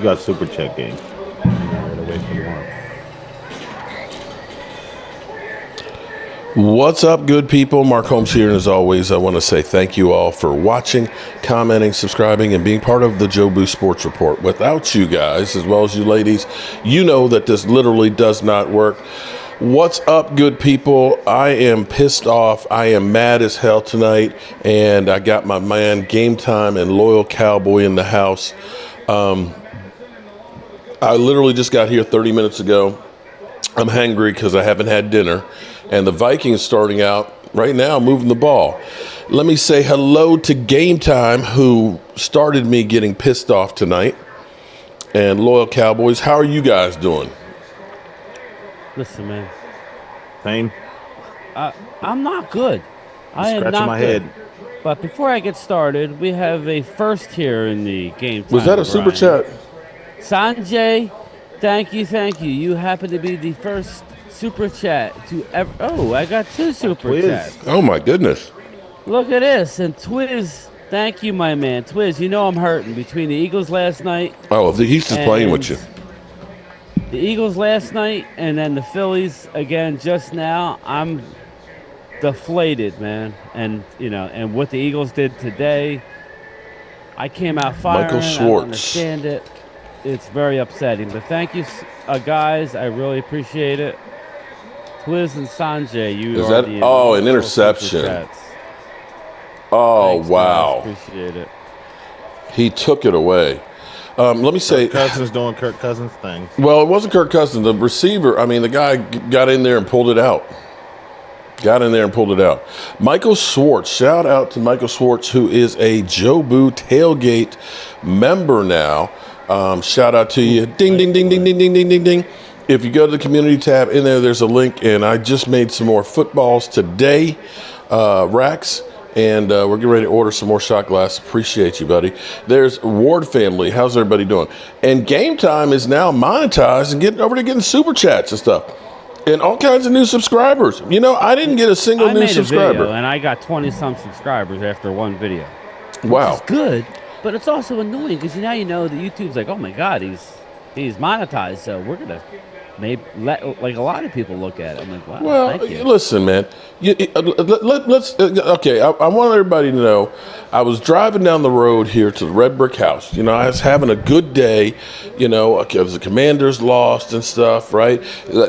got Super Chat game. Right away from Mark. What's up, good people? Mark Holmes here, and as always, I want to say thank you all for watching, commenting, subscribing, and being part of the Joe Boo Sports Report. Without you guys, as well as you ladies, you know that this literally does not work. What's up, good people? I am pissed off. I am mad as hell tonight, and I got my man Game Time and Loyal Cowboy in the house. I literally just got here 30 minutes ago. I'm hangry because I haven't had dinner. And the Vikings starting out right now moving the ball. Let me say hello to Game Time, who started me getting pissed off tonight. And Loyal Cowboys, how are you guys doing? Listen, man. Same. I'm not good. I am Scratching not my good. head. But before I get started, we have a first here in the Game Time. Was that a super chat? Sanjay, thank you. You happen to be the first super chat to ever. Oh, I got two super chats. Oh my goodness. Look at this. And Twiz, thank you, my man. Twiz, you know I'm hurting between the Eagles last night. Oh, he's just playing with you. The Eagles last night and then the Phillies again just now. I'm deflated, man. And, you know, and what the Eagles did today, I came out firing. Michael I Schwartz. don't understand it. It's very upsetting. But thank you, guys. I really appreciate it. Twiz and Sanjay, you Is are that? the Oh, an interception. Oh, Thanks, wow. guys. Appreciate it. He took it away. Let me say. Kirk Cousins doing Kirk Cousins things. Well, it wasn't Kirk Cousins. The receiver, I mean, the guy got in there and pulled it out. Michael Schwartz. Shout out to Michael Schwartz, who is a Joe Boo Tailgate member now. Shout out to you. Ding, ding, ding, ding, ding, ding, ding, ding, ding. If you go to the community tab, in there's a link, and I just made some more footballs today, racks, and we're getting ready to order some more shot glass. Appreciate you, buddy. There's Ward family. How's everybody doing? And Game Time is now monetized and getting super chats and stuff, and all kinds of new subscribers. You know, I didn't get a single new subscriber, video and I got 20-some subscribers after one video. Wow, it's good, but it's also annoying because now you know that YouTube's like, oh my God, he's monetized, so we're gonna. Maybe like a lot of people look at it. I'm like, wow. Well, thank you. Listen, man. Let's. Okay, I want everybody to know. I was driving down the road here to the Red Brick House. You know, I was having a good day. You know, because the Commanders lost and stuff, right?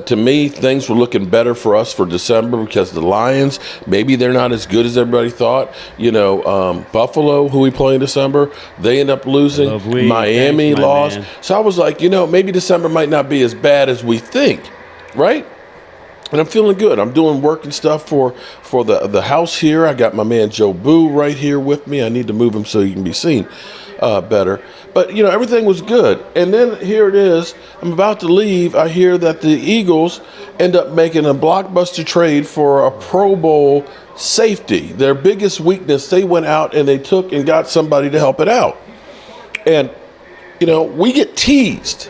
To me, things were looking better for us for December because the Lions, maybe they're not as good as everybody thought. You know, Buffalo, who we play in December, they end up losing. Miami lost. So I was like, you know, maybe December might not be as bad as we think, right? And I'm feeling good. I'm doing work and stuff for the house here. I got my man Joe Boo right here with me. I need to move him so he can be seen better. But, you know, everything was good. And then here it is. I'm about to leave. I hear that the Eagles end up making a blockbuster trade for a Pro Bowl safety. Their biggest weakness, they went out and they took and got somebody to help it out. And, you know, we get teased.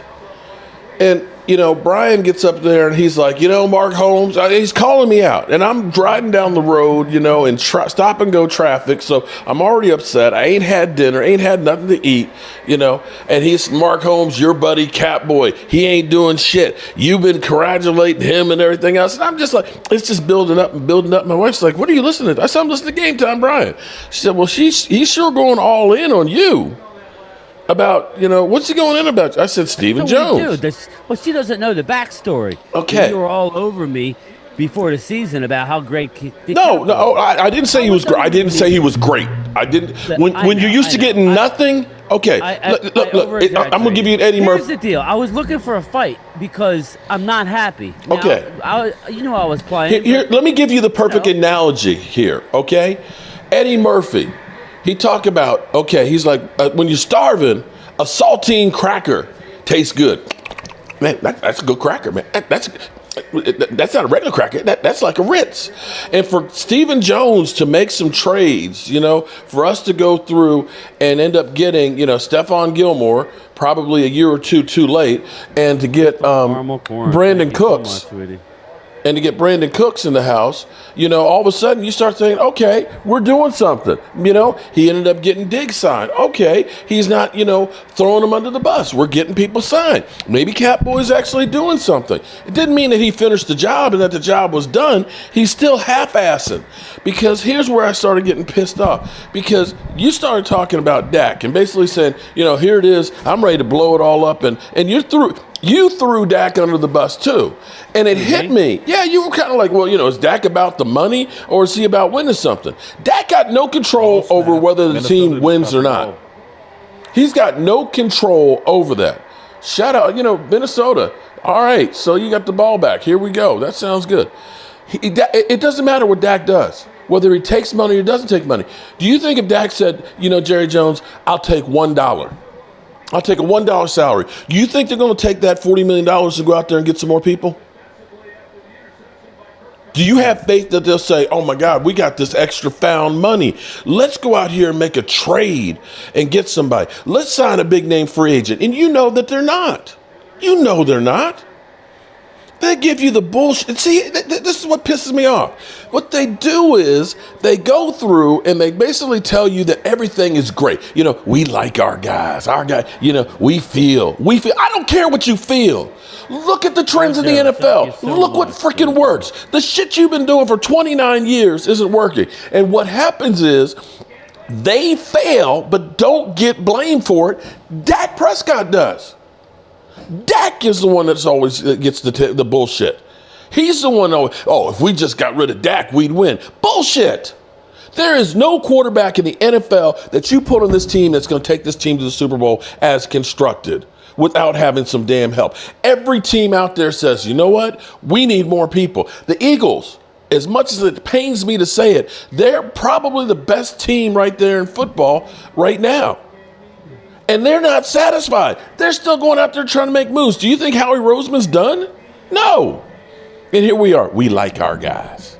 And, you know, Brian gets up there and he's like, you know, Mark Holmes, he's calling me out. And I'm driving down the road, you know, in stop and go traffic. So I'm already upset. I ain't had dinner, ain't had nothing to eat, you know. And he's, Mark Holmes, your buddy Catboy, he ain't doing shit. You've been congratulating him and everything else. And I'm just like, it's just building up and building up. My wife's like, what are you listening to? I said, I'm listening to Game Time, Brian. She said, well, he's sure going all in on you. About, you know, what's he going in about? I said, Stephen Jones. Well, she doesn't know the backstory. Okay. You were all over me before the season about how great. I didn't say he was great. I didn't say he was great. I didn't. When you're used to getting nothing. Okay. Look, I'm gonna give you an Eddie Murphy. Here's the deal. I was looking for a fight because I'm not happy. Now, okay. I was playing. Here, let me give you the perfect analogy here. Okay. Eddie Murphy. He talked about, okay, he's like, when you're starving, a saltine cracker tastes good. Man, that's a good cracker, man. That's not a regular cracker. That's like a Ritz. And for Stephen Jones to make some trades, you know, for us to go through and end up getting, you know, Stephon Gilmore, probably a year or two too late, and to get Brandon Cooks. and to get Brandon Cooks in the house, all of a sudden you start saying, okay, we're doing something. He ended up getting Diggs signed. Okay, he's not, throwing him under the bus. We're getting people signed. Maybe Catboy's actually doing something. It didn't mean that he finished the job and that the job was done. He's still half-assing. Because here's where I started getting pissed off. Because you started talking about Dak and basically saying, here it is, I'm ready to blow it all up. And you threw Dak under the bus too. And it hit me. Yeah, you were kind of like, well, is Dak about the money or is he about winning something? Dak got no control over whether the team wins or not. He's got no control over that. Shout out, Minnesota. All right, so you got the ball back. Here we go. That sounds good. It doesn't matter what Dak does, whether he takes money or doesn't take money. Do you think if Dak said, Jerry Jones, I'll take $1. I'll take a $1 salary. Do you think they're going to take that $40 million to go out there and get some more people? Do you have faith that they'll say, oh my God, we got this extra found money. Let's go out here and make a trade and get somebody. Let's sign a big name free agent. And you know that they're not. You know they're not. They give you the bullshit. See, this is what pisses me off. What they do is they go through and they basically tell you that everything is great. We like our guys. We feel. I don't care what you feel. Look at the trends in the NFL. Look what freaking works. The shit you've been doing for 29 years isn't working. And what happens is they fail, but don't get blamed for it. Dak Prescott does. Dak is the one that's always gets the bullshit. He's the one, if we just got rid of Dak, we'd win. Bullshit. There is no quarterback in the NFL that you put on this team that's going to take this team to the Super Bowl as constructed without having some damn help. Every team out there says, you know what? We need more people. The Eagles, as much as it pains me to say it, they're probably the best team right there in football right now. And they're not satisfied. They're still going out there trying to make moves. Do you think Howie Roseman's done? No. And here we are. We like our guys.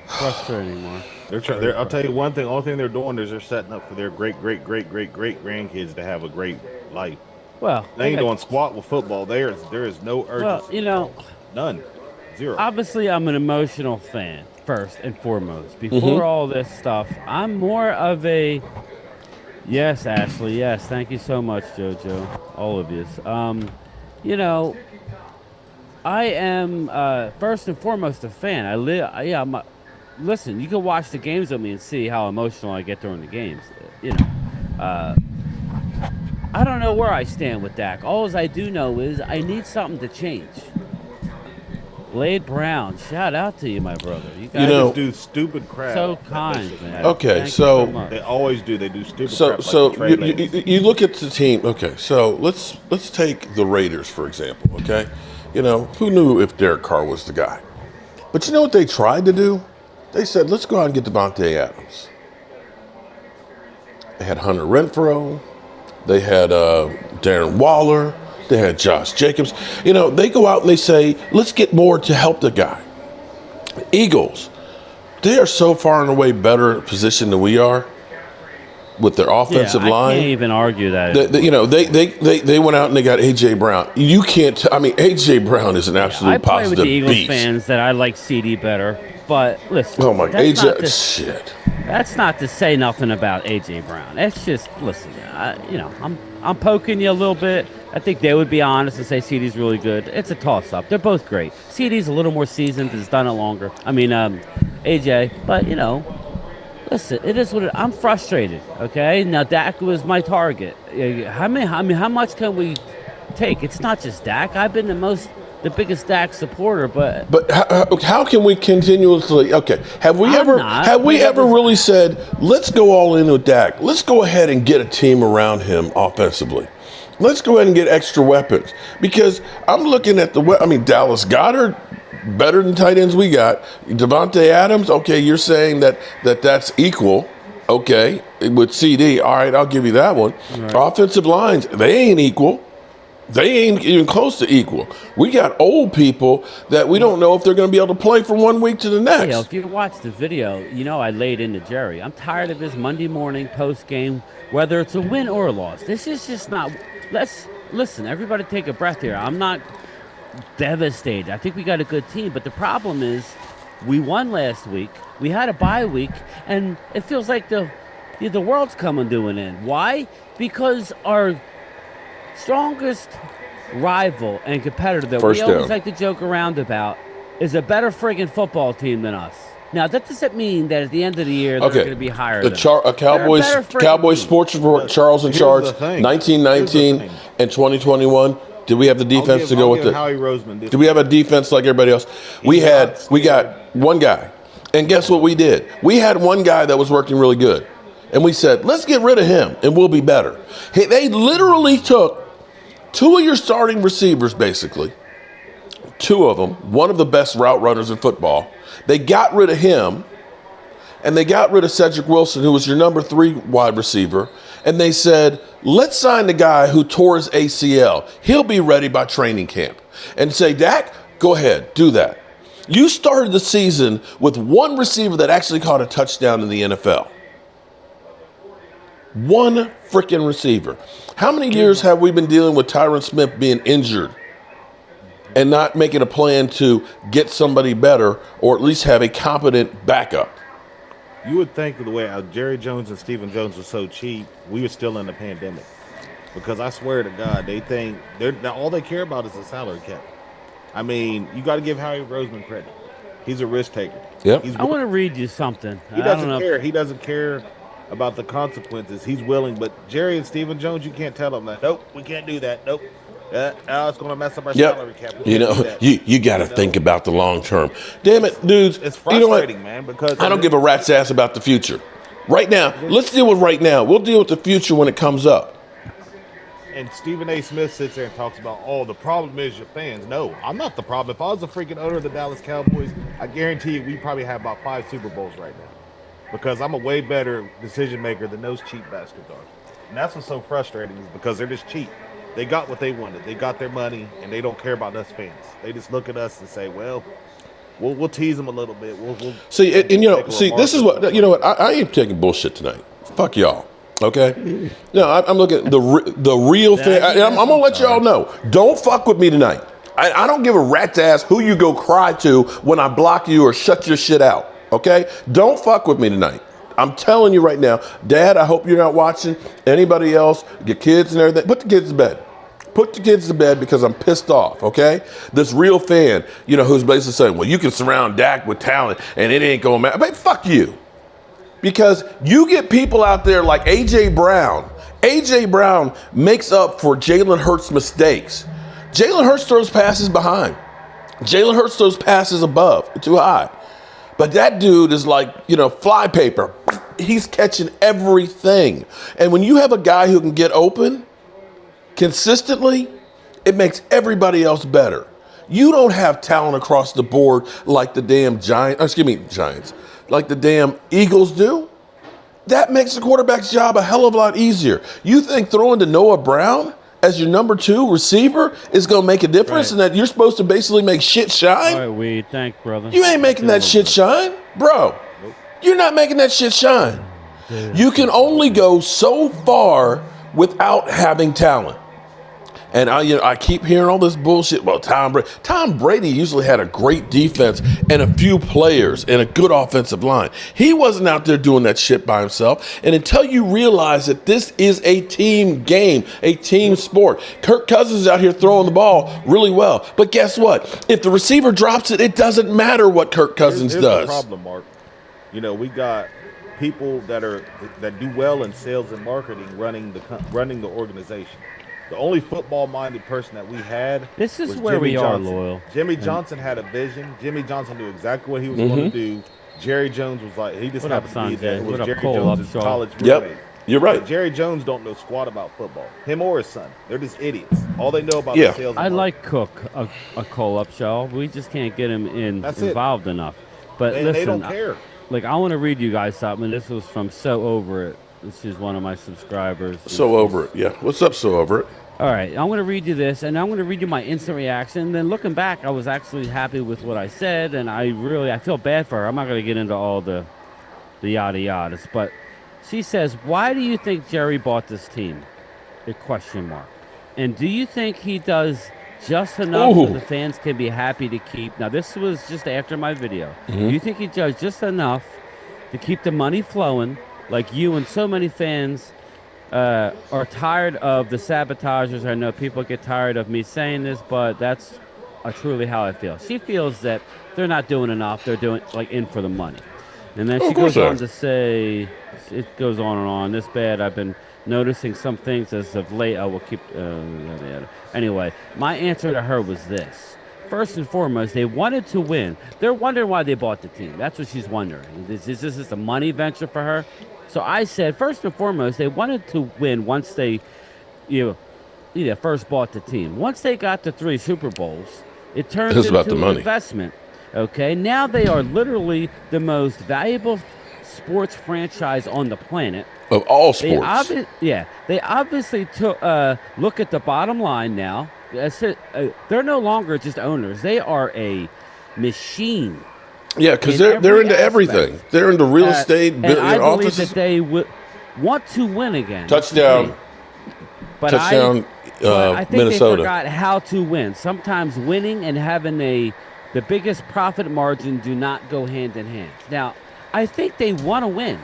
Frustrating, man. I'll tell you one thing. Only thing they're doing is they're setting up for their great grandkids to have a great life. Well, they ain't doing squat with football. There is no urgency. Well, none. Zero. Obviously, I'm an emotional fan, first and foremost. Before all this stuff, I'm more of a... Yes, Ashley. Yes, thank you so much, JoJo. All of you. I am first and foremost a fan. Listen, you can watch the games with me and see how emotional I get during the games. I don't know where I stand with Dak. All I do know is I need something to change. Blade Brown, shout out to you, my brother. You guys do stupid crap. So kind, man. Okay, Thank so you much. They always do. They do stupid crap. So Like you look at the team. Okay, so let's take the Raiders for example. Okay, who knew if Derek Carr was the guy? But you know what they tried to do? They said, let's go out and get Devontae Adams. They had Hunter Renfrow. They had Darren Waller. They had Josh Jacobs. They go out and they say, let's get more to help the guy. Eagles, they are so far and away better positioned than we are with their offensive line. I can't even argue that. They went out and they got A.J. Brown. You can't, A.J. Brown is an absolute positive beast. I play with the Eagles fans that I like CD better, but listen. Oh my, A.J., shit. That's not to say nothing about A.J. Brown. It's just, listen, I'm poking you a little bit. I think they would be honest and say CD's really good. It's a toss-up. They're both great. CD's a little more seasoned. Has done it longer. AJ. But, listen, it is what it is. I'm frustrated, okay? Now, Dak was my target. How much can we take? It's not just Dak. I've been the biggest Dak supporter, but how can we continuously? Okay, have we ever really said, let's go all in with Dak? Let's go ahead and get a team around him offensively. Let's go ahead and get extra weapons because I'm looking at Dallas Goedert, better than tight ends we got. Devontae Adams, okay, you're saying that's equal. Okay, with CD, all right, I'll give you that one. Right. Offensive lines, they ain't equal. They ain't even close to equal. We got old people that we don't know if they're going to be able to play from one week to the next. If you watch the video, I laid into Jerry. I'm tired of his Monday morning post game, whether it's a win or a loss. This is just not. Let's listen. Everybody, take a breath here. I'm not devastated. I think we got a good team, but the problem is we won last week. We had a bye week, and it feels like the world's coming to an end. Why? Because our strongest rival and competitor that we First always down. like to joke around about is a better friggin' football team than us. Now that doesn't mean that at the end of the year they're going to be higher The than us. Cowboys They're a better friggin' Cowboys team. Sports Report. Charles in Here's charge. the thing. 1919 Here's the thing. and 2021. Did we have the defense to go with it? Howie Roseman this Do we have a defense like everybody else? We got one guy. And guess what we did? We had one guy that was working really good. And we said, let's get rid of him and we'll be better. They literally took two of your starting receivers, basically. Two of them, one of the best route runners in football. They got rid of him, and they got rid of Cedric Wilson, who was your number 3 wide receiver. And they said, let's sign the guy who tore his ACL. He'll be ready by training camp. And say, Dak, go ahead, do that. You started the season with one receiver that actually caught a touchdown in the NFL. One freaking receiver. How many years have we been dealing with Tyron Smith being injured and not making a plan to get somebody better or at least have a competent backup? You would think of the way Jerry Jones and Stephen Jones were so cheap, we were still in the pandemic. Because I swear to God, they think all they care about is the salary cap. I mean, you got to give Howie Roseman credit. He's a risk taker. Yep. I want to read you something. He doesn't care. He doesn't care about the consequences. He's willing, but Jerry and Stephen Jones, you can't tell them that. Nope, we can't do that. Nope. Now it's going to mess up our salary cap. You got to think about the long term. Damn it, dudes. It's frustrating, man, because I don't give a rat's ass about the future. Right now, let's deal with right now. We'll deal with the future when it comes up. And Stephen A. Smith sits there and talks about, the problem is your fans. No, I'm not the problem. If I was the freaking owner of the Dallas Cowboys, I guarantee you we probably have about 5 Super Bowls right now. Because I'm a way better decision maker than those cheap bastards are. And that's what's so frustrating is because they're just cheap. They got what they wanted. They got their money, and they don't care about us fans. They just look at us and say, well, we'll tease them a little bit. We'll see, this is what, I ain't taking bullshit tonight. Fuck y'all. Okay? No, I'm looking at the real thing. I'm going to let y'all know. Don't fuck with me tonight. I don't give a rat's ass who you go cry to when I block you or shut your shit out. Okay? Don't fuck with me tonight. I'm telling you right now, Dad, I hope you're not watching. Anybody else, your kids and everything, put the kids to bed. Put the kids to bed because I'm pissed off, okay? This real fan, who's basically saying, well, you can surround Dak with talent and it ain't going to matter. But fuck you. Because you get people out there like A.J. Brown. A.J. Brown makes up for Jalen Hurts' mistakes. Jalen Hurts throws passes behind. Jalen Hurts throws passes above, too high. But that dude is like, fly paper. He's catching everything. And when you have a guy who can get open consistently, it makes everybody else better. You don't have talent across the board like the damn Giants, like the damn Eagles do. That makes the quarterback's job a hell of a lot easier. You think throwing to Noah Brown as your number 2 receiver is going to make a difference and that you're supposed to basically make shit shine? All right, thank brother. You ain't making that shit shine, bro. You're not making that shit shine. You can only go so far without having talent. And I keep hearing all this bullshit about Tom Brady. Tom Brady usually had a great defense and a few players and a good offensive line. He wasn't out there doing that shit by himself. And until you realize that this is a team game, a team sport. Kirk Cousins is out here throwing the ball really well. But guess what? If the receiver drops it, it doesn't matter what Kirk Cousins Here's does. The problem, Mark. We got people that do well in sales and marketing running the organization. The only football-minded person that we had This is was where Jimmy we Johnson. are loyal. Jimmy Johnson had a vision. Jimmy Johnson knew exactly what he was going to do. Jerry Jones was like, he just What happened up, to be there. It Sanjay? was What up, Jerry Cole Jones' Upshaw? college roommate. Yep, you're right. But Jerry Jones don't know squat about football. Him or his son. They're just idiots. All they know about is sales and I marketing. like Cook, a Cole Upshaw. We just can't get him involved enough. But And listen, they don't care. I want to read you guys something. This was from So Over It. This is one of my subscribers. So Over It, yeah. What's up, So Over It? All right, I'm going to read you this, and I'm going to read you my instant reaction. And then looking back, I was actually happy with what I said, and I feel bad for her. I'm not going to get into all the yada yadas, but she says, "Why do you think Jerry bought this team?" A question mark. And do you think he does just enough so Ooh. the fans can be happy to keep. Now, this was just after my video. Mm-hmm. Do you think he judged just enough to keep the money flowing, like you and so many fans are tired of the sabotagers? I know people get tired of me saying this, but that's truly how I feel. She feels that they're not doing enough. They're doing like in for the money. And then Oh, she of course goes on they are. to say, it goes on and on. This bad. I've been noticing some things as of late. I will keep. Yada, yada. Anyway, my answer to her was this. First and foremost, they wanted to win. They're wondering why they bought the team. That's what she's wondering. Is this just a money venture for her? So I said, first and foremost, they wanted to win once they, first bought the team. Once they got the 3 Super Bowls, it turns It's into about the an money. investment. Okay, now they are literally the most valuable sports franchise on the planet. Of all They sports. they obviously took look at the bottom line now. That's it. They're no longer just owners; they are a machine. Yeah, because in they're every into aspect. everything. They're into real estate, And I believe offices. that they want to win again. Touchdown. But Touchdown, I think Minnesota. they forgot how to win. Sometimes winning and having the biggest profit margin do not go hand in hand. Now, I think they want to win.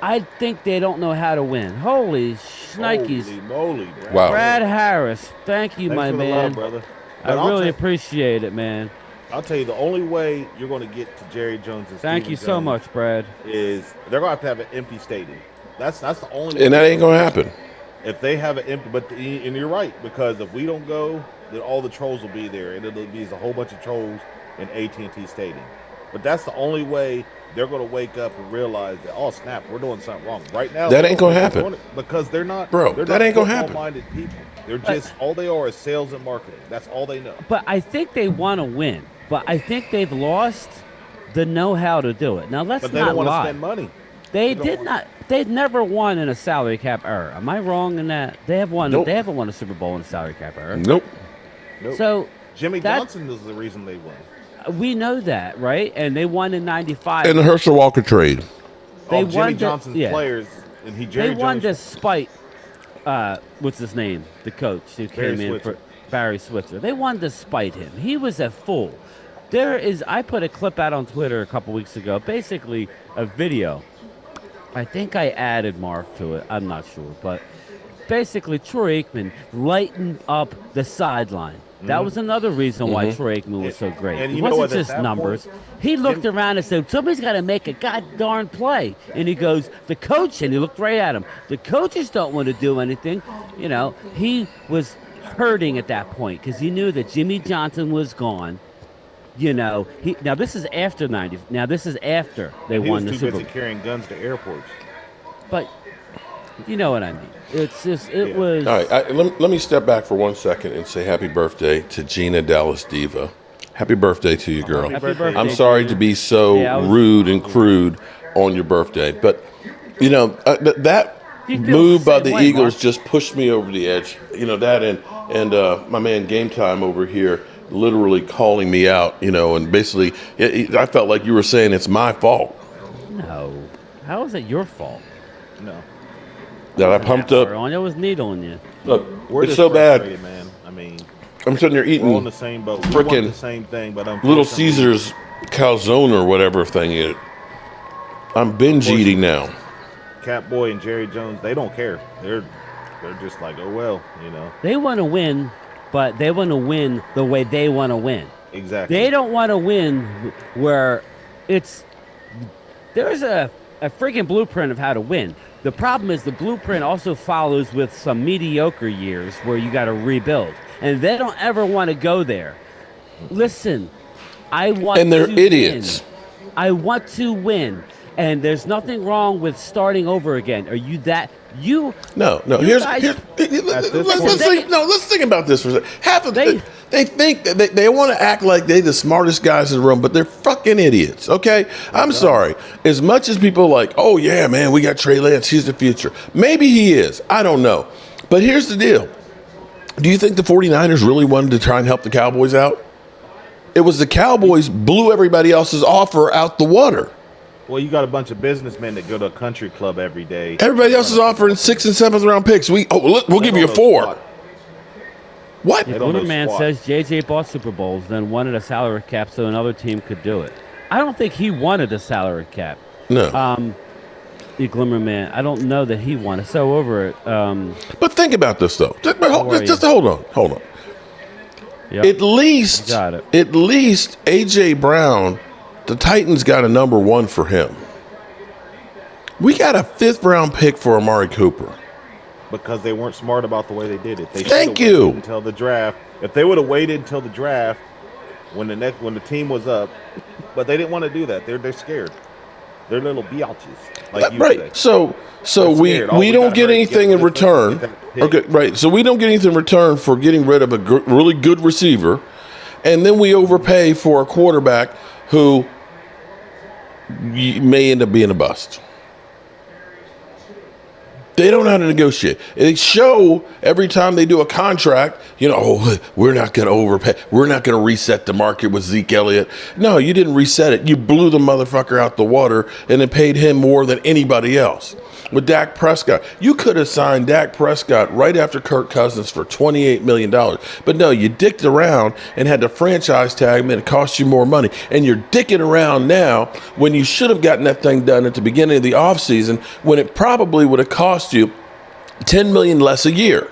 I think they don't know how to win. Holy shnikes. Holy moly, Brad. Wow. Brad Harris, thank you, Thanks my for the man. love, brother. I But I'll really tell- appreciate it, man. I'll tell you, the only way you're going to get to Jerry Jones and Thank Stephen you so Jones much, Brad. is they're going to have an empty stadium. That's the only. And way. that ain't going to happen. If they have an empty, and you're right, because if we don't go, then all the trolls will be there, and it'll be a whole bunch of trolls in AT&T Stadium. But that's the only way they're going to wake up and realize that, oh snap, we're doing something wrong right now. That ain't gonna happen. Because they're not, Bro, They're that not ain't gonna happen. Minded people. They're just all they are is sales and marketing. That's all they know. But I think they want to win. But I think they've lost the know-how to do it. Now, let's But they not don't want to lie. spend money. They don't did want- not. They've never won in a salary cap era. Am I wrong in that? They have won. Nope. They haven't won a Super Bowl in a salary cap era. Nope. Nope. So Jimmy that- Johnson is the reason they won. we know that, right? And they won in '95. And the Herschel Walker trade. They All won Jimmy the- Johnson's yeah. players, and They Jerry won Jones. despite what's his name, the coach who Barry came in Switzer. for Barry Switzer. They won despite him. He was a fool. I put a clip out on Twitter a couple weeks ago, basically a video. I think I added Mark to it. I'm not sure, but basically Troy Aikman lightened up the sideline. That was another reason why Troy Aikman was so great. And It you know wasn't what, at just that numbers. point, He looked around and said, somebody's got to make a goddamn play. And he goes, the coach, and he looked right at him. The coaches don't want to do anything. You know, he was hurting at that point because he knew that Jimmy Johnson was gone. You know, now this is after 90. Now this is after they He won was the too Super busy Bowl. carrying guns to airports. But you know what I mean. It's just, it Yeah. was. All right, let me step back for 1 second and say happy birthday to Gina Dallas Diva. Happy birthday to you, girl. Happy birthday. I'm sorry to be so Yeah, I was- rude and crude on your birthday, but you know that You feel move the by same the way, Eagles Mark. just pushed me over the edge. You know that, and my man Game Time over here literally calling me out. You know, and basically I felt like you were saying it's my fault No. How is it your fault? No, that I pumped Hard up. on you. It was needling you. Look, we're it's just so bad. frustrated, man. I mean, I'm sitting there we're on eating the same boat. We frickin' want the same thing, but Little unfortunately- Caesar's calzone or whatever thing it. I'm binge eating now. Catboy and Jerry Jones, they don't care. They're just like, oh well, you know. They want to win, but they want to win the way they want to win. Exactly. They don't want to win where there's a freaking blueprint of how to win. The problem is the blueprint also follows with some mediocre years where you got to rebuild. And they don't ever want to go there. Listen, I want And they're to idiots. win. I want to win. And there's nothing wrong with starting over again. Are you that? You No. You Here's guys- let's point- let's think about this for a second. Half of They- they think that they want to act like they're the smartest guys in the room, but they're fucking idiots. Okay, I'm sorry. As much as people are like, oh yeah, man, we got Trey Lance, he's the future. Maybe he is. I don't know. But here's the deal. Do you think the 49ers really wanted to try and help the Cowboys out? It was the Cowboys blew everybody else's offer out the water. Well, you got a bunch of businessmen that go to a country club every day. Everybody else is offering 6th and 7th round picks. We'll give you a 4. What? The They don't know Glimmerman squat. says JJ bought Super Bowls, then wanted a salary cap so another team could do it. I don't think he wanted a salary cap. No. The Glimmerman, I don't know that he wanted. So over it. But think about this though. are Just you? hold on. Yep, At least, got it. AJ Brown, the Titans got a number 1 for him. We got a 5th round pick for Amari Cooper. Because they weren't smart about the way they did it. They Thank should've you. waited until the draft. If they would have waited until the draft, when the team was up, but they didn't want to do that. They're scared. They're little biatches, like you Right. say. So They're we scared. All we we don't gotta get hurry, get anything in this person, return. get that pick. Okay, right. So we don't get anything in return for getting rid of a really good receiver, and then we overpay for a quarterback who may end up being a bust. They don't know how to negotiate. They show every time they do a contract, we're not going to overpay. We're not going to reset the market with Zeke Elliott. No, you didn't reset it. You blew the motherfucker out the water and then paid him more than anybody else. With Dak Prescott, you could have signed Dak Prescott right after Kirk Cousins for $28 million. But no, you dicked around and had to franchise tag him and it cost you more money. And you're dicking around now when you should have gotten that thing done at the beginning of the offseason when it probably would have cost you $10 million less a year.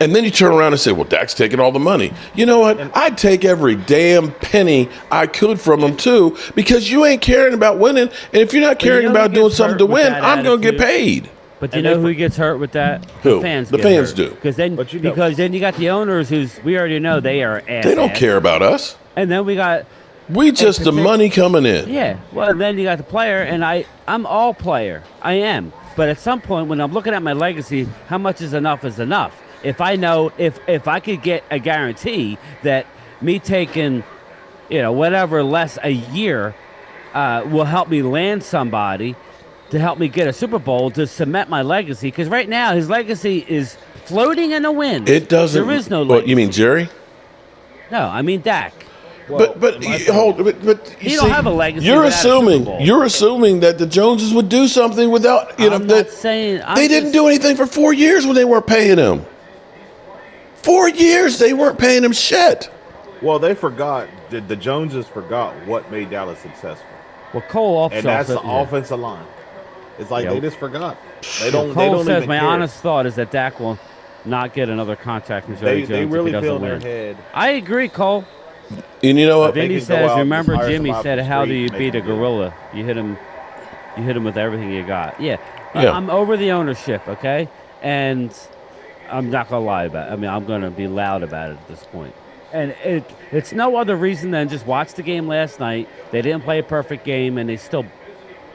And then you turn around and say, well, Dak's taking all the money. You know what? I'd take every damn penny I could from him, too, because you ain't caring about winning. And if you're not caring about doing something to win, I'm going to get paid. But you know who gets hurt with that? Who? The fans. The get fans hurt. do. Because then, But you got the owners who's we already know they are ass. They don't care about us. And then we got We just the money coming in. yeah. Well, then you got the player, and I'm all player. I am. But at some point, when I'm looking at my legacy, how much is enough is enough. If I know if I could get a guarantee that me taking, whatever less a year will help me land somebody to help me get a Super Bowl to cement my legacy. Because right now his legacy is floating in the wind. It doesn't. There is no What, legacy. you mean Jerry? No, I mean Dak. But He don't have a legacy You're without a Super assuming Bowl. that the Joneses would do something without I'm not saying they didn't do anything for 4 years when they weren't paying him. 4 years they weren't paying him shit. Well, they forgot. The Joneses forgot what made Dallas successful, Well, Cole and that's the offensive line. It's like Yep. they just forgot. They don't. Cole they don't says even my care. honest thought is that Dak will not get another contract from Jerry They Jones really if he feel doesn't in their win. head. I agree, Cole. And you know what? They Vinny can go says, out and remember hire Jimmy somebody said, off the how do street you and beat a make them do it. gorilla? You hit him with everything you got. Yeah. Yeah. I'm over the ownership, okay? And I'm not going to lie about it. I mean, I'm going to be loud about it at this point. And it's no other reason than just watch the game last night. They didn't play a perfect game, and they still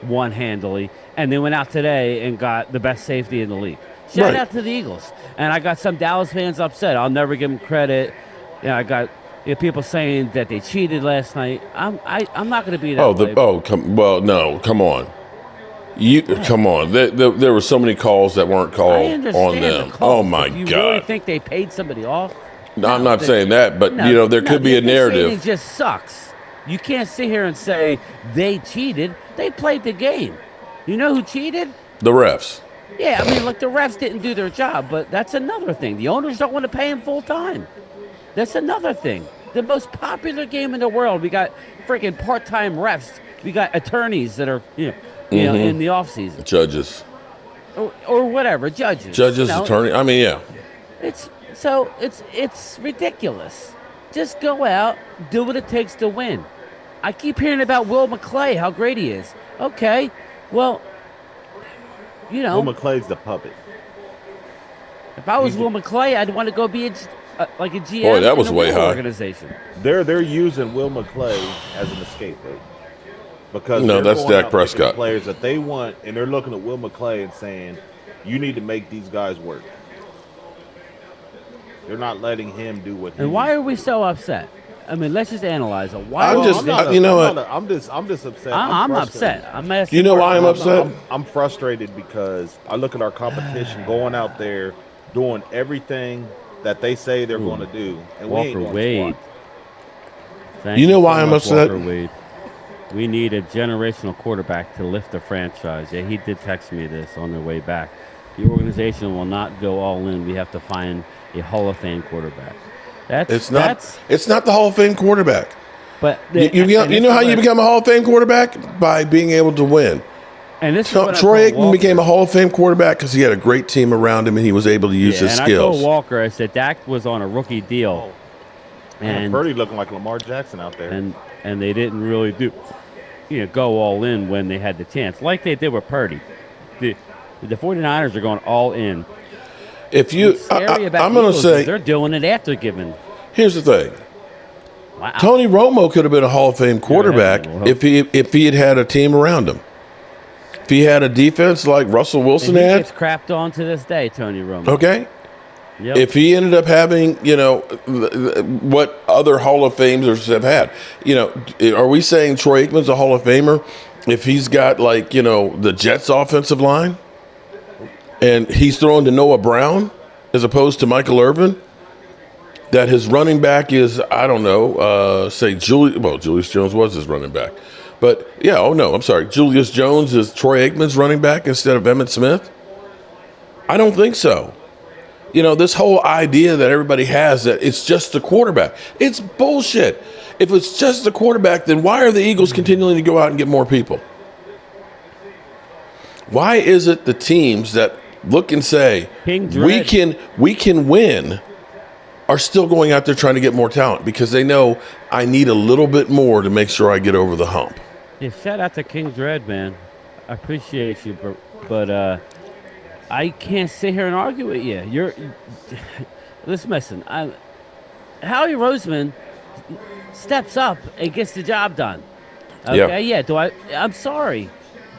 won handily. And they went out today and got the best safety in the league. Shout Right. out to the Eagles. And I got some Dallas fans upset. I'll never give them credit. I got people saying that they cheated last night. I'm not going to be that way. Come on. Come on. There were so many calls that weren't I called understand on the them. call, Oh my but you God. really think they paid somebody off? No, I'm not saying that, but there could be a It narrative. just sucks. You can't sit here and say they cheated. They played the game. You know who cheated? The refs. Yeah, I mean, look, the refs didn't do their job, but that's another thing. The owners don't want to pay them full time. That's another thing. The most popular game in the world. We got freaking part-time refs. We got attorneys that are, in the off season Judges. or whatever, judges. Attorney. I mean, yeah. It's ridiculous. Just go out, do what it takes to win. I keep hearing about Will McClay, how great he is. Okay, well, Will McClay's the puppet. if I was Will McClay, I'd want to go be a GM. Boy, that was in a way real high. Organization. They're using Will McClay as an scapegoat because No, they're that's going Dak out picking Prescott. players that they want, and they're looking at Will McClay and saying, "You need to make these guys work." They're not letting him do what. And why are we so upset? I mean, let's just analyze it. Why? I'm are just- we- I'm just upset. I'm frustrated. upset. I'm asking. You know why I'm for- upset? I'm frustrated because I look at our competition going out there doing everything that they say they're going to do, and we ain't Walker doing Wade. squat. Thank You know so why I'm much, upset? Walker Wade. We need a generational quarterback to lift the franchise. Yeah, he did text me this on the way back. The organization will not go all in. We have to find a Hall of Fame quarterback. It's not. That's It's not the Hall of Fame quarterback. but You know how you become a Hall of Fame quarterback? By being able to win. and this is what I Troy told Aikman became a Walker. Hall of Fame quarterback because he had a great team around him and he was able to use Yeah, his and I told skills. Walker, I said Dak was on a rookie deal, And and Purdy looking like Lamar Jackson out there. and they didn't really go all in when they had the chance, like they did with Purdy. The 49ers are going all in. If you, What's scary about I'm the going to Eagles is say, they're doing it after giving. here's the thing. Wow. Tony Romo could have been a Hall of Fame quarterback if he had a team around him. If he had a defense like Russell Wilson And he had, gets crapped on to this day, Tony Romo. okay. Yep. If he ended up having, what other Hall of Famers have had, are we saying Troy Aikman's a Hall of Famer if he's got the Jets offensive line and he's throwing to Noah Brown as opposed to Michael Irvin? That his running back is, I don't know, Julius Jones was his running back. But, I'm sorry. Julius Jones is Troy Aikman's running back instead of Emmitt Smith? I don't think so. This whole idea that everybody has that it's just the quarterback. It's bullshit. If it's just the quarterback, then why are the Eagles continuing to go out and get more people? Why is it the teams that look and say, we can win, are still going out there trying to get more talent because they know I need a little bit more to make sure I get over the hump? Yeah, shout out to King Dread, man. I appreciate you, but I can't sit here and argue with you. Listen. Howie Roseman steps up and gets the job done. Okay, yeah. I'm sorry.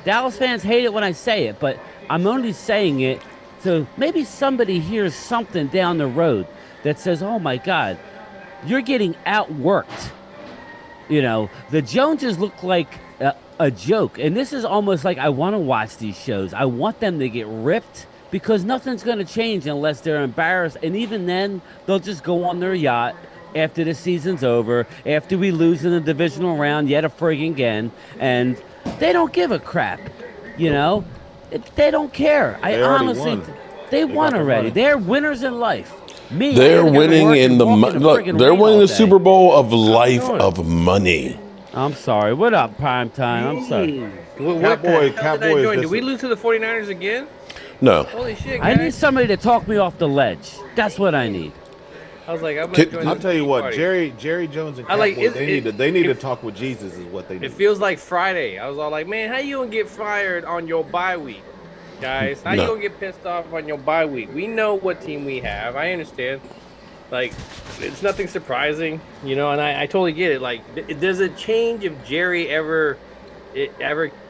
Dallas fans hate it when I say it, but I'm only saying it so maybe somebody hears something down the road that says, "Oh my God, you're getting outworked." The Joneses look like a joke, and this is almost like I want to watch these shows. I want them to get ripped because nothing's going to change unless they're embarrassed, and even then, they'll just go on their yacht after the season's over, after we lose in the divisional round yet a friggin' again, and they don't give a crap. They don't care. They already won. They won got their already. money. They're winners in life. Me, They're I gotta winning work in and the walk in look. friggin' They're rain winning all the day. Super Bowl of life doing it. of money. I'm sorry. What up, prime time? I'm sorry. What the hell Cowboys did I join? Did this- we lose to the 49ers again? No, Holy shit, I guys. need somebody to talk me off the ledge. That's what I need. I was like, I'm going to join I'll the tell you what, party. Jerry Jones and I like Cowboys, it- they need to talk with Jesus is what they need. It feels like Friday. I was all like, man, how you going to get fired on your bye week, guys? How you No. going to get pissed off on your bye week? We know what team we have. I understand. Like, it's nothing surprising, and I totally get it. Like, does it change if Jerry ever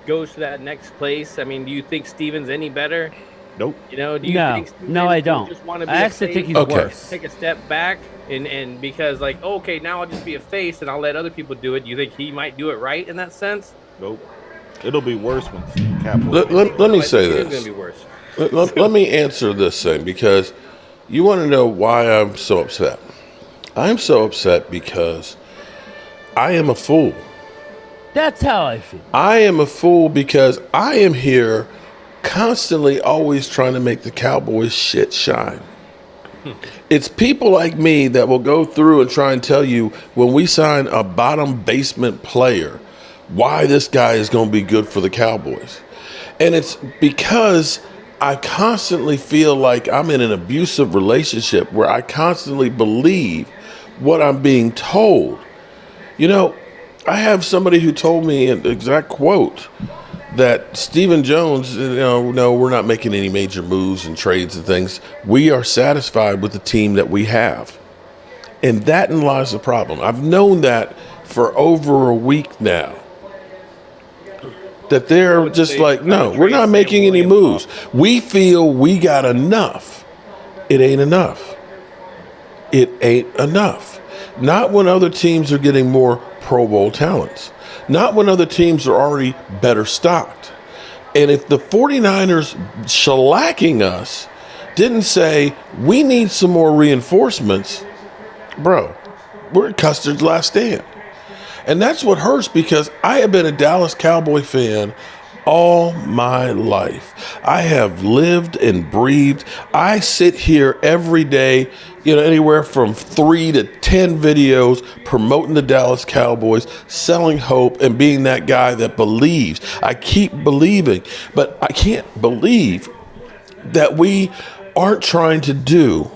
goes to that next place? I mean, do you think Steven's any better? Nope. Do you No. think Steven No, I would don't. just want to be I a actually think face? he's Okay. worse. Take a step back and because okay, now I'll just be a face and I'll let other people do it. Do you think he might do it right in that sense? Nope. It'll be worse when Cowboys. let me I say think it is this. going to be worse. Let me answer this thing because you want to know why I'm so upset. I'm so upset because I am a fool. That's how I feel. I am a fool because I am here constantly always trying to make the Cowboys shit shine. It's people like me that will go through and try and tell you when we sign a bottom basement player why this guy is going to be good for the Cowboys. And it's because I constantly feel like I'm in an abusive relationship where I constantly believe what I'm being told. I have somebody who told me an exact quote that Stephen Jones, no, we're not making any major moves and trades and things. We are satisfied with the team that we have. And that lies the problem. I've known that for over a week now. That they're just say like, no, we're not Sam making any Williams moves. We feel we got enough. It ain't enough. It ain't enough. Not when other teams are getting more Pro Bowl talents. Not when other teams are already better stocked. And if the 49ers shellacking us didn't say, we need some more reinforcements, bro, we're at Custard's last stand. And that's what hurts because I have been a Dallas Cowboy fan all my life. I have lived and breathed. I sit here every day, anywhere from 3 to 10 videos promoting the Dallas Cowboys, selling hope, and being that guy that believes. I keep believing, but I can't believe that we aren't trying to do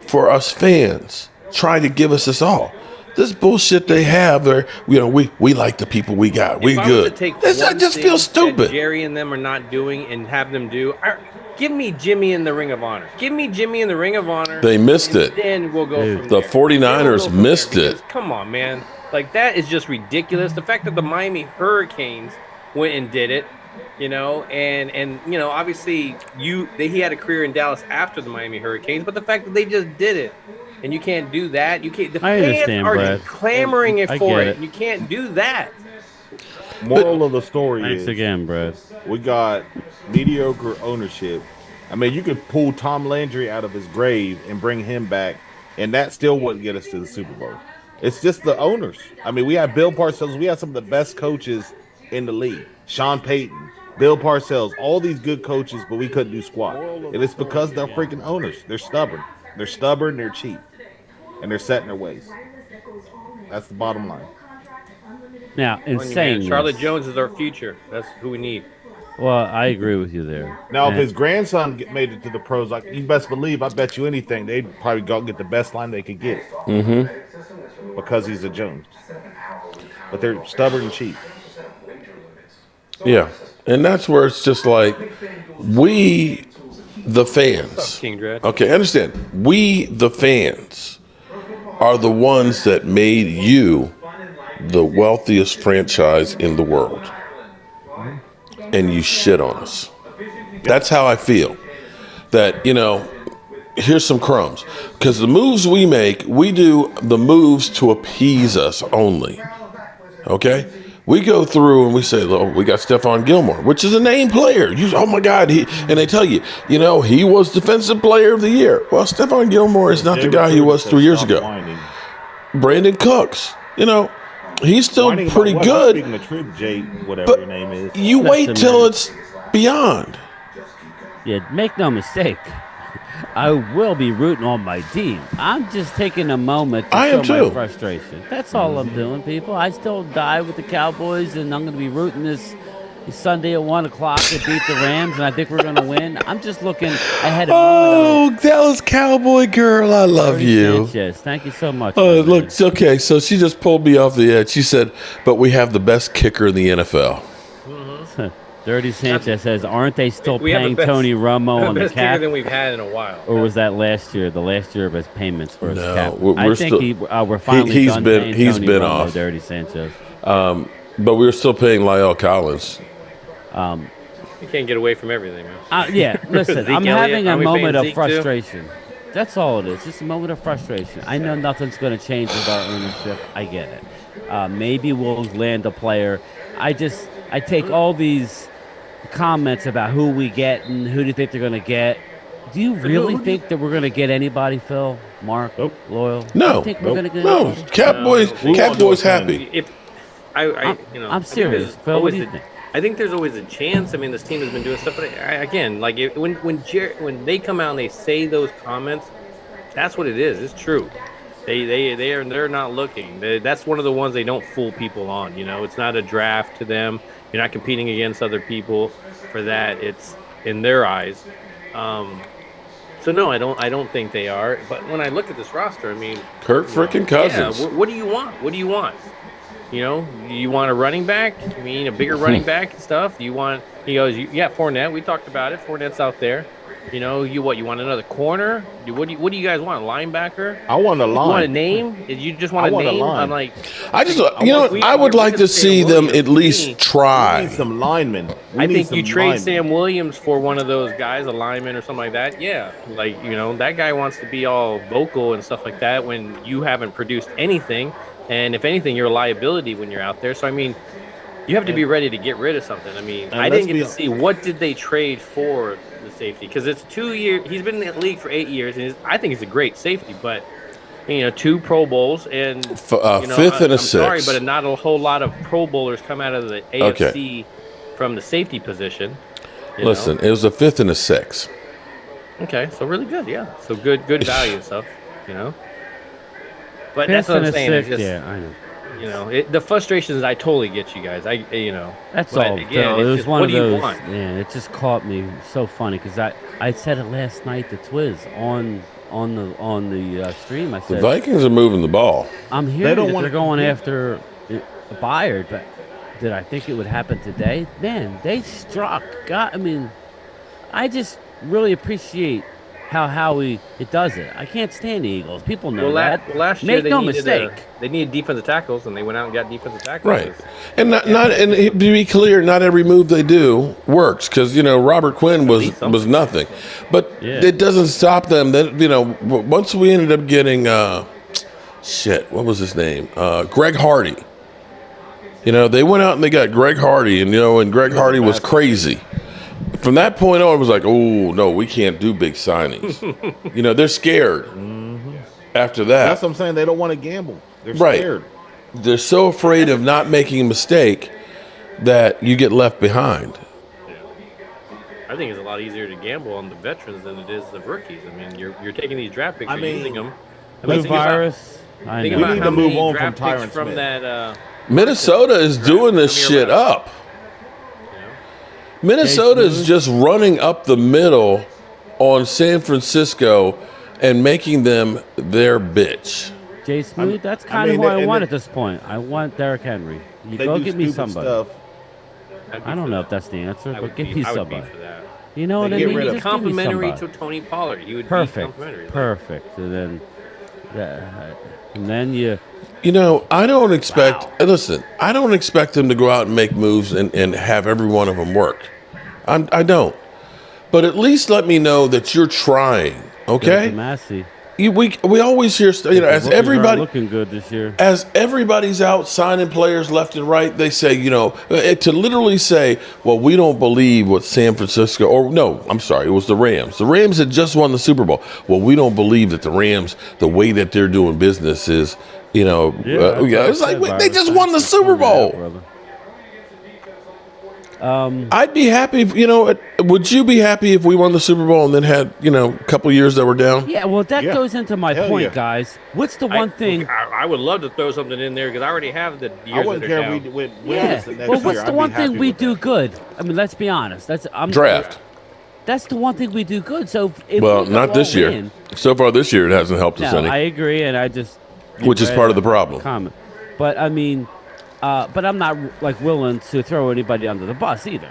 for us fans, trying to give us this all. This bullshit they have there, we like the people we got. We If I was good. to take I one just thing feel that stupid. Jerry and them are not doing and have them do. Give me Jimmy in the Ring of Honor. Give me Jimmy in the Ring of Honor. They missed and it. Then we'll go Dude, from The there. 49ers Then we'll go from missed there it. because, come on, man. Like, that is just ridiculous. The fact that the Miami Hurricanes went and did it, and obviously he had a career in Dallas after the Miami Hurricanes, but the fact that they just did it. And you can't do that. You can't. The I fans understand, are Brad. clamoring I for get it. it. And you can't do that. Moral of the story Thanks is again, Brad. we got mediocre ownership. I mean, you could pull Tom Landry out of his grave and bring him back, and that still wouldn't get us to the Super Bowl. It's just the owners. I mean, we had Bill Parcells. We had some of the best coaches in the league. Sean Payton, Bill Parcells, all these good coaches, but we couldn't do squat. And it's because they're freaking owners. They're stubborn. They're stubborn, they're cheap, and they're set in their ways. That's the bottom line. Now, in Telling you, saying man, Charlotte this, Jones is our future. That's who we need. well, I agree with you there. Now, if And- his grandson made it to the pros, like you best believe, I bet you anything, they'd probably go get the best line they could get. Because he's a Jones. But they're stubborn and cheap. Yeah. And that's where it's just like, we, the fans. King Dread. Okay, understand. We, the fans, are the ones that made you the wealthiest franchise in the world. And you shit on us. That's how I feel. That, here's some crumbs. Because the moves we make, we do the moves to appease us only. Okay? We go through and we say, "Look, we got Stephon Gilmore, which is a name player. Oh my God!" And they tell you, he was Defensive Player of the Year. Well, Stephon Gilmore is not the guy he was 3 years ago. Brandon Cooks, he's still Whining pretty about what? good. Speaking of truth, Jake, whatever But your name is. you wait Listen, till man. it's beyond. Yeah, make no mistake. I will be rooting on my team. I'm just taking a moment to I show am too. my frustration. That's all I'm doing, people. I still die with the Cowboys, and I'm going to be rooting this Sunday at 1 o'clock to beat the Rams, and I think we're going to win. I'm just looking. I had a moment Dallas Cowboy girl, I love of Sanchez. Thank you so much. Oh, my man. look, it's okay. So she just pulled me off the edge. She said, "But we have the best kicker in the NFL." Dirty Sanchez says, aren't they still We have the paying best- Tony Romo on the best kicker cap? than we've had in a while. Or was that last year? The last year of his payments for his No, cap? we're I still- think we're finally he's done been- paying he's Tony been Romo, off. Dirty Sanchez. But we're still paying Lyle Collins. You can't get away from everything, man. Yeah, listen, Zeke I'm Elliott, having a are we moment paying of Zeke too? frustration. That's all it is. Just a moment of frustration. I know nothing's going to change with our ownership. I get it. Maybe we'll land a player. I take all these comments about who we get and who do you think they're going to get. Do you really think that we're going to get anybody, Phil? Mark? Nope. Loyal? No, You think we're going to get no, anybody? Catboys, We won't do Catboys a thing. happy. If I'm serious. Phil, what do you think? I think there's always a chance. I mean, this team has been doing stuff, but again, like when they come out and they say those comments, that's what it is. It's true. They're not looking. That's one of the ones they don't fool people on. It's not a draft to them. You're not competing against other people for that. It's in their eyes. So no, I don't think they are. But when I look at this roster, I mean, Kirk frickin' Cousins. Yeah, what do you want? What do you want? You want a running back? I mean, a bigger running back and stuff. You want? He goes, yeah, Fournette. We talked about it. Fournette's out there. You want another corner? What do you guys want? A linebacker? I want a You want a line. name? You just want I a want a name? line. I'm like, I just, we- I would we're like gonna to stay see them Williams. at least We try. need some linemen. I think you trade Sam Williams for one of those guys, a lineman or something like that. Yeah, that guy wants to be all vocal and stuff like that when you haven't produced anything, and if anything, you're a liability when you're out there. So I mean, you have to be ready to get rid of something. I mean, I didn't get to see what did they trade for the safety, because it's 2 years. He's been in the league for 8 years, and I think he's a great safety, but 2 Pro Bowls and fifth and a I'm sorry, sixth. but not a whole lot of Pro Bowlers come out of the AFC from the safety position. Listen, it was a 5th and a 6. Okay, so really good, yeah. So good value and stuff, But that's Fifth what and I'm a saying. It's sixth, just, yeah, I know. The frustrations. I totally get you guys. That's but all. Again, Bill. It it's was just, one what of do you those. want? Yeah, it just caught me so funny because I said it last night to Twiz on the stream. I The said Vikings are moving the ball. I'm hearing don't that wanna they're going compete. after Bayard, but did I think it would happen today? Man, they struck. God, I mean, I just really appreciate how Howie it does it. I can't stand the Eagles. People know that. Last year Make no mistake. they needed defensive tackles, and they went out and got defensive tackles. Right. And to be clear, not every move they do works because Robert Quinn least something. was nothing, but Yeah. it doesn't stop them. That once we ended up getting what was his name? Greg Hardy. They went out and they got Greg Hardy, and Greg Hardy was crazy. From that point on, it was like, oh no, we can't do big signings. They're scared. After that, That's what I'm saying. They don't want to gamble. They're Right. scared. they're so afraid of not making a mistake that you get left behind. I think it's a lot easier to gamble on the veterans than it is the rookies. I mean, you're taking these draft picks and using them. Blue virus. I Think know. about need how to move many on draft from picks Tyron from Smith. that. Minnesota is doing this shit up. Minnesota is just running up the middle on San Francisco and making them their bitch. Jay Smoot, that's kind of mean, who I and want they- at this point. I want Derrick Henry. You They go do get me stupid somebody. stuff. I don't know if that's the answer, I but would get be, me I would somebody. be for that. You know what I Get mean? rid of- Just give me Complimentary to somebody. Tony Pollard. You would be Perfect. complimentary. Like, Perfect. And then you. I don't expect. Listen, I don't expect them to go out and make moves and have every one of them work. I don't. But at least let me know that you're trying. Okay. Massey. We always hear as Rookies aren't everybody looking good this year. as everybody's out signing players left and right, they say, to literally say, well, we don't believe what San Francisco, or no, I'm sorry, it was the Rams. The Rams had just won the Super Bowl. Well, we don't believe that the Rams, the way that they're doing business is, it's like they just won the Super Bowl. I'd be happy if, would you be happy if we won the Super Bowl and then had, a couple years that were down? Yeah, well, that Yeah. goes into my Hell point, yeah. guys. What's the one thing? I would love to throw something in there because I already have the I years that wouldn't they're care down. if we win Yeah. this the next Well, year. what's I'd the be one happy thing we with do that. good? I mean, let's be honest. Draft. That's the one thing we do good. So, if Well, we go not this all year. in- So far this year, it hasn't helped us no, any, I agree, and I just which is read part of the a problem. comment. But I mean, but I'm not like willing to throw anybody under the bus either.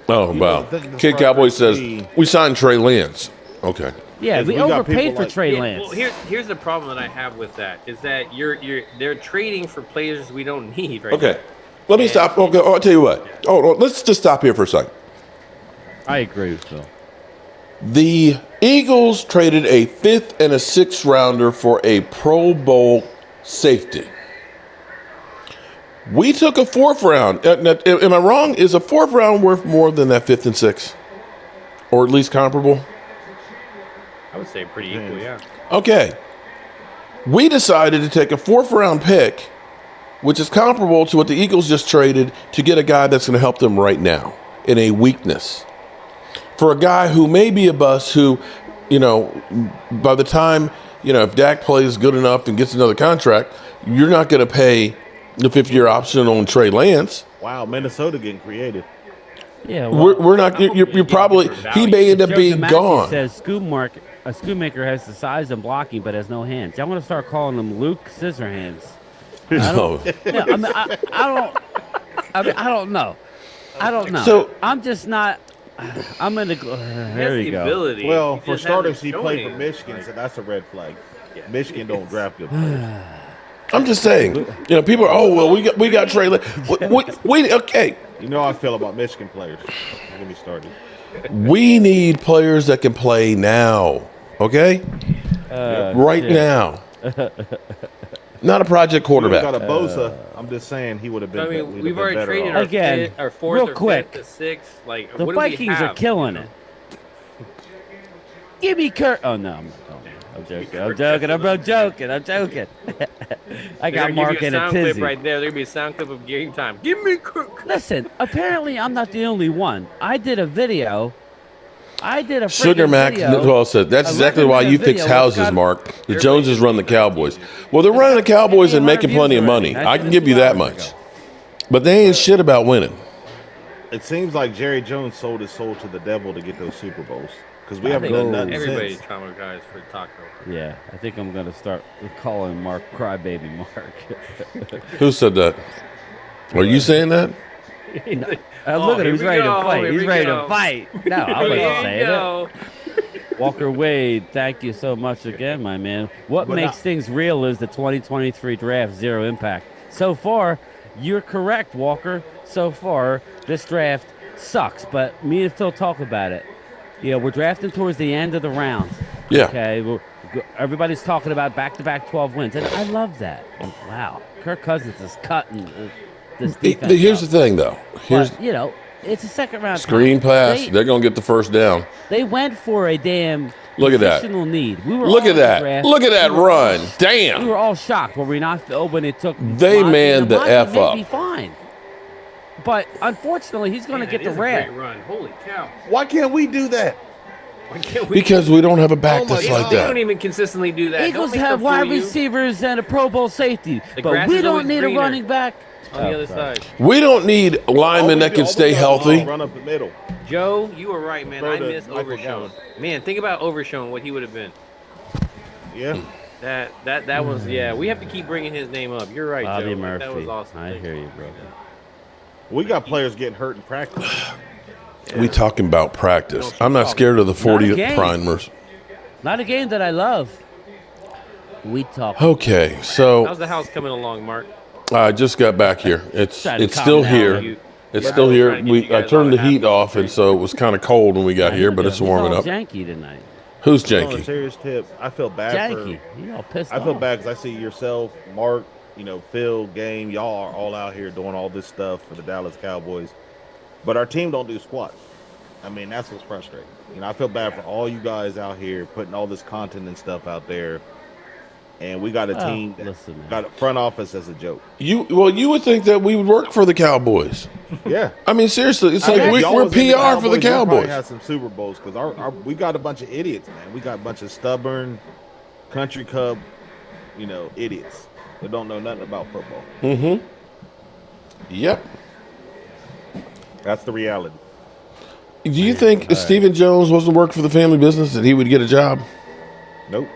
Oh, wow. the Kid Cowboy says, frustrating- we signed Trey Lance. Okay. Yeah, Because we we got overpaid people for like- Trey Yeah, Lance. well, here's the problem that I have with that is that they're trading for players we don't need right Okay. Let me stop. Okay, I'll tell you what. Let's just stop here for a second. I agree with Phil. The Eagles traded a 5th and a 6th rounder for a Pro Bowl safety. We took a 4th round. Am I wrong? Is a 4th round worth more than that 5th and 6th? Or at least comparable? I would say pretty equal, yeah. Okay. We decided to take a 4th round pick, which is comparable to what the Eagles just traded, to get a guy that's going to help them right now in a weakness. For a guy who may be a bust, who, by the time, if Dak plays good enough and gets another contract, you're not going to pay the 5th-year option on Trey Lance. Wow, Minnesota getting creative. Yeah, well, We're not. You're probably. He may end up Joe being DeMaggio gone. says Schoonmaker has the size and blocking, but has no hands. I'm going to start calling him Luke Scissorhands. No. Yeah, I mean, I don't know. I don't know. So- I'm just not. I'm in the. He has There the you go. ability. Well, He for just starters, hasn't he shown played it. for Michigan, so that's a red flag. Michigan don't draft good players. I'm just saying. People are. Oh well, we got Trey Lance. Okay. You know how I feel about Michigan players. Don't get me started. We need players that can play now. Okay. Right shit. now. Not a project We got quarterback. a Bosa. I'm just saying he would have been. I we'd mean, have we've been already better traded off. our Again, fifth, our fourth, real or quick. fifth, to sixth. Like, The what do we Vikings have? are killing it. Give me Kurt. Oh no. I'm not going there. I'm joking. I'm joking. I'm joking. I'm joking. I got They're gonna Mark give you in a a sound clip tizzy. right there. There'll be a sound clip of game time. Give me Kirk. Listen, apparently I'm not the only one. I did a video. I did a Sugar freaking Mac video. well said. That's exactly why you fix houses, Mark. The Joneses run the Cowboys. Well, they're running the Cowboys and making plenty of money. I can give you that much. But they ain't shit about winning. It seems like Jerry Jones sold his soul to the devil to get those Super Bowls because we haven't done nothing Everybody's since. traumatized for Taco. Yeah, I think I'm gonna start calling Mark Crybaby Mark. Who said that? Are you saying that? Look at him, he's ready to fight. He's ready to fight. No, I wasn't saying it. Walker Wade, thank you so much again, my man. What makes things real is the 2023 draft, zero impact. So far, you're correct, Walker. So far, this draft sucks, but me and Phil talk about it. You know, we're drafting towards the end of the rounds. Yeah. Okay, everybody's talking about back-to-back 12 wins, and I love that. Wow, Kirk Cousins is cutting this defense. Here's the thing, though. But, you know, it's a second-round screen pass. They're gonna get the first down. They went for a damn look at that need. We were look at that. Look at that run. Damn. We were all shocked, were we not? When it took. They manned the F up. Be fine. But unfortunately, he's going to get the red. Run. Holy cow! Why can't we do that? Why can't we? Because we don't have a back that's like They that. don't even consistently do that. Eagles have wide receivers and a Pro Bowl safety, but we don't need a running back on the other side. We don't need linemen that can stay healthy. Run up the middle. Joe, you were right, man. I miss Overshown. Man, think about Overshown, what he would have been. Yeah. That was, yeah. We have to keep bringing his name up. You're right, Bobby Joe. Murphy. That was awesome. I hear you, brother. We got players getting hurt in practice. We talking about practice. I'm not scared of the 40 primers. Not a game that I love. We talk. Okay, so how's the house coming along, Mark? I just got back here. It's still here. It's still here. I turned the heat off, and so it was kind of cold when we got here, but it's warming up. Janky tonight. Who's On a janky? serious tip, I feel bad Janky. You all pissed I feel off. bad because I see yourself, Mark, you know, Phil, Game, y'all are all out here doing all this stuff for the Dallas Cowboys, but our team don't do squat. I mean, that's what's frustrating. You know, I feel bad for all you guys out here putting all this content and stuff out there, and we got a team that got a front office as a joke. You would think that we would work for the Cowboys. Yeah, I mean, seriously, it's like we're PR for the Cowboys. We have some Super Bowls because we got a bunch of idiots, man. We got a bunch of stubborn country club, you know, idiots that don't know nothing about football. Mm-hmm. Yep. That's the reality. Do you think if Stephen Jones wasn't working for the family business that he would get a job? Nope.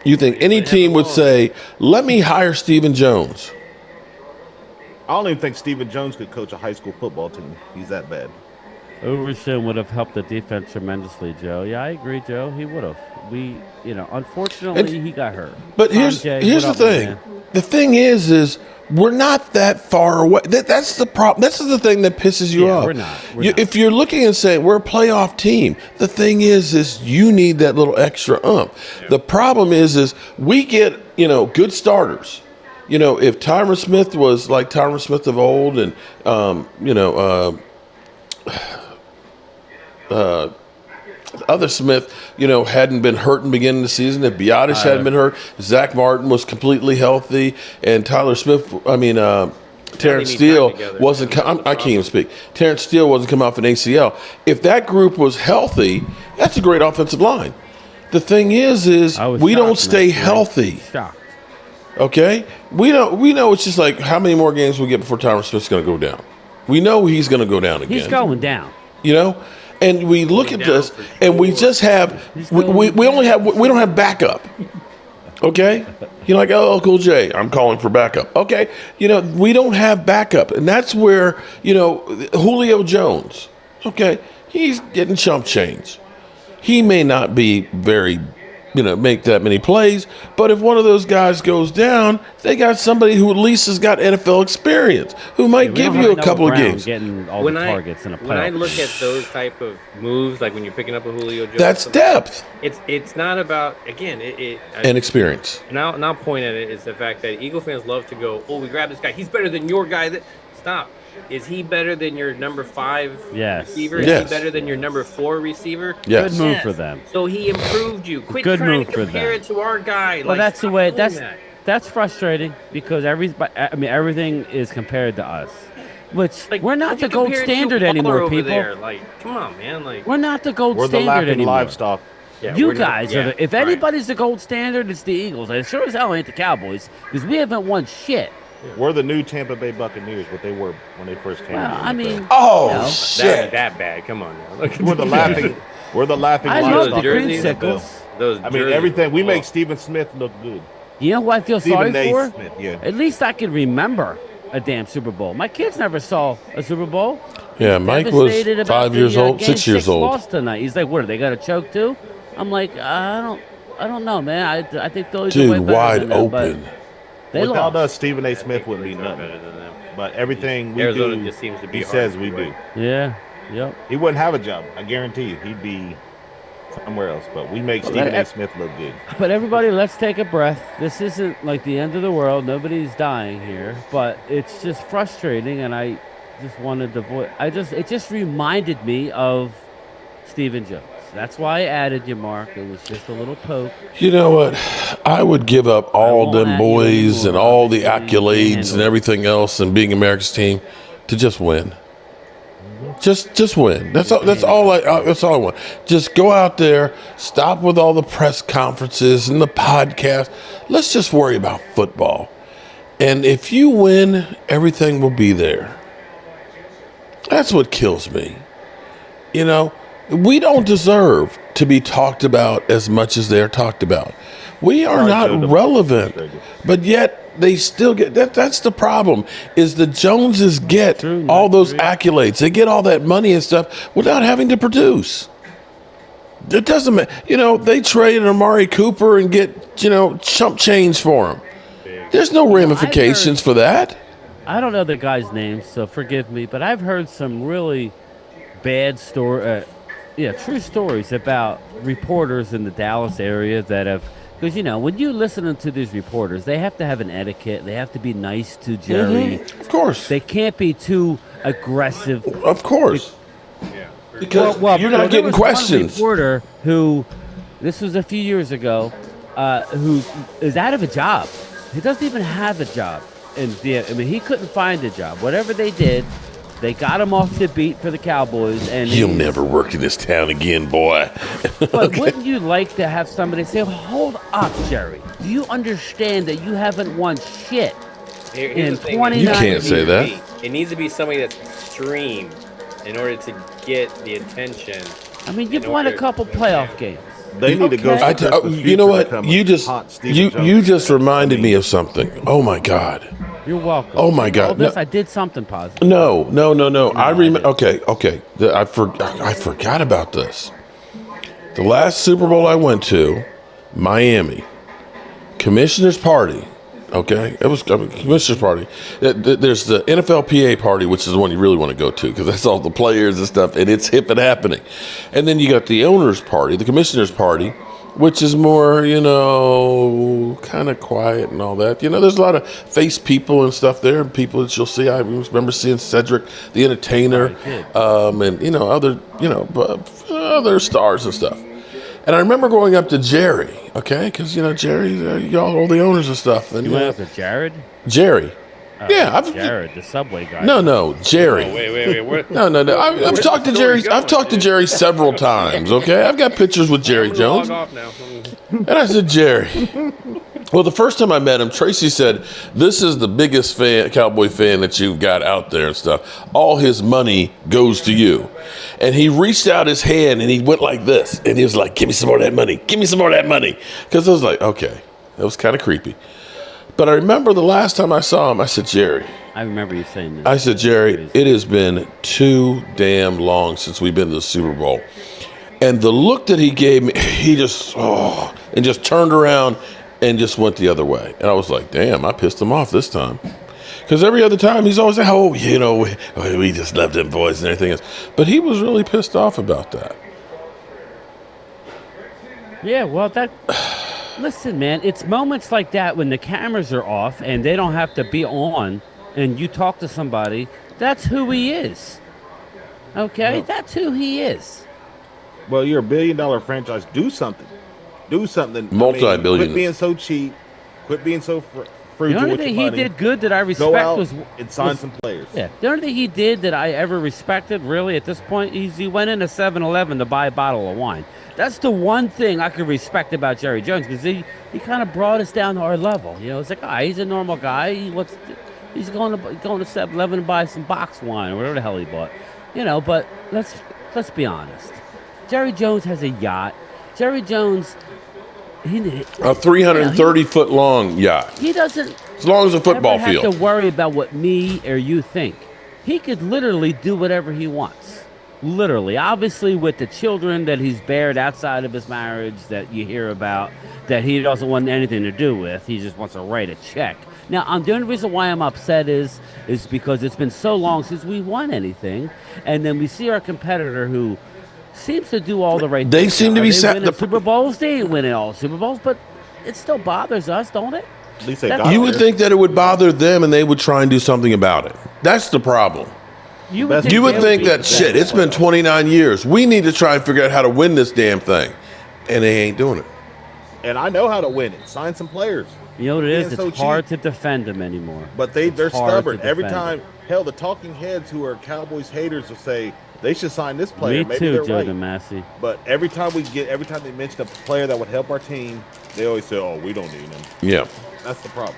You think any team would say, let me hire Stephen Jones? I don't even think Stephen Jones could coach a high school football team. He's that bad. Overshown would have helped the defense tremendously, Joe. Yeah, I agree, Joe. He would have. Unfortunately, he got hurt. But here's the thing. The thing is we're not that far away. That's the problem. This is the thing that pisses you off. We're not. If you're looking and saying we're a playoff team, the thing is you need that little extra ump. Yeah. The problem is we get, good starters. If Tyron Smith was like Tyron Smith of old and, other Smith, hadn't been hurt in the beginning of the season, if Biotish hadn't been hurt, Zach Martin was completely healthy, and Terrence Steele wasn't. I can't even speak. Terrence Steele wasn't coming off an ACL. If that group was healthy, that's a great offensive line. The thing is we don't stay healthy. Shocked. Okay, we know it's just like how many more games we get before Tyron Smith's going to go down. We know he's going to go down again. He's going down. And we look at this, and we just have we don't have backup. Okay, you're like, oh, Cool J, I'm calling for backup. Okay, we don't have backup, and that's where Julio Jones. Okay, he's getting chump change. He may not be very, make that many plays, but if one of those guys goes down, they got somebody who at least has got NFL experience, who might give you a couple of games. Getting all the targets in a playoff. When I look at those type of moves, like when you're picking up a Julio Jones, that's depth. It's not about, again, and experience. And I'll point at it is the fact that Eagle fans love to go, oh, we grabbed this guy, he's better than your guy. stop. Is he better than your number 5 Yes. receiver? Is Yes. he better than your number 4 receiver? Yes. Good move for them. So he improved you. Quit Good trying move to for compare them. it to our guy. Well, Like, that's the stop way. doing that. That's frustrating because everything is compared to us, which Like, we're not don't you the gold compare it to standard Waller anymore, over people. there. Like, come on, man. Like, We're not the gold We're the standard laughing anymore. livestock. yeah, You we're not- guys yeah, are the. If right. anybody's the gold standard, it's the Eagles. And it sure as hell ain't the Cowboys because we haven't won shit. We're the new Tampa Bay Buccaneers, what they were when they first came. Well, to the I NFL. mean, Oh, you know, That, shit. that bad. Come on now. Look, we're the laughing. We're the laughing I livestock. love the of jerseys. creamsicles. Those I mean, jerseys everything. We are make cool. Stephen Smith look good. You know who I feel Stephen sorry A. for? Smith, yeah. At least I can remember a damn Super Bowl. My kids never saw a Super Bowl. Yeah, Mike was Devastated about 5 years the, old, Game 6 years 6 old. lost tonight. He's like, "What? Are they got to choke too?" I'm like, I don't know, man. I think Phillies are way Dude, better wide than them, but open. They Without lost. us, Stephen A. Smith wouldn't be Phillies are nothing. better than them. But everything we Arizona do, just seems to be he hard says to we win. do. Yeah. Yep. He wouldn't have a job. I guarantee you. He'd be somewhere else. But we make Stephen A. Smith look good. But everybody, let's take a breath. This isn't like the end of the world. Nobody's dying here, but it's just frustrating, and I just wanted to it just reminded me of Stephen Jones. That's why I added you, Mark. It was just a little poke. You know what? I would give up all won't them at you boys and anymore, all the obviously. You can't accolades handle and it. everything else and being America's team to just win. Just win. That's all. That's all I want. Just go out there. Stop with all the press conferences and the podcast. Let's just worry about football. And if you win, everything will be there. That's what kills me. You know, we don't deserve to be talked about as much as they're talked about. We are not relevant, but yet they still get that. That's the problem. Is the Joneses get True, all not those true. accolades? They get all that money and stuff without having to produce. It doesn't matter. You know, they trade Amari Cooper and get chump change for him. There's no ramifications for that. I don't know the guy's name, so forgive me, but I've heard some really bad true stories about reporters in the Dallas area that have, because when you listen to these reporters, they have to have an etiquette. They have to be nice to Jerry. Of course. They can't be too aggressive. Of course. Because you're not there getting was one questions. reporter who, this was a few years ago, who is out of a job. He doesn't even have a job. And he couldn't find a job. Whatever they did, they got him off the beat for the Cowboys. And You'll never work in this town again, boy. But wouldn't you like to have somebody say, "Hold up, Jerry. Do you understand that you haven't won shit Here's in the thing, 29 You can't years?" say that. It needs to be somebody that's extreme in order to get the attention. I mean, you've in won a order couple to playoff win. games. They need to go. Okay. You know what? You just reminded me of something. Oh my God. You're welcome. Oh, my God. All this, No. I did something positive. No. I remember. didn't. Okay. I forgot about this. The last Super Bowl I went to, Miami, Commissioner's Party. Okay, it was Commissioner's Party. There's the NFLPA party, which is the one you really want to go to because that's all the players and stuff, and it's hip and happening. And then you got the owners' party, the Commissioner's Party, which is more, kind of quiet and all that. There's a lot of face people and stuff there, and people that you'll see. I remember seeing Cedric, the Entertainer, and other stars and stuff. And I remember going up to Jerry, okay, because Jerry, y'all all the owners and stuff. And You went up to Jared? Jerry, Jared, the subway guy. no, Jerry. Oh, wait. Where, No. I've talked to Jerry. I've talked to Jerry several times. Okay, I've got pictures with Jerry I'm gonna Jones. log off now. And I said, Jerry. Well, the first time I met him, Tracy said, "This is the biggest Cowboy fan that you've got out there and stuff. All his money goes to you." And he reached out his hand and he went like this, and he was like, "Give me some more of that money. Give me some more of that money." Because I was like, okay, that was kind of creepy. But I remember the last time I saw him, I said, Jerry. I remember you saying this. I said, Jerry, it has been too damn long since we've been to the Super Bowl. And the look that he gave me, he just, and just turned around and just went the other way. And I was like, damn, I pissed him off this time. Because every other time he's always like, we just love them boys and everything else. But he was really pissed off about that. Yeah, well, listen, man, it's moments like that when the cameras are off and they don't have to be on and you talk to somebody, that's who he is. Okay, Well- that's who he is. Well, you're a $1 billion franchise. Do something. Do something. Multi-billion. Quit being so cheap. Quit being so The frugal only with your thing he money. did good that I Go respect out was and sign was- some players. Yeah, the only thing he did that I ever respected, really, at this point, is he went into 7-Eleven to buy a bottle of wine. That's the one thing I could respect about Jerry Jones, because he kind of brought us down to our level. You know, it's like, he's a normal guy. He's going to 7-Eleven to buy some box wine or whatever the hell he bought. You know, but let's be honest. Jerry Jones has a yacht. Jerry Jones, A 330-foot long yacht, he doesn't as long as a football ever have field. to worry about what me or you think. He could literally do whatever he wants. Literally. Obviously, with the children that he's bared outside of his marriage that you hear about, that he doesn't want anything to do with. He just wants to write a check. Now, the only reason why I'm upset is because it's been so long since we won anything, and then we see our competitor who seems to do all the right They things. seem to Are be they set- winning the- Super Bowls. They ain't winning all Super Bowls, but it still bothers us, don't it? At least they That's- got You would there. think that it would bother them and they would try and do something about it. That's the problem. You Best- You would they think be that, shit, it's been 29 years. We need to try and figure out how to win this damn thing. And they ain't doing it. And I know how to win it. Sign some players. You know what it is? Being It's so hard cheap. to defend them anymore. But they're It's hard stubborn. to Every defend time, hell, the talking heads who are Cowboys haters will say they should sign this player. Me Maybe too, they're Joe right. DeMasi. But every time they mention a player that would help our team, they always say, "Oh, we don't need him." Yeah. That's the problem.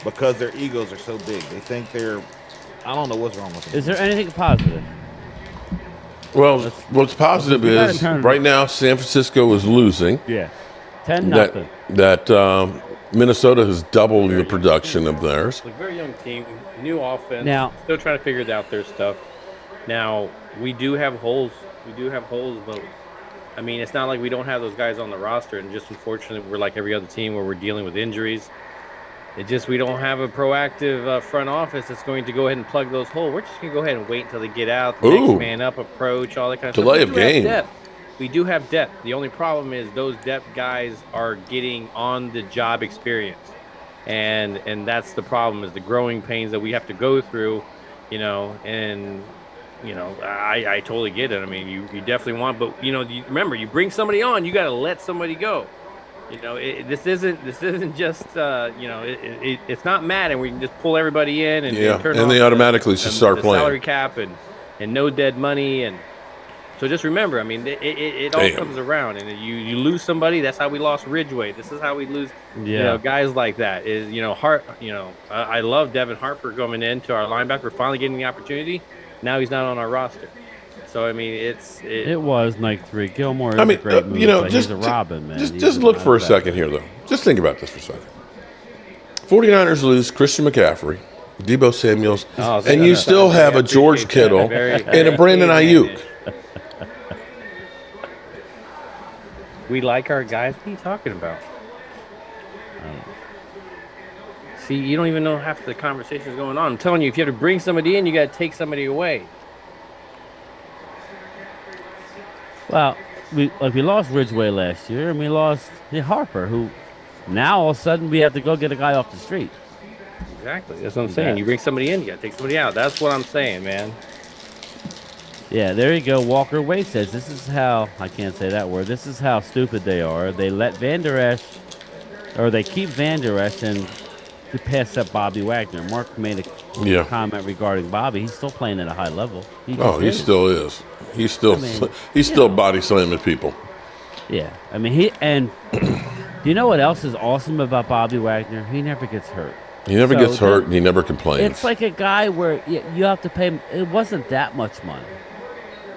Because their egos are so big. They think they're. I don't know what's wrong with them. Is there anything positive? Well, what's positive we gotta is turn- right now San Francisco is losing. Yeah. 10-0. That Minnesota has doubled the production of theirs. Like, very young team, new offense. Now- still trying to figure out their stuff. Now we do have holes. But I mean, it's not like we don't have those guys on the roster. And just unfortunately, we're like every other team where we're dealing with injuries. It just we don't have a proactive front office that's going to go ahead and plug those holes. We're just going to go ahead and wait until they get out, the Ooh. next man up approach, all that kind of Delay stuff. of We do have game. depth. We do have depth. The only problem is those depth guys are getting on the job experience. And that's the problem, is the growing pains that we have to go through, you know, and you know, I totally get it. I mean, you definitely want, but you know, remember, you bring somebody on, you got to let somebody go. You know, this isn't just you know, it's not mad, and we can just pull everybody in and Yeah, turn and off they automatically should start the playing. salary cap and no dead money. And so just remember, I mean, it all Damn. comes around, and you lose somebody. That's how we lost Ridgeway. This is how we lose, you Yeah. know, guys like that. Is, you know, I love Devin Harper coming into our linebacker, finally getting the opportunity. Now he's not on our roster. So I mean, It was night 3. Gilmore is I mean, a great move, you know, but just he's a Robin, man. He's just look not for a bad. second here, though. Just think about this for a second. 49ers lose Christian McCaffrey, Debo Samuels, Oh, and you that's- still have I a George appreciate that. Kittle Very- and a Brandon very Ayuk. advantage. We like our guys. What are you talking about? See, you don't even know half the conversations going on. I'm telling you, if you have to bring somebody in, you got to take somebody away. Well, we lost Ridgeway last year, and we lost Harper, who now all of a sudden we have to go get a guy off the street. Exactly. That's what I'm saying. You bring somebody in, you got to take somebody out. That's what I'm saying, man. Yeah, there you go. Walker Wade says, this is how, I can't say that word, this is how stupid they are. They let Van Der Esch, or they keep Van Der Esch and to pass up Bobby Wagner. Mark made a Yeah. comment regarding Bobby. He's still playing at a high level. Oh, he is. still is. He's still I mean, he's still body slamming people. Yeah, I mean, do you know what else is awesome about Bobby Wagner? He never gets hurt. He never So gets hurt that- and he never complains. It's like a guy where you have to pay him. It wasn't that much money.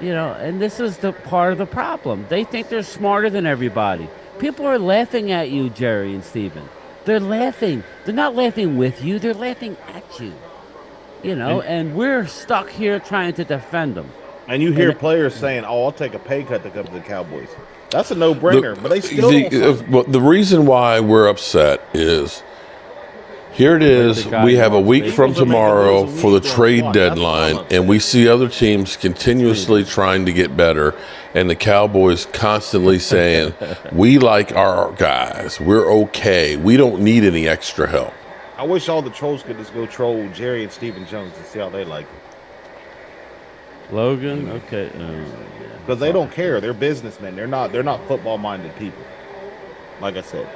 You know, and this is the part of the problem. They think they're smarter than everybody. People are laughing at you, Jerry and Steven. They're laughing. They're not laughing with you. They're laughing at you. You know, and we're stuck here trying to defend them. And you hear players saying, "Oh, I'll take a pay cut to come to the Cowboys." That's a no-brainer, but they still don't sign. well, the reason why we're upset is here it is. the guy We have a wants week to- from Eagles are making tomorrow moves for the week on trade one. That's what I'm deadline, upset. and we see other teams continuously trying to get better, and the Cowboys constantly saying, "We like our guys. We're okay. We don't need any extra help." I wish all the trolls could just go troll Jerry and Stephen Jones and see how they like it. Logan, okay. Because they don't care. They're businessmen. They're not football minded people. Like I said.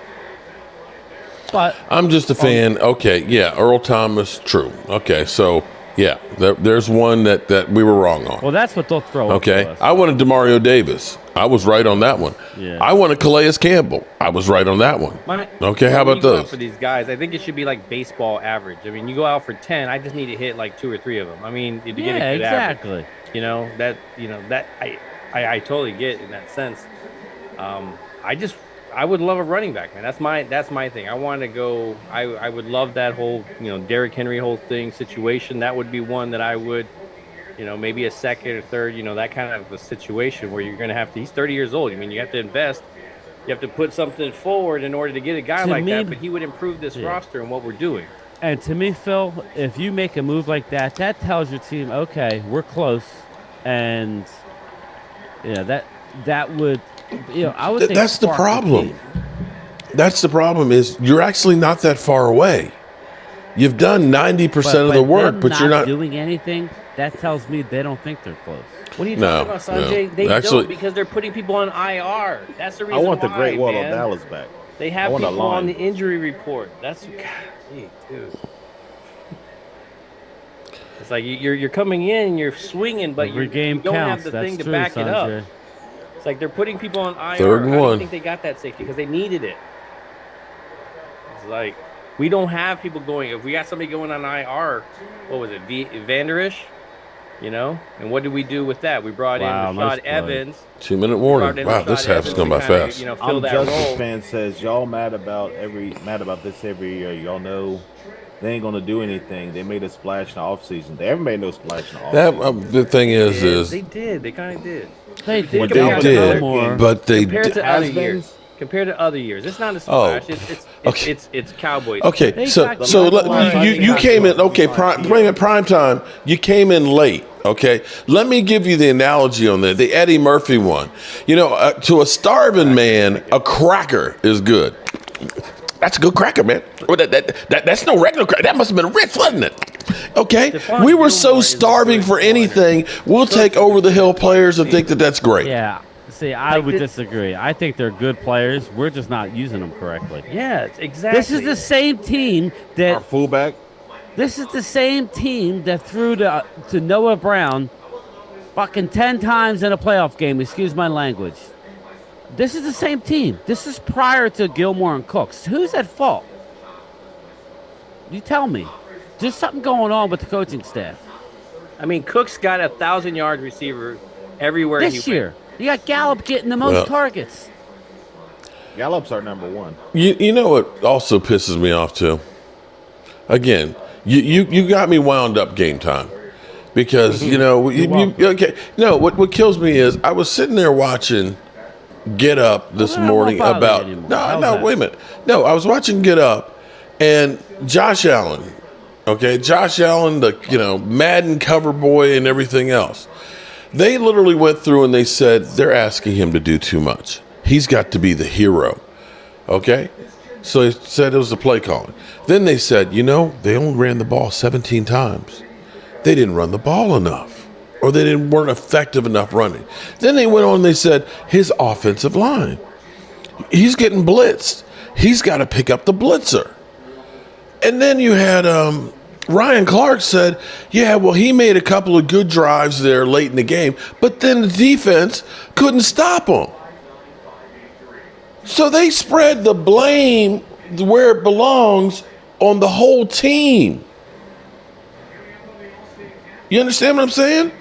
But I'm just a fan. Okay, yeah, Earl Thomas, true. Okay, so yeah, there's one that we were wrong on. well, that's what they'll throw. Okay, to us. I wanted Demario Davis. I was right on that one. Yeah. I wanted Calais Campbell. I was right on that one. Okay, how When about you go out those? for these guys? I think it should be like baseball average. I mean, you go out for 10. I just need to hit like 2 or 3 of them. I mean, to get a Yeah, good average. exactly. That I totally get in that sense. I would love a running back, man. That's my thing. I want to go. I would love that whole Derrick Henry whole thing situation. That would be one that I would, maybe a second or third, that kind of a situation where you're going to have to. He's 30 years old. I mean, you have to invest. You have to put something forward in order to get a guy like that. But he would improve this roster and what we're doing. And to me, Phil, if you make a move like that, that tells your team, okay, we're close, and that would, I would think That's the spark problem. team. That's the problem is you're actually not that far away. You've done 90% of the work, them but you're not doing anything. That tells me they don't think they're close. What are you No, talking about, Sanjay? no. They Actually- don't because they're putting people on IR. That's the I reason want the why, Great Wall man. of Dallas back. They I have want a people on line. the injury report. That's golly, dude. It's like you're coming in and you're swinging, but Every you game don't counts. have the That's thing to true, back it up. Sanjay. It's like they're putting people on IR. Third and How do you one. think they got that safety? Because they needed it. It's like we don't have people going. If we got somebody going on IR, what was it, Vanderish? And what did we do with that? We brought Wow, in nice Rashad play. Evans. 2-minute Brought warning. in Wow, Rashad this half's Evans gone to by kinda, fast. fill I'm that Justice role. fan says y'all mad about this every year. Y'all know they ain't gonna do anything. They made a splash in the offseason. They haven't made no splash in the offseason. The thing is They did. They kind of did. They They did. they compared to did, more. but they Compared did. to other Has-beens? years. Compared to other years. It's not a Oh, splash. okay. It's Cowboys. Okay, They so got so the let, line. you came in prime time. You came in late. Okay, let me give you the analogy on that. The Eddie Murphy one. To a starving man, a cracker is good. That's a good cracker, man. That's no regular cracker. That must have been Ritz, wasn't it? Okay, Stephon we were Gilmore so is a starving good for corner. anything. We'll take over the hill players and think that that's great. Yeah. See, I Like would this- disagree. I think they're good players. We're just not using them correctly. Yeah, exactly. This is the same team Our that fullback. This is the same team that threw to Noah Brown fucking 10 times in a playoff game. Excuse my language. This is the same team. This is prior to Gilmore and Cooks. Who's at fault? You tell me. There's something going on with the coaching staff. I mean, Cook's got 1,000-yard receiver everywhere This he year, you got Gallup getting the most Well- targets. Gallup's our number one. You know what also pisses me off too? Again, you got me wound up game time. Because, okay. No, what kills me is I was sitting there watching Get Up this Well, I morning won't bother about you anymore. no, How's no, that? wait a minute. No, I was watching Get Up and Josh Allen. Okay, Josh Allen, the Madden cover boy and everything else. They literally went through and they said they're asking him to do too much. He's got to be the hero. Okay? So they said it was the play calling. Then they said, they only ran the ball 17 times. They didn't run the ball enough. Or they weren't effective enough running. Then they went on and they said, his offensive line. He's getting blitzed. He's got to pick up the blitzer. And then you had Ryan Clark said, yeah, well, he made a couple of good drives there late in the game, but then the defense couldn't stop him. So they spread the blame where it belongs on the whole team. You understand what I'm saying?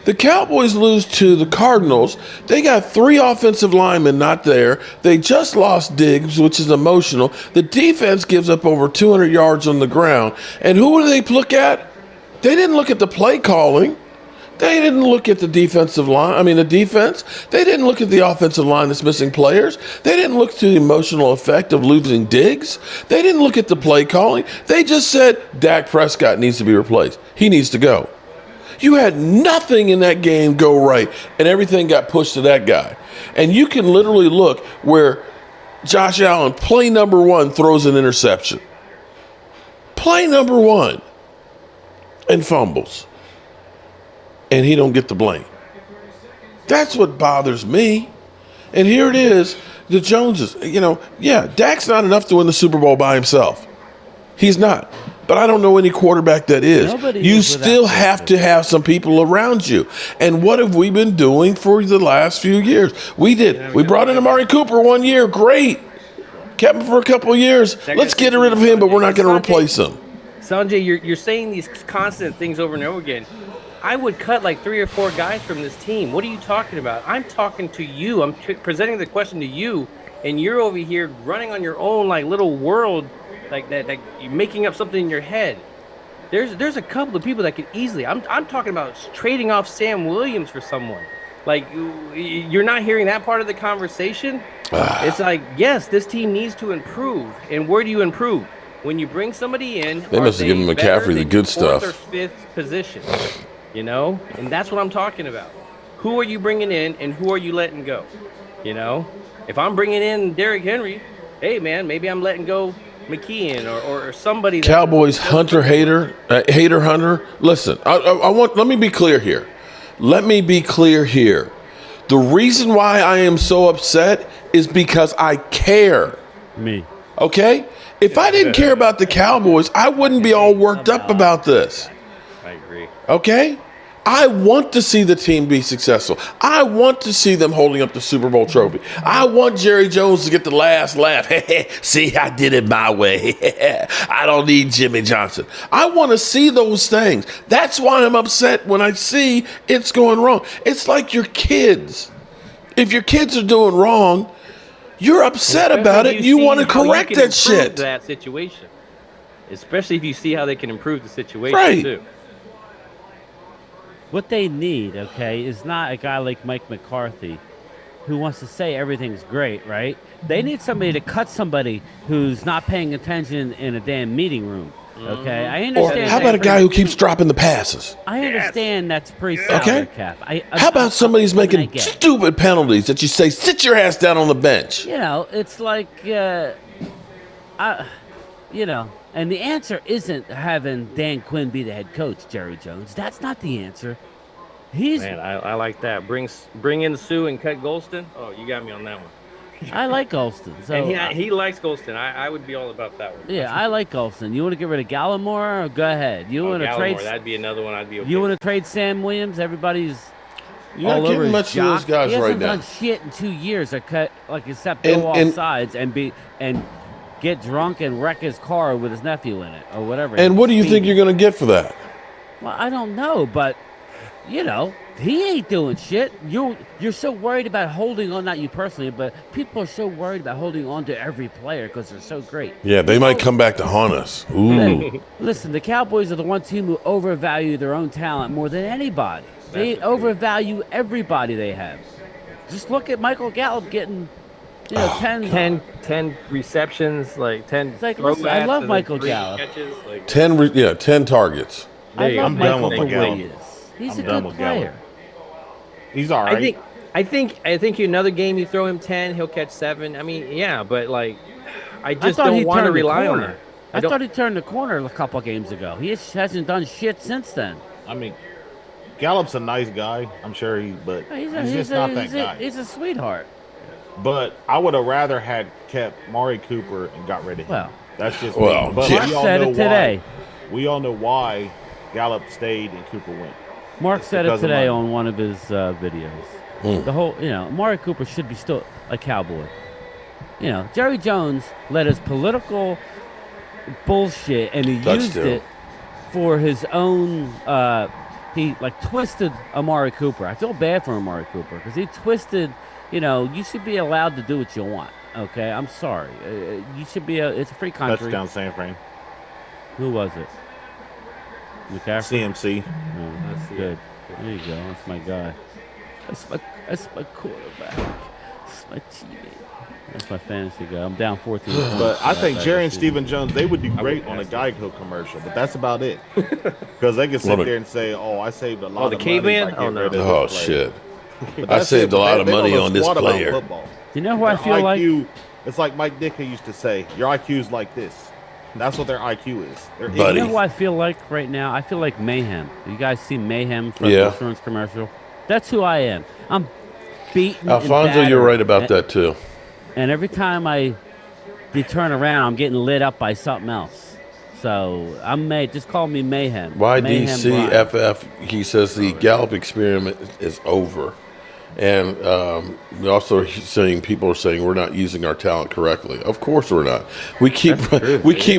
The Cowboys lose to the Cardinals. They got 3 offensive linemen not there. They just lost Diggs, which is emotional. The defense gives up over 200 yards on the ground. And who do they look at? They didn't look at the play calling. They didn't look at the defensive line. The defense. They didn't look at the offensive line that's missing players. They didn't look to the emotional effect of losing Diggs. They didn't look at the play calling. They just said, Dak Prescott needs to be replaced. He needs to go. You had nothing in that game go right, and everything got pushed to that guy. And you can literally look where Josh Allen, play number 1, throws an interception. play number one and fumbles, and he don't get the blame. That's what bothers me. And here it is, the Joneses. Dak's not enough to win the Super Bowl by himself. He's not. But I don't know any quarterback that is. Nobody You is without still have to have some people around you. And what have we been doing for the last few years? We brought in Amari Cooper 1 year. Great. Kept him for a couple of years. Let's get rid of him, but we're not going to replace him. Sanjay, you're saying these constant things over and over again. I would cut like 3 or 4 guys from this team. What are you talking about? I'm talking to you. I'm presenting the question to you, and you're over here running on your own like little world, like that. Like you're making up something in your head. There's a couple of people that could easily. I'm talking about trading off Sam Williams for someone. Like you're not hearing that part of the conversation. It's like, yes, this team needs to improve. And where do you improve? When you bring somebody in, They must have given McCaffrey the good stuff. 4th or 5th position, and that's what I'm talking about. Who are you bringing in, and who are you letting go? If I'm bringing in Derrick Henry, hey man, maybe I'm letting go McKeon or somebody. Cowboys hater hunter. Listen, let me be clear here. The reason why I am so upset is because I care. Me. Okay? If I didn't care about the Cowboys, I wouldn't be all worked up about this. I agree. Okay? I want to see the team be successful. I want to see them holding up the Super Bowl trophy. I want Jerry Jones to get the last laugh. See, I did it my way. I don't need Jimmy Johnson. I want to see those things. That's why I'm upset when I see it's going wrong. It's like your kids. If your kids are doing wrong, you're upset about it. You want to correct that shit. That situation, especially if you see how they can improve the situation Right. too. What they need, is not a guy like Mike McCarthy who wants to say everything's great, right? They need somebody to cut somebody who's not paying attention in a damn meeting room. Okay, I Or understand. how about a guy who keeps dropping the passes? I understand that's pre-salary Okay. cap. How about somebody who's I making get it. stupid penalties that you say, sit your ass down on the bench? It's like, and the answer isn't having Dan Quinn be the head coach, Jerry Jones. That's not the answer. Man, I like that. Bring in Sue and cut Golston. Oh, you got me on that one. I like Golston. So And he likes Golston. I would be all about that one. yeah, I like Golston. You want to get rid of Gallimore? Go ahead. You want to Gallimore, trade? that'd be another one I'd be okay. You want to trade Sam Williams? Everybody's You're all not over giving his much to those jock. guys He right hasn't now. done shit in 2 years, except go off And- sides and get drunk and wreck his car with his nephew in it or whatever. And what do you think Speeding. you're going to get for that? Well, I don't know, but he ain't doing shit. You're so worried about holding on, not you personally, but people are so worried about holding on to every player because they're so great. Yeah, they might come back to haunt us. Ooh. Listen, the Cowboys are the one team who overvalue their own talent more than anybody. They overvalue everybody they have. Just look at Michael Gallup getting, 10 receptions, like 10. It's like, listen, I love Michael Gallup. Catches, like, 10 targets. I love I'm done Michael with for what Gallup. he is. He's I'm a done good with Gallup. player. He's all right. I think another game you throw him 10, he'll catch 7. I mean, yeah, but like, I just thought he don't want to turned the rely on corner. it. I thought he turned the corner a couple games ago. He hasn't done shit since then. I mean, Gallup's a nice guy. I'm sure but he's just not that guy. He's a sweetheart. But I would have rather had kept Mari Cooper and got rid of him. Well, that's just well, me. But yeah. we all Said know it today. We all know why Gallup stayed and Cooper went. Mark said it because of today money. on one of his videos. The whole, Amari Cooper should be still a Cowboy. Jerry Jones let his political bullshit, and he used it for his own. He twisted Amari Cooper. I feel bad for Amari Cooper because he twisted. You should be allowed to do what you want. Okay, I'm sorry. You should be. It's a free country. Touchdown, San Fran. Who was it? McCaffrey. CMC. Oh, that's good. There you go. That's my guy. That's my quarterback. That's my teammate. That's my fantasy guy. I'm down 14 points. But I think Jerry and Steve. Stephen Jones, they would do great on a Geico commercial, but that's about it. Because they can sit there and say, "Oh, I saved a lot the of caveman? money." by getting rid of Oh, this player." shit. But I that's saved it. a lot They of don't money know on this squat about player. football. You know who I feel like? It's like Mike Ditka used to say, your IQ is like this. That's what their IQ is. They're Buddy. You idiots. know who I feel like right now? I feel like Mayhem. You guys see Mayhem from Yeah. the insurance commercial? That's who I am. I'm beaten. Alfonso, and you're right battered. about that too. And every time they turn around, I'm getting lit up by something else. So I'm just call me Mayhem. Mayhem Brian. YDCFF, he says the Gallup experiment is over. And also he's saying people are saying we're not using our talent correctly. Of course we're not. We keep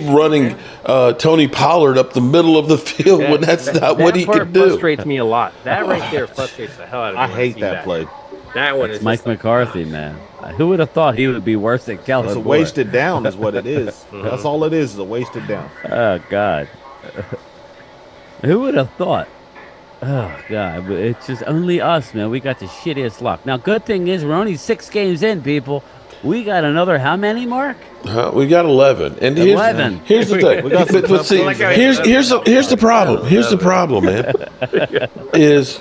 running Tony Pollard up the middle of the field when that's not what he can do. That frustrates me a lot. That right there frustrates the hell out of me. I hate that play. That one It's is Mike just like, McCarthy, man. Who would have thought he would be worse than Kellen It's a Moore? wasted down, is what it is. That's all it is a wasted down. Oh God. Who would have thought? Oh God, but it's just only us, man. We got the shittiest luck. Now, good thing is we're only 6 games in, people. We got another how many, Mark? We got 11. And 11. Here's the thing. We got some But see, tough here's the problem. Here's the problem, man. Is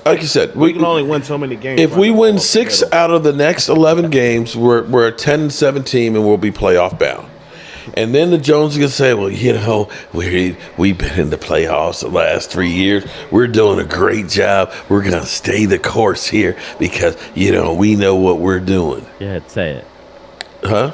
like you said, We can only win so many games. if we running the win ball 6 together. out of the next 11 games, we're a 10-7 team and we'll be playoff bound. And then the Jones are gonna say, well, you know, we've been in the playoffs the last 3 years. We're doing a great job. We're gonna stay the course here because you know we know what we're doing. Yeah, say it. Huh?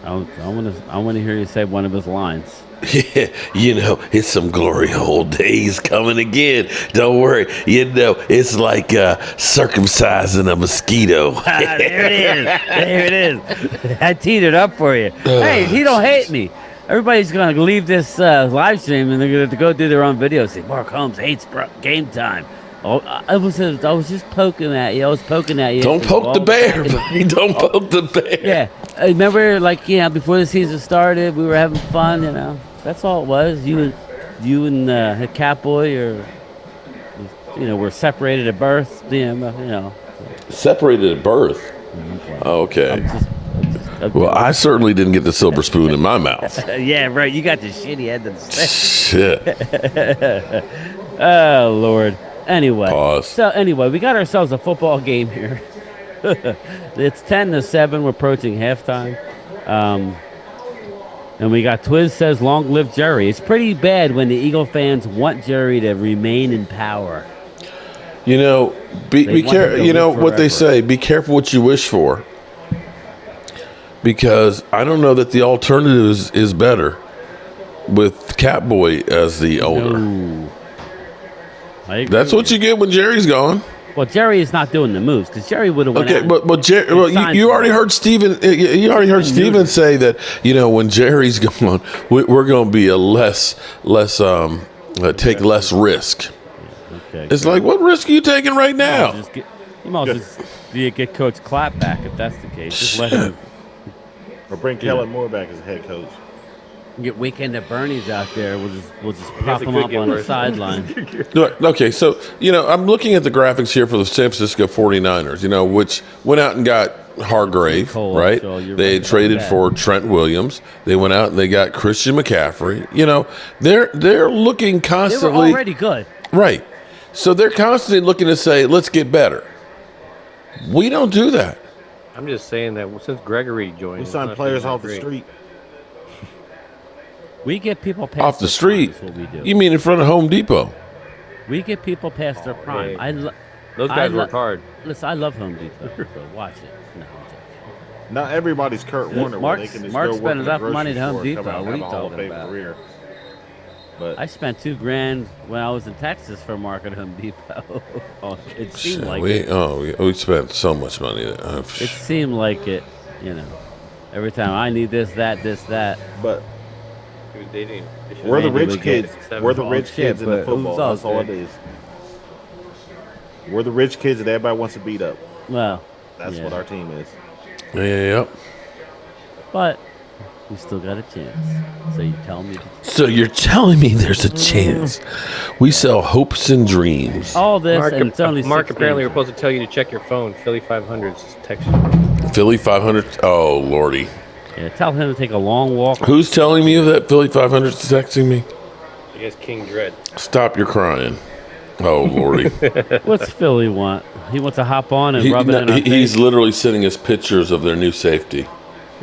I want to hear you say one of his lines. Yeah, you know, it's some glory hole days coming again. Don't worry. You know, it's like circumcising a mosquito. There it is. There it is. I teed it up for you. Hey, he don't hate me. Everybody's going to leave this live stream and they're going to go do their own videos. Say, Mark Holmes hates game time. Oh, I was just poking at you. I was poking at you. Don't poke the bear, buddy. Don't poke the bear. Yeah. I remember, like, before the season started, we were having fun, you know. That's all it was. You and Catboy were separated at birth, you know. Separated at birth. Oh, okay. I'm Well, I certainly didn't get the silver spoon in my mouth. yeah, right. You got the shitty end of the stick. Shit. Oh, Lord. Anyway. Pause. So, anyway, we got ourselves a football game here. It's 10-7. We're approaching halftime. And we got Twiz says, long live Jerry. It's pretty bad when the Eagle fans want Jerry to remain in power. You know, be want him careful. to You know live what they forever. say: be careful what you wish for, because I don't know that the alternative is better with Catboy as the owner. No. I agree That's with what you get when Jerry's gone. Well, Jerry is not doing the moves because Jerry would have went Okay, out. but Jerry, well, you already heard Steven. You already heard Steven say that when Jerry's gone, we're going to be take less risk. Okay, It's like, what risk are you taking right now? You might as well get Coach Clapp back if that's the case. Just let him Or bring Kellen Moore back as head coach. get Weekend at Bernie's out there. We'll just prop it him could up get on the worse. sideline. Okay, so I'm looking at the graphics here for the San Francisco 49ers, which went out and got Hargrave, Cole, right? so you're They right had about traded that. for Trent Williams. They went out and they got Christian McCaffrey. They're looking They were constantly already good. right. So they're constantly looking to say, let's get better. We don't do that. I'm just saying that since Gregory joined, We it's sign not players been that off the great. street. We get people past Off the their street. prime is what we do. You mean in front of Home Depot? We get people past their prime. hey. Those guys work hard. Listen, I love Home Depot. So watch it. No, I'm joking. Not everybody's Kurt Warner. where they can just Mark's go work spent in the enough grocery money at Home store, come Depot. out and What are have you a Hall of talking Fame about? career. But I spent $2,000 when I was in Texas for Mark at Home Depot. It seemed like we spent so much money. it seemed like it. Every time I need this, that. but Dude, they didn't. They should've we're the made it rich with kids. seven We're the balls. rich shit, kids in the but football. who's That's all it good? is. We're the rich kids that everybody wants to beat up. Well, That's yeah. what our team is. Yep. But we still got a chance. So you tell me. So you're telling me there's a chance? We sell hopes and dreams. All this, Mark, and it's only Mark 6 apparently we're games. supposed to tell you to check your phone. Philly 500's texting. Philly 500. Oh lordy, Yeah, tell him to take a long walk. who's telling me that Philly 500 is texting me? I guess King Dread. Stop your crying. Oh lordy. What's Philly want? He wants to hop on and rub it in our He's face. literally sending us pictures of their new safety.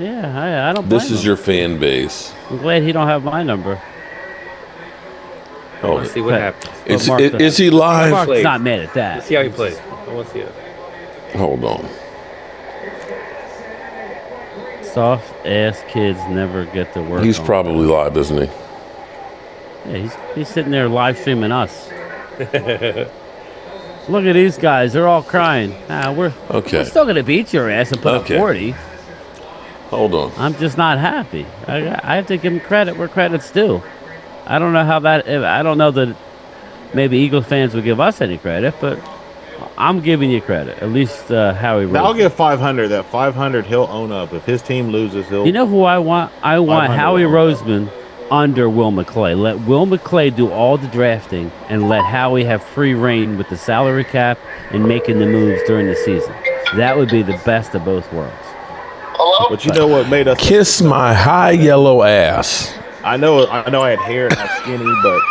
Yeah, I don't. This blame is him. your fan base. I'm glad he don't have my number. Oh, Let's see what happens. is he live? Mark's plays. not mad at that. Let's see how he plays. I want to see it. Hold on. Soft ass kids never get to work. He's on. probably live, isn't he? Yeah, he's sitting there live streaming us. Look at these guys; they're all crying. We're still gonna beat your ass and put up 40. Hold on. I'm just not happy. I have to give him credit where credit's due. I don't know how that. I don't know that maybe Eagles fans would give us any credit, but I'm giving you credit. At least Howie. I'll give 500. That 500, he'll own up. If his team loses, he'll. You know who I want? I want Howie Roseman under Will McClay. Let Will McClay do all the drafting and let Howie have free reign with the salary cap and making the moves during the season. That would be the best of both worlds. Hello? But you know what made us Kiss my high yellow ass. I know I had hair and I was skinny, but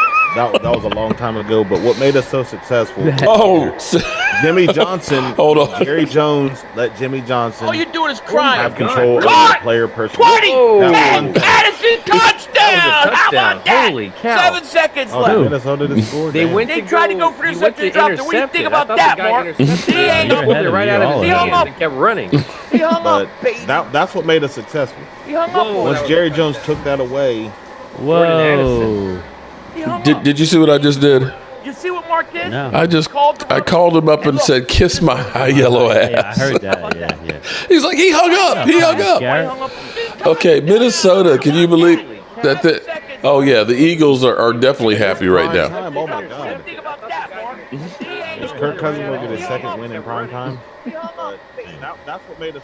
that was a long time ago. But what made us so successful? Oh, Jimmy Johnson. Hold on. Jerry Jones let Jimmy Johnson All you're doing is crying. have control over Caught! the player person. 20! That one thing. Addison touchdown! How about that? Holy cow. 7 seconds Oh, left. Minnesota didn't score. They damn. went. They tried to go for the he went to interception drop. What do you intercept think it. about I thought that, the guy Mark? intercepted He it. ain't He up. pulled it right out of his He hung hands up. and kept running. He hung But up, baby. that's what made us successful. He hung up. Whoa. Once Jerry Jones took that away, Whoa! He hung up. Did you see what I just did? You see what Mark did? No. I called him up and said, "Kiss my high yellow ass." Yeah, I heard that. Yeah. He's like, he hung up. He hung He up. hung up. Okay, Minnesota. Can you believe that? Oh yeah, the Eagles are definitely happy right now. time, oh my God. Think about that, Mark. He Is Kirk Cousins going to get his second win in prime time? hung up. That's what made us.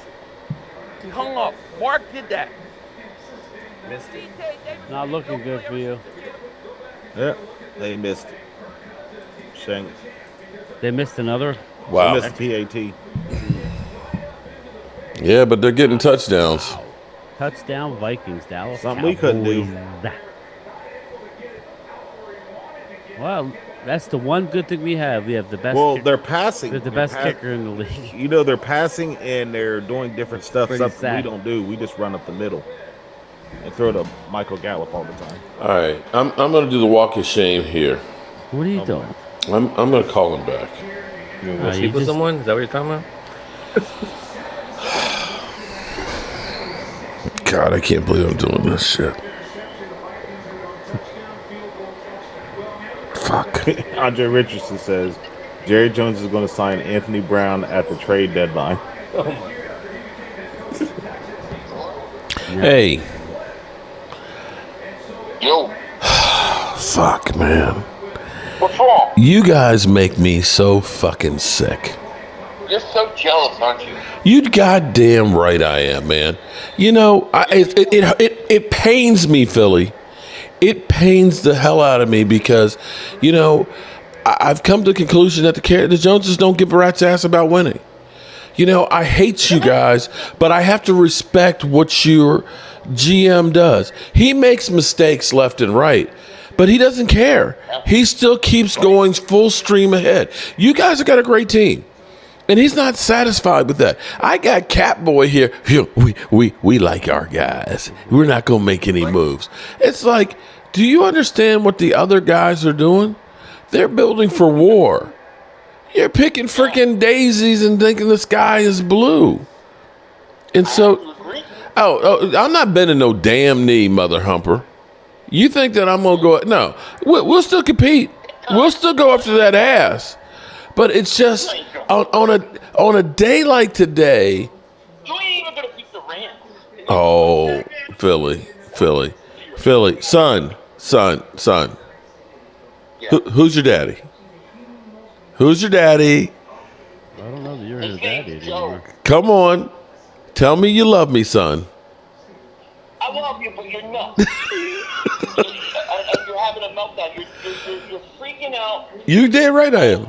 He hung up. Mark did that. Not looking good for you. Yeah, they missed. Shanks. They missed another. They Wow. missed PAT. Yeah, but they're getting touchdowns. Touchdown Vikings, Dallas. Something we couldn't do. Cowboys. Well, that's the one good thing we have. We have the best. Well, they're passing. We're the They're best kicker in the league. You know, they're passing and they're doing different stuff. Pretty Something sad. we don't do. We just run up the middle and throw to Michael Gallup all the time. All right, I'm going to do the walk of shame here. What are you doing? I'm going to call him back. You want you to sleep with just- someone? Is that what you're talking about? God, I can't believe I'm doing this shit. Fuck. Andre Richardson says Jerry Jones is going to sign Anthony Brown at the trade deadline. Hey, Yo, fuck, man. what's wrong? You guys make me so fucking sick. You're so jealous, aren't you? You goddamn right I am, man. You know, it pains me, Philly. It pains the hell out of me because, you know, I've come to the conclusion that the Joneses don't give a rat's ass about winning. You know, I hate you guys, but I have to respect what your GM does. He makes mistakes left and right, but he doesn't care. He still keeps going full stream ahead. You guys have got a great team. And he's not satisfied with that. I got Catboy here. We like our guys. We're not going to make any moves. It's like, do you understand what the other guys are doing? They're building for war. You're picking freaking daisies and thinking the sky is blue. And so, I'm not bending no damn knee, mother humper. You think that I'm going to go? No, we'll still compete. We'll still go after that ass. But it's just on a day like today. You ain't even gonna beat the Rams. Oh, Philly, son. Who's your daddy? Who's your daddy? I don't know that you're his daddy anymore. Come on, tell me you love me, son. I love you, but you're nuts. You're having a meltdown. You're freaking out. You damn right I am.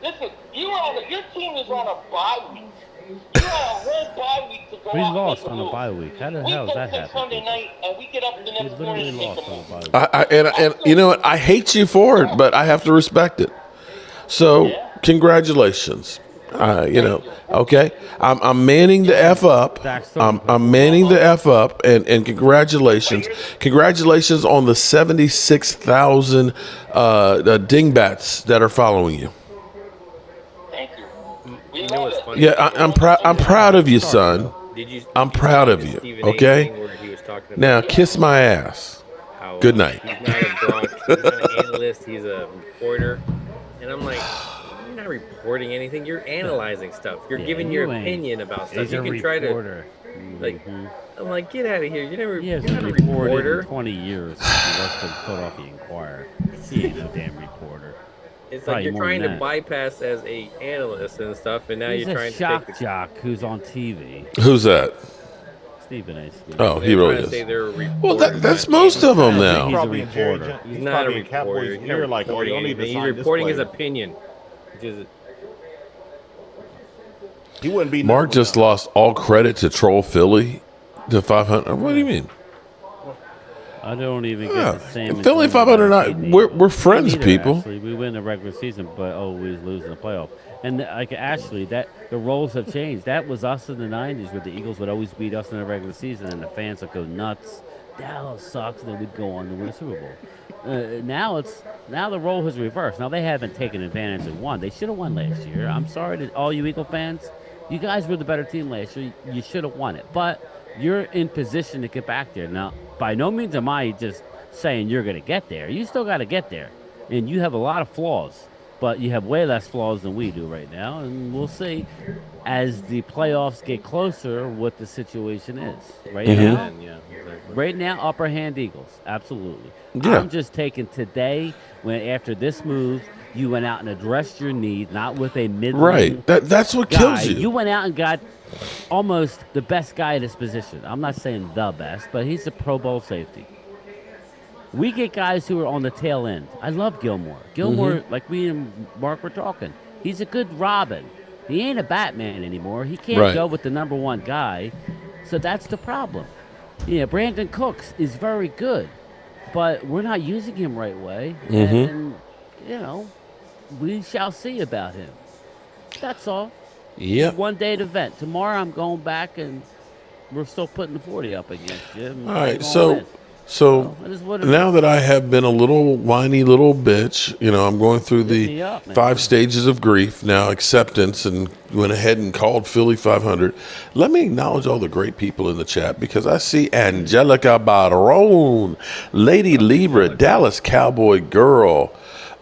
Listen, your team is on a bye week. You're on a whole bye week to go We out lost and on make a move. bye week. How the We hell does play that till Sunday happen? night, and we get up the We next morning literally and make lost a on a move. bye week. And you know what? I hate you for it, but I have to respect it. So, congratulations. Okay. I'm manning the F up. I'm manning the F up, and congratulations. Congratulations on the 76,000 dingbats that are following you. Thank you. We You know love what's it. funny? I'm proud. I'm proud of you, son. Did I'm you proud see of the you. Stephen A. Okay. thing where he was talking Now about kiss my ass. how Good night. he's not he's not an analyst, he's a reporter, and I'm like, you're not reporting anything. You're analyzing stuff. You're Yeah, giving your you ain't. opinion about stuff. He's You a can try to reporter. like. Mhm. I'm like, get out of here. He You're hasn't not a reported reporter. in 20 years since he worked for the Philadelphia Inquirer. He ain't no damn reporter. It's like Probably you're more than trying to that. bypass as a analyst and stuff, and now He's you're a trying to take shock jock who's on TV. Who's that? Stephen A. Smith. Oh, he They're really trying to say is. they're Well, reporters. that's not most of them I don't think now. he's a Probably in Jerry reporter. He's He's not a probably in reporter. Cowboys' He's not ear like, oh, you reporting don't need to anything. He's sign this reporting his player. opinion, which is He wouldn't be. Mark number just one. lost all credit to Troll Philly to 500. What do you mean? I don't even Yeah. get the same. Philly enjoyment 500 of not- beating the we're Eagles. friends, Me neither, people. Actually, we win the regular season, but always lose in the playoff. And like Ashley, that the roles have changed. That was us in the '90s, where the Eagles would always beat us in the regular season, and the fans would go nuts. Dallas sucks, and then we'd go on to win the Super Bowl. Now the role has reversed. Now they haven't taken advantage and won. They should have won last year. I'm sorry to all you Eagle fans. You guys were the better team last year. You should have won it, but you're in position to get back there. Now, by no means am I just saying you're going to get there. You still got to get there, and you have a lot of flaws, but you have way less flaws than we do right now, and we'll see as the playoffs get closer what the situation is. Right now, yeah. Exactly. right now, upper hand Eagles, absolutely. Yeah. I'm just taking today when after this move, you went out and addressed your need, not with a mid Right. That's what guy. kills You you. went out and got almost the best guy at his position. I'm not saying the best, but he's a Pro Bowl safety. We get guys who are on the tail end. I love Gilmore. Gilmore, like we and Mark were talking, he's a good Robin. He ain't a Batman anymore. He can't Right. go with the number one guy. So that's the problem. Yeah, Brandon Cooks is very good, but we're not using him right way. And, we shall see about him. That's all. Yep. One day event. Tomorrow I'm going back and we're still putting the 40 up against you. and All you're right. gonna So win. It is what it now is. that I have been a little whiny little bitch, I'm going through me the up, man. 5 stages of grief, now acceptance, and went ahead and called Philly 500. Let me acknowledge all the great people in the chat because I see Angelica Barone, Lady Libra, Dallas Cowboy Girl.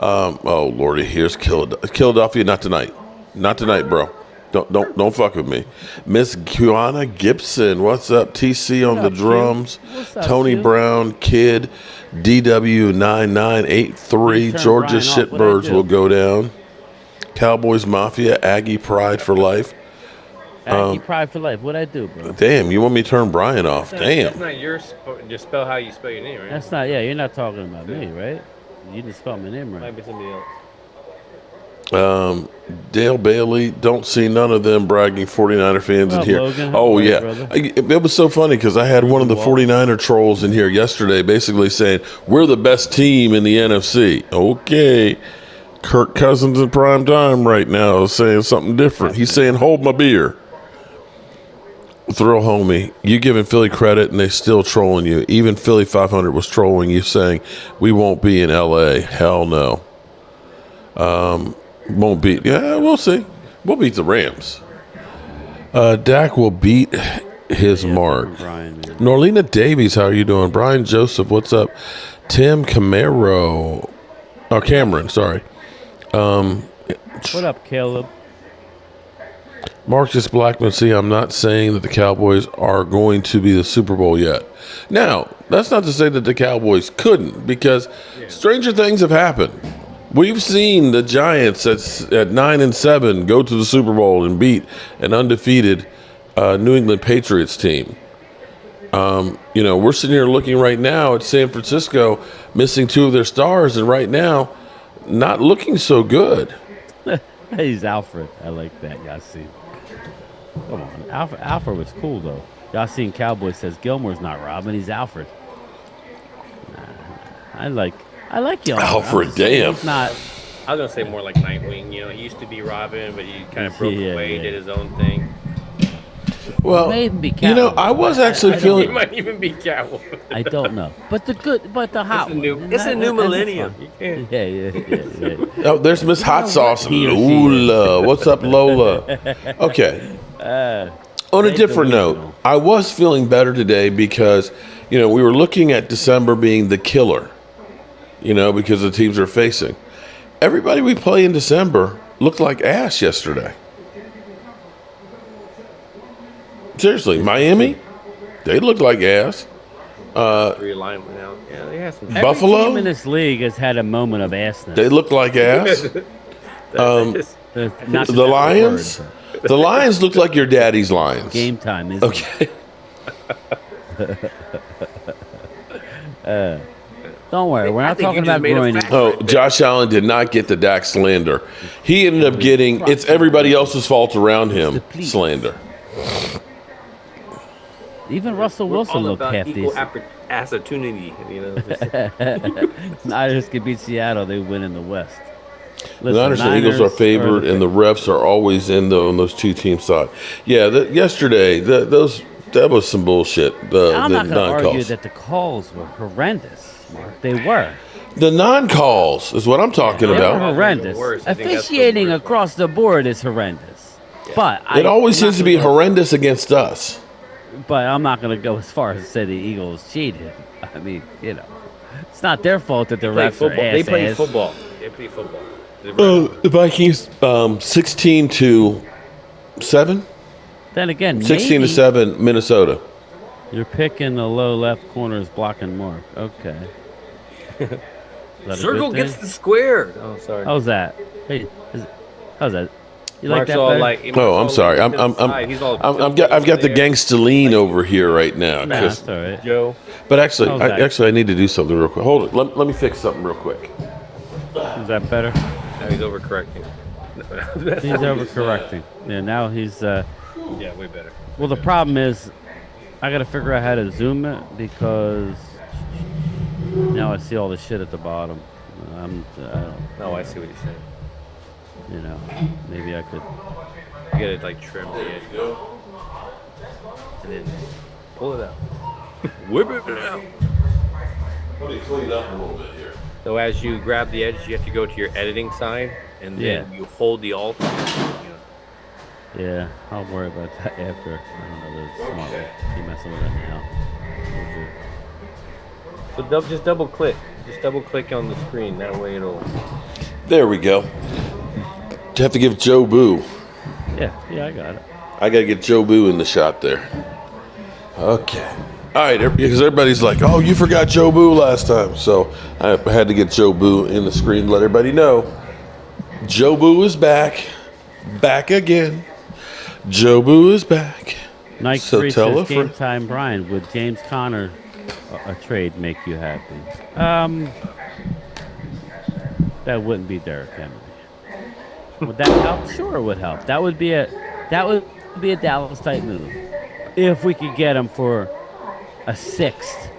Oh Lordy, here's Philadelphia. Not tonight. Not tonight, bro. Don't fuck with me. Miss Kiana Gibson, what's up? TC on What the up, Q? drums. What's up, Tony Q? Brown, Kid, DW9983, Turn Georgia Brian off. What'd I Shitbirds do? will go down. Cowboys Mafia, Aggie Pride for life. Aggie Pride for life. What'd I do, bro? Damn, you want me to turn Brian off? That's Damn. not yours. Just spell how you spell your name, right? That's not. Yeah, you're not talking about me, right? You just spelled my name Might right. be somebody else. Dale Bailey, don't see none of them bragging 49er fans What in up, here. Logan? How Oh, are you, yeah. brother? It was so funny because I had one of the 49er trolls in here yesterday basically saying, we're the best team in the NFC. Okay. Kirk Cousins in prime time right now is saying something different. He's saying, hold my beer. Thrill homie, you giving Philly credit and they still trolling you. Even Philly 500 was trolling you saying, we won't be in LA. Hell no. Won't beat. Yeah, we'll see. We'll beat the Rams. Dak will beat his mark. Brian, man. Norlena Davies, how are you doing? Brian Joseph, what's up? Tim Camaro. Oh, Cameron, sorry. What up, Caleb? Marcus Blackman, see, I'm not saying that the Cowboys are going to be the Super Bowl yet. Now, that's not to say that the Cowboys couldn't, because stranger things have happened. We've seen the Giants at 9-7 go to the Super Bowl and beat an undefeated New England Patriots team. We're sitting here looking right now at San Francisco missing 2 of their stars, and right now, not looking so good. He's Alfred. I like that. Y'all see. Come on. Alfred was cool, though. Y'all seen Cowboy says Gilmore's not Robin. He's Alfred. Nah, I like Gilmore. Alfred, I'm just saying damn. He's not. I was gonna say more like Nightwing. You know, he used to be Robin, but he kind of broke away, did his own thing. Well, Maybe you know, Catwoman. I was actually I don't He feeling. might even be Catwoman. I don't know, but the hot It's a new, one. it's a new That's millennium. fine. You can't. Yeah. Oh, there's Miss Hot Sauce. he or she Lola. What's up, Lola? Okay. On a Very different note, delusional. I was feeling better today because, you know, we were looking at December being the killer, you know, because the teams are facing. Everybody we play in December looked like ass yesterday. Seriously, Miami, they looked like ass. Realignment now. Yeah, they have some. Every Buffalo? team in this league has had a moment of assness. They looked like ass. Not The Lions? The Lions look like your daddy's Lions. Game time is Okay. Don't worry, we're I not think you talking just about made a groin. fact. Oh, Josh Allen did not get the Dak slander. He ended up getting, it's everybody else's fault around him slander. Even Russell We're Wilson all looked about half equal decent. opportunity. You know, just- Niners could beat Seattle, they win in the West. The Niners and Eagles are favored, and the refs are always on those two teams' side. Yeah, yesterday, that was some bullshit. I'm not the going to argue non-calls. that the calls were horrendous, Mark. They were. The non-calls is what I'm talking They were about. horrendous. Worse. I think that's the Officiating worst across the board is horrendous. But It always I'm seems not to be gonna- horrendous against us. But I'm not going to go as far as to say the Eagles cheated. I mean, you know, it's not their fault that the They play refs are football. They play ass. football. They play football. The Vikings, 16-7, Then again, 16-7, Minnesota. you're picking the low left corner is blocking Mark. Okay. Is that a Circle good gets thing? the square. Oh, sorry. How's that? Hey, how's that? You like Mark's that all better? like. Oh, I'm Mark's all sorry. leaning to the side. He's all I've got the gangsta lean over here right now. Nah, 'cause- that's all right. Joe. But actually, How's that? I need to do something real quick. Hold it. Let me fix something real quick. Is that better? Now he's overcorrecting. He's overcorrecting. Yeah, now he's. Yeah, way better. Well, the problem is, I got to figure out how to zoom it because now I see all the shit at the bottom. I don't, Oh, I see what you're saying. you know, maybe I could. You gotta like trim the edge. And then pull it out. Whip it out. Let me clean up a little bit here. So as you grab the edge, you have to go to your editing side, and then Yeah. you hold the alt. Yeah, I'll worry about that after. I don't know. There's smart. You messing with that now. So just double click. Just double click on the screen. That way it'll. There we go. You have to give Joe Boo. Yeah, I got it. I got to get Joe Boo in the shot there. Okay. All right, because everybody's like, oh, you forgot Joe Boo last time. So I had to get Joe Boo in the screen to let everybody know. Joe Boo is back. Back again. Joe Boo is back. Nike So Three tell says a game friend. time, Brian. Would James Conner a trade make you happy? That wouldn't be Derrick Henry. Would that help? Sure, it would help. That would be a Dallas type move if we could get him for a sixth.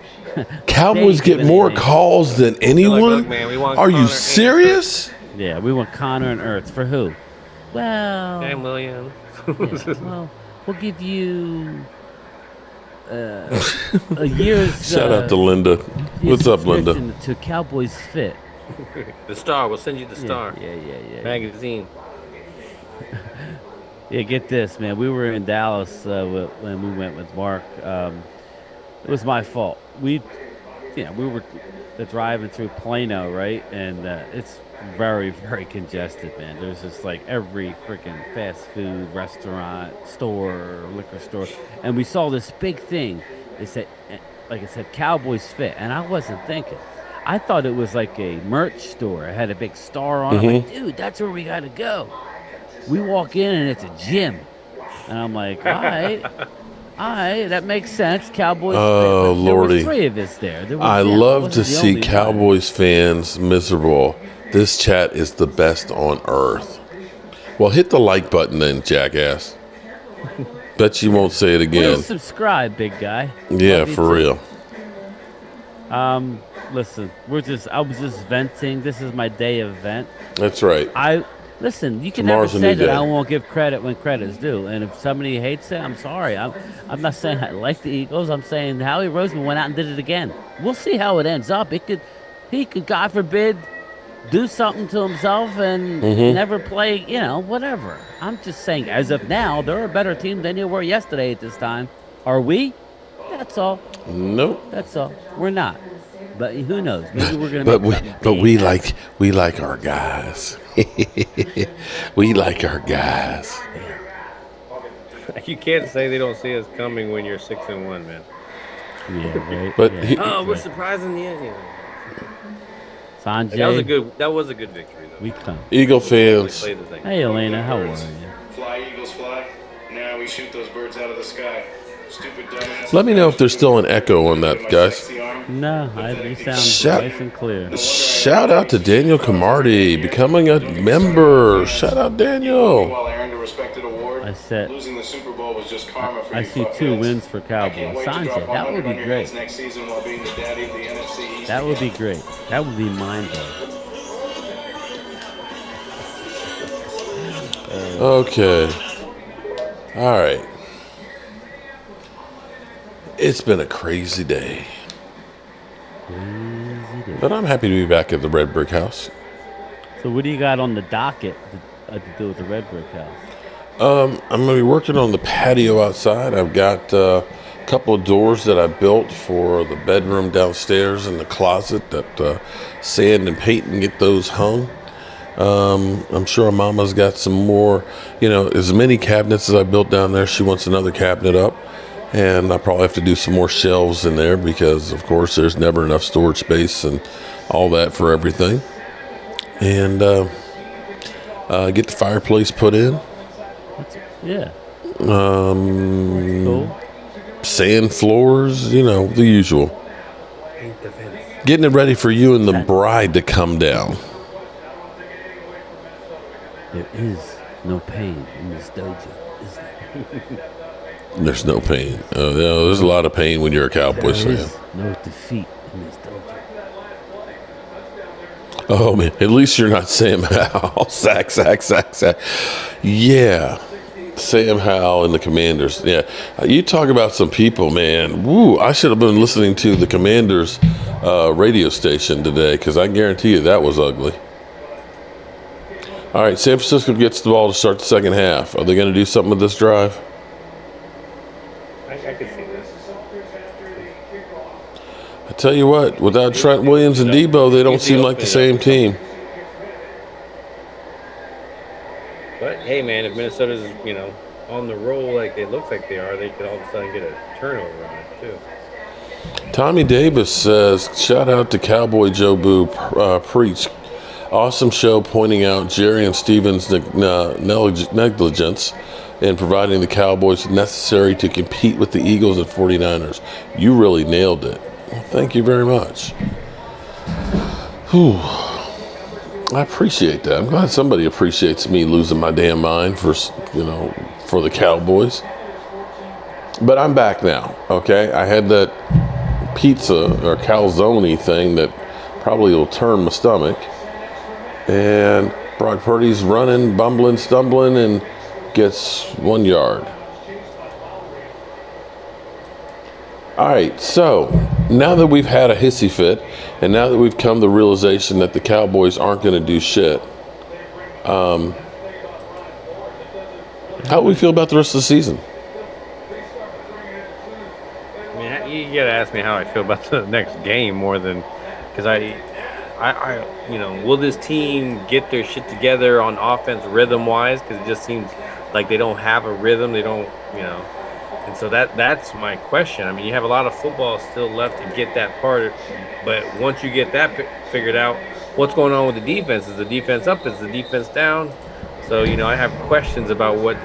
Cowboys They get give more anything. calls than anyone? "Look, man, we want Are you Connor and serious? Yeah, we want Connor and Ertz for who? Well, Sam Williams. yeah, well, we'll give you a year's Shout out to Linda. What's up, Linda? subscription to Cowboys Fit. The Star. We'll send you the Star Yeah. magazine. Yeah, get this, man. We were in Dallas when we went with Mark. It was my fault. We were driving through Plano, right? And it's very, very congested, man. There's just like every freaking fast food restaurant, store, liquor store, and we saw this big thing. It said Cowboys Fit, and I wasn't thinking. I thought it was like a merch store. It had a big star on it. I'm like, dude, that's where we got to go. We walk in and it's a gym. And I'm like, all right, that makes sense. Cowboys. Oh, There were Lordy. 3 of us there. I I love to wasn't the see only one. Cowboys fans miserable. This chat is the best on earth. Well, hit the like button then, jackass. Bet you won't say it again. Please subscribe, big guy. Yeah, Love you for too. real. listen, I was just venting. This is my day of vent. That's right. Listen, you can Tomorrow's never a say new that I day. won't give credit when credit's due. And if somebody hates it, I'm sorry. I'm not saying I like the Eagles. I'm saying Howie Roseman went out and did it again. We'll see how it ends up. He could, God forbid, do something to himself and never play, whatever. I'm just saying, as of now, they're a better team than you were yesterday at this time. Are we? That's all. Nope. That's all. We're not. But who knows? Maybe we're gonna But make something we big happen. like our guys. We like our guys. You can't say they don't see us coming when you're 6-1, man. Yeah, right. But yeah. We're surprised in the end. Sanjay, That was a good victory, though. we come. Eagle Really fans, played the thing. Hey, Elena, how are you? Fly, Eagles, fly. Now we shoot those birds out of the sky. Stupid dumbass. let me know if there's still an echo on that, guys. No, you sound Shout- nice and clear. Shout out to Daniel Camardi becoming a member. Shout out Daniel. While I earned a respected award, I said, losing the Super Bowl was just karma for I you see fuckheads. 2 wins for I can't Cowboys. wait to Sanjay, drop that would 100 be on your heads great. next season while being the daddy of the NFC East. That would be great. That would be mind blowing. Okay. All right. It's been a crazy day. But I'm happy to be back at the Red Brick House. So, what do you got on the docket to do with the Red Brick House? I'm going to be working on the patio outside. I've got a couple of doors that I built for the bedroom downstairs and the closet that Sand and Peyton get those hung. I'm sure Mama's got some more, as many cabinets as I built down there. She wants another cabinet up. And I probably have to do some more shelves in there because, of course, there's never enough storage space and all that for everything. And get the fireplace put in. Yeah. Um, Cool. Sand floors, the usual. Getting it ready for you and the bride to come down. There is no pain in this dojo, is there? There's no pain. There's a lot of pain when you're a Cowboys There fan. is no defeat in this dojo. Oh, man. At least you're not Sam Howell. Sack. Yeah. Sam Howell and the Commanders. Yeah. You talk about some people, man. Woo. I should have been listening to the Commanders radio station today because I guarantee you that was ugly. All right. San Francisco gets the ball to start the second half. Are they going to do something with this drive? I could see this. I tell you what, without Trent Williams and Debo, they don't seem like the same team. But hey, man, if Minnesota's on the roll like it looks like they are, they could all of a sudden get a turnover on it too. Tommy Davis says, shout out to Cowboy Joe Boo, preach. Awesome show pointing out Jerry and Steven's negligence in providing the Cowboys necessary to compete with the Eagles and 49ers. You really nailed it. Well, thank you very much. Whew. I appreciate that. I'm glad somebody appreciates me losing my damn mind for the Cowboys. But I'm back now, okay? I had that pizza or calzone thing that probably will turn my stomach. And Brock Purdy's running, bumbling, stumbling, and gets 1 yard. All right, so now that we've had a hissy fit, and now that we've come to the realization that the Cowboys aren't going to do shit, how do we feel about the rest of the season? I mean, you gotta ask me how I feel about the next game more than because I will this team get their shit together on offense rhythm wise? Because it just seems like they don't have a rhythm. They don't, and so that's my question. I mean, you have a lot of football still left to get that part, but once you get that figured out, what's going on with the defense? Is the defense up? Is the defense down? So I have questions about what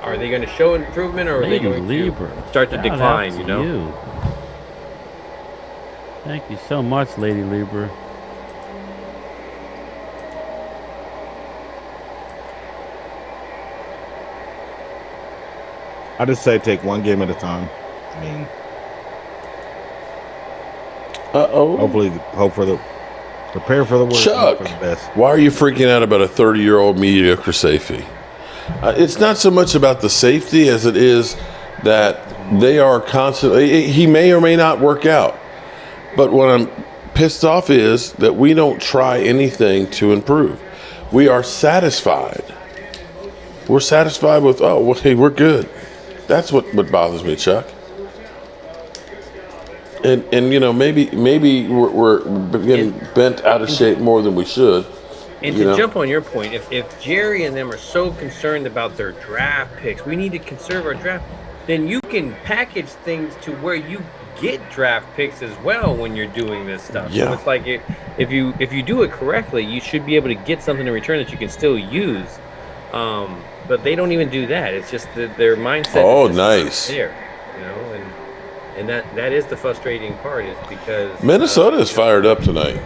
are they going to show improvement or are they going to start to decline? You. Thank you so much, Lady Lieber. I just say take one game at a time. I mean, Uh-oh. Hopefully, prepare for the worst, Chuck, hope for the best. why are you freaking out about a 30-year-old mediocre safety? It's not so much about the safety as it is that they are constantly, he may or may not work out. But what I'm pissed off is that we don't try anything to improve. We are satisfied. We're satisfied with, oh, well, hey, we're good. That's what bothers me, Chuck. And you know, maybe we're getting bent out of shape more than we should. And to jump on your point, if Jerry and them are so concerned about their draft picks, we need to conserve our draft, then you can package things to where you get draft picks as well when you're doing this stuff. Yeah. So it's like if you do it correctly, you should be able to get something in return that you can still use. But they don't even do that. It's just that their mindset. Oh, is nice. there, you know, and that is the frustrating part, is because Minnesota is fired up tonight.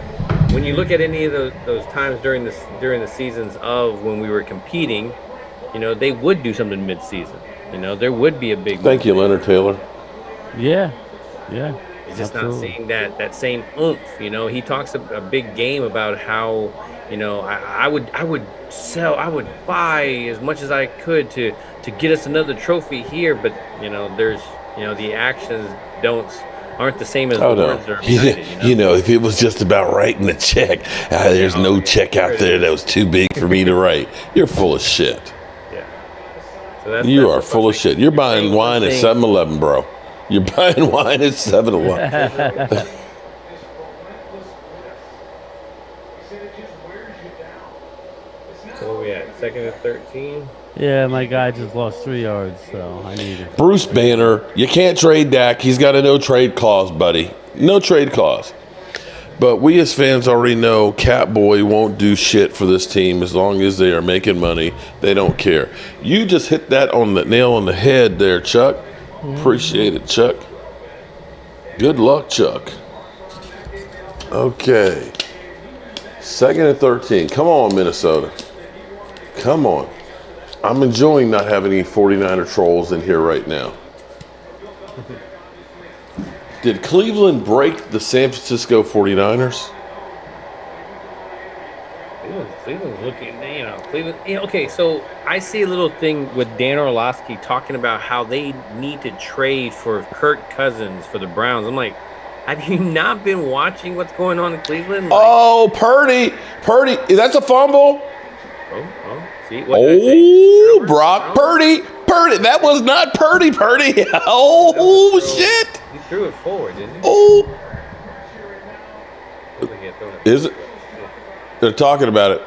when you look at any of those times during the seasons of when we were competing, you know, they would do something mid-season. You know, there would be a big. Thank you, Leonard Taylor. Yeah. He's just absolutely. not seeing that same oomph. You know, he talks a big game about how, you know, I would buy as much as I could to get us another trophy here, but you know, there's, you know, the actions aren't the same as Oh, the no. words that are behind it. You know, if it was just about writing a check, there's no check out there that was too big for me to write. You're full of shit. Yeah. So You that's are full of shit. You're buying wine at 7-Eleven, bro. You're buying wine at 7-Eleven. Where are we at? Second and 13. Yeah, my guy just lost 3 yards, so I need it. Bruce Banner, you can't trade Dak. He's got a no trade clause, buddy. No trade clause. But we as fans already know Catboy won't do shit for this team as long as they are making money. They don't care. You just hit that on the nail on the head there, Chuck. Appreciate it, Chuck. Good luck, Chuck. Okay. Second and 13. Come on, Minnesota. Come on. I'm enjoying not having any 49er trolls in here right now. Did Cleveland break the San Francisco 49ers? Cleveland's looking, you know, Cleveland. You know, okay, so I see a little thing with Dan Orlovsky talking about how they need to trade for Kirk Cousins for the Browns. I'm like, have you not been watching what's going on in Cleveland? Like, Oh, Purdy. That's a fumble. See, what did I say? Brock Purdy. That was not Purdy. Oh, shit. He threw it forward, didn't he? Oh. Looked like he had thrown it Is it? forward. Yeah. They're talking about it.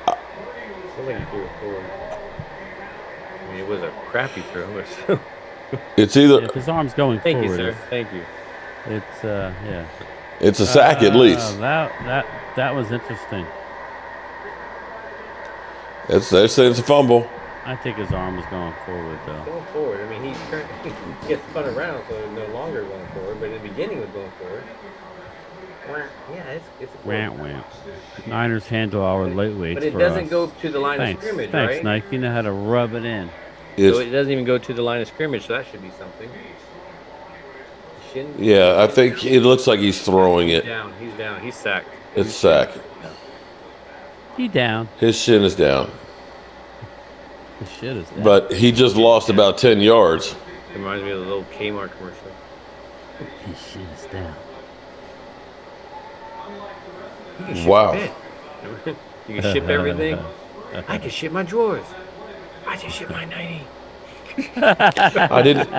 Looked like he threw it forward. I mean, it was a crappy throw. But It's either If his arm's going thank you, forward, sir. Thank you. it's yeah. it's a sack at least. That was interesting. They're saying it's a fumble. I think his arm was going forward though. Going forward. I mean, he gets spun around, so it's no longer going forward. But in the beginning, was going forward. Yeah, it's a Wham wham. Niners handle our lightweights. But it for doesn't us. go to the line Thanks, of scrimmage, thanks, right? Nike. You know how to rub it in. So it doesn't even go to the line of scrimmage, so that should be something. Yeah, I think it looks like he's throwing it. He's down. He's sacked. It's sack. He down. His shin is down. The shit is down. But he just lost about 10 yards. It reminds me of the little Kmart commercial. his shit is down. You can ship Wow. a pen. You can ship everything. I can ship my drawers. I just ship my 90. I didn't,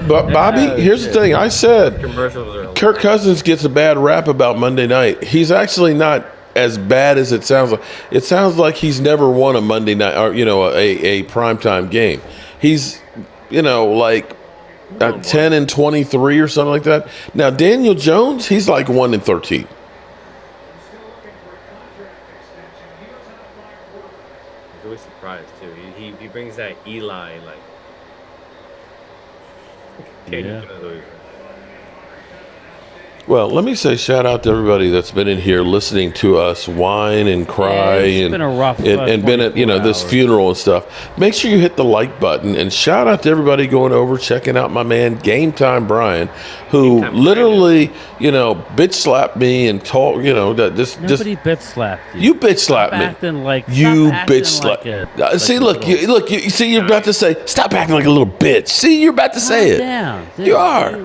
but Bobby, here's the thing. I said Commercials are Kirk Cousins gets a bad rap about Monday night. He's actually not as bad as it sounds like. It sounds like he's never won a Monday night or, a primetime game. He's, like 10-23 or something like that. Now, Daniel Jones, he's like 1-13. I'm always surprised, too. He brings that Eli, like. Yeah. Well, let me say shout out to everybody that's been in here listening to us whine and cry it's and been a rough and been at 24 this hours. funeral and stuff. Make sure you hit the like button and shout out to everybody going over checking out my man Game Time Brian, who Game Time literally bitch slapped me and told that this Nobody bitch slapped you. you bitch slapped Stop me. acting like You stop acting bitch slap. like See, a look, little- you see, you're about to say, stop acting like a little bitch. See, you're about to say it. Down, dude. You are.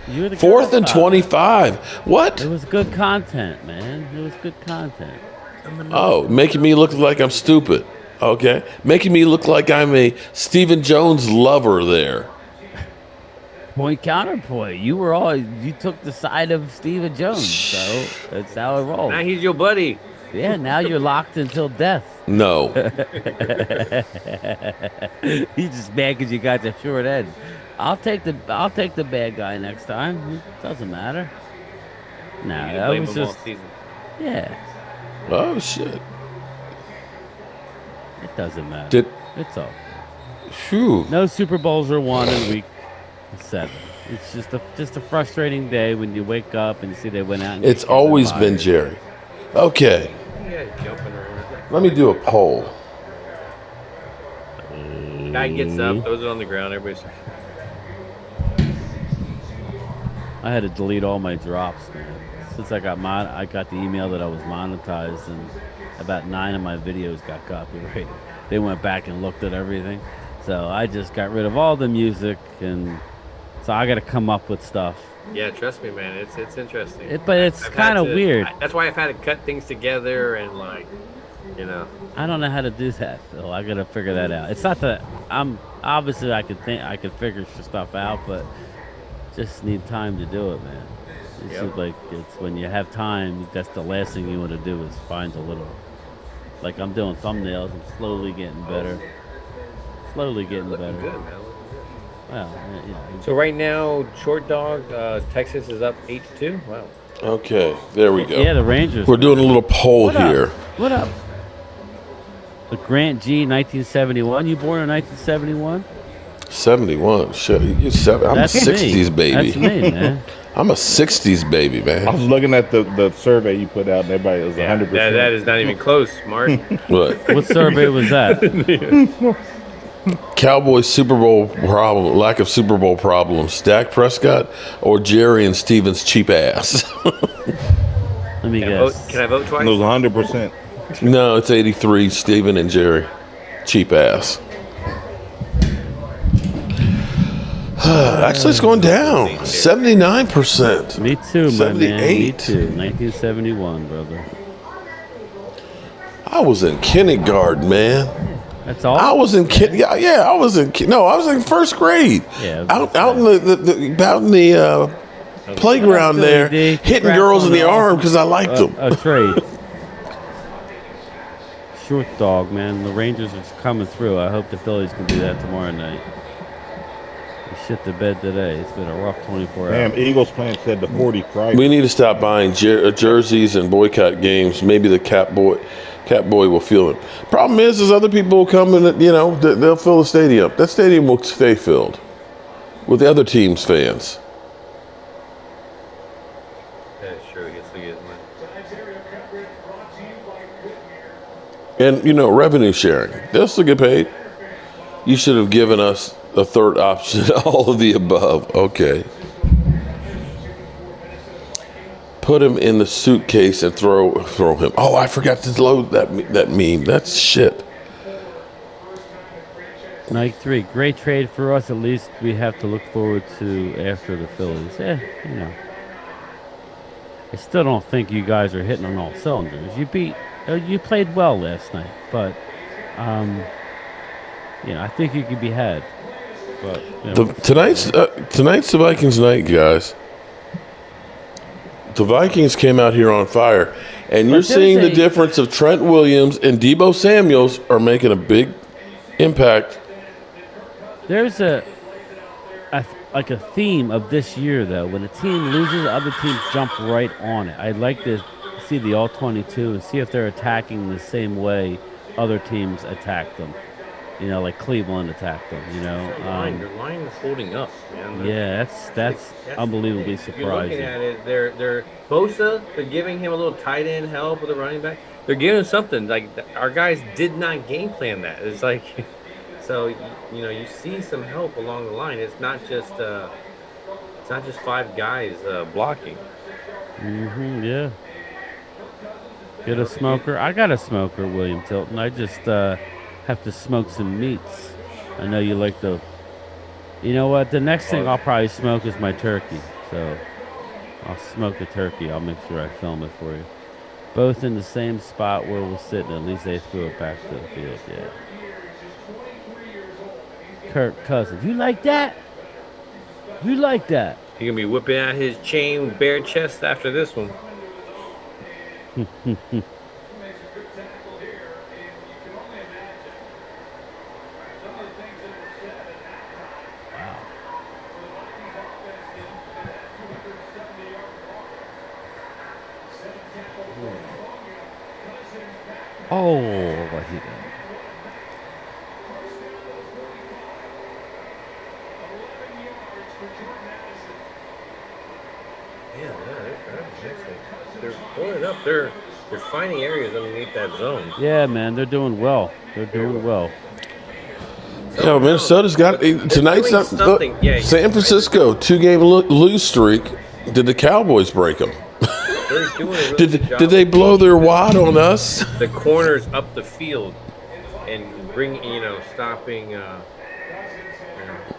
You're the 4th and godfather. 25. What? It was good content, man. It was good content. Oh, making me look like I'm stupid. Okay. Making me look like I'm a Stephen Jones lover there. Point counterpoint. You took the side of Stephen Jones, so that's how it rolls. Now he's your buddy. Yeah, now you're locked until death. No. He's just mad because you got the short end. I'll take the bad guy next time. It doesn't matter. Nah, You that blame was him all just season. yeah. Oh, shit. It doesn't matter. It's all. Phew. No Super Bowls are won in week 7. It's just a frustrating day when you wake up and you see they went out. And It's kicked always the been Vikings. Jerry. Okay. Yeah, jumping around. Let me do a poll. Guy gets up, throws it on the ground. Everybody's I had to delete all my drops, man. Since I got the email that I was monetized, and about 9 of my videos got copyrighted. They went back and looked at everything, so I just got rid of all the music, and so I got to come up with stuff. yeah, trust me, man. It's interesting. But it's I've had kind of to- weird. That's why I've had to cut things together and I don't know how to do that, Phil. I got to figure that out. It's not that I'm obviously I could figure stuff out, but just need time to do it, man. It seems like it's when you have time, that's the last thing you want to do is find a little. Like I'm doing thumbnails, I'm slowly getting better. Slowly getting better. good, man. Well, So right now, short dog, Texas is up 8-2. Wow. Okay. There we go. yeah, the Rangers. We're doing a little poll What up? here. What up? The Grant G, 1971. You born in 1971? 71. Shit. I'm That's a 60s me. baby. That's me, man. I'm a 60s baby, I man. was looking at the survey you put out, and everybody was 100%. That is not even close, Mark. What? What survey was that? Cowboys Super Bowl problem, lack of Super Bowl problems. Dak Prescott or Jerry and Steven's cheap ass? Let me Can I vote, guess. can I vote twice? It was 100%. No, it's 83. Steven and Jerry, cheap ass. Actually, it's going down. 79%. Me too, my man. Me 78. too. 1971, brother. I was in kindergarten, man. That's all. I was in I was in no, I was in first grade. Yeah, out in the playground Philly there, D. hitting Congrats girls on in the the arm because I liked them. A trade. Short dog, man. The Rangers are coming through. I hope the Phillies can do that tomorrow night. We shit the bed today. It's been a rough 24 hours. Damn, Eagles playing said the 40 Friday. We need to stop buying jerseys and boycott games. Maybe the Cat Boy will feel it. Problem is other people will come and they'll fill the stadium. That stadium will stay filled with the other team's fans. That's true. Yes, we get money. And revenue sharing. They'll still get paid. You should have given us a third option. All of the above. Okay. Put him in the suitcase and throw him. Oh, I forgot to load that meme. That's shit. Night 3. Great trade for us. At least we have to look forward to after the Phillies. I still don't think you guys are hitting on all cylinders. You played well last night, but I think you could be had. But Tonight's the Vikings night, guys. The Vikings came out here on fire, and you're seeing the difference of Trent Williams and Deebo Samuels are making a big impact. there's a theme of this year, though. When a team loses, other teams jump right on it. I'd like to see the all-22 and see if they're attacking the same way other teams attack them. like Cleveland attacked them. Their line is holding up, man. Yeah, that's unbelievably If you're looking surprising. at it, they're Bosa. They're giving him a little tight end help with a running back. They're giving him something. Like our guys did not game plan that. It's like, so you see some help along the line. It's not just five guys blocking. Yeah. Get a smoker. I got a smoker, William Tilton. I just have to smoke some meats. I know you like the. You know what? The next thing I'll probably smoke is my turkey. So I'll smoke a turkey. I'll make sure I film it for you. Both in the same spot where we're sitting. At least they threw it back to the field. Yeah. Kirk Cousins. You like that? You like that? He's gonna be whipping out his chain bare chest after this one. Oh, what he did. They're pulling up. They're finding areas underneath that zone. Yeah, man, they're doing well. They're doing well. Yeah, Minnesota's got tonight's doing something. Yeah, San Francisco 2-game lose streak. Did the Cowboys break them? They're doing a really good job. Did they blow their wad on us? The corners up the field and stopping.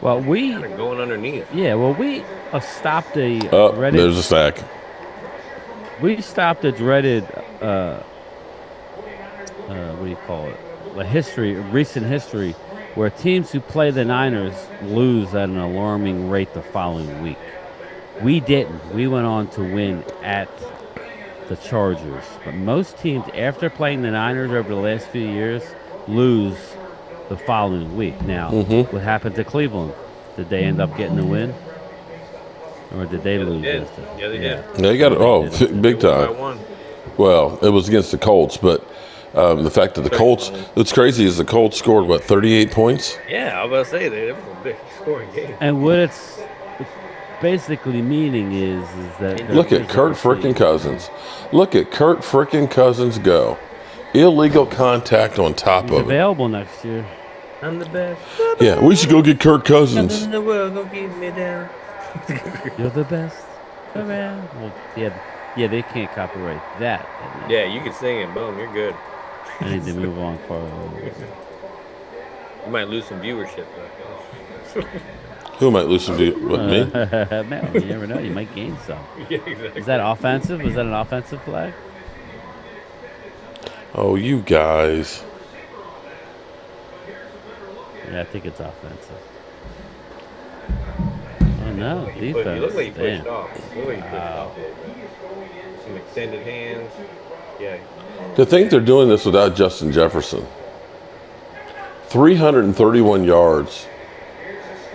Well, we kind of going underneath. Yeah, well, we stopped a dreaded. There's a sack. We stopped a dreaded. What do you call it? Recent history, where teams who play the Niners lose at an alarming rate the following week. We didn't. We went on to win at the Chargers. But most teams, after playing the Niners over the last few years, lose the following week. Now, what happened to Cleveland? Did they end up getting the win? Or did they lose? Yeah, they did. They got it. Big time. Well, it was against the Colts, but the fact that the Colts, what's crazy is the Colts scored, 38 points? Yeah, I was about to say, it was a big scoring game. And what it's basically meaning is that... Look at Kirk frickin' Cousins. Look at Kirk frickin' Cousins go. Illegal contact on top He's of it. Available next year. I'm the best. Yeah, we should go get Kirk Cousins. Nothing in the world gonna keep me down. You're the best around. Well, yeah, they can't copyright that. Yeah, you can sing it. Boom, you're good. I need to move on forward. You might lose some viewership, though. Who might lose some view? What, me? No, you never know. You might gain some. Yeah, exactly. Is that offensive? Was that an offensive flag? Oh, you guys. Yeah, I think it's offensive. Oh, no. Defense. You look like you pushed Damn. off. You look like you pushed off a little bit. Some extended hands. Yeah. To think they're doing this without Justin Jefferson. 331 yards.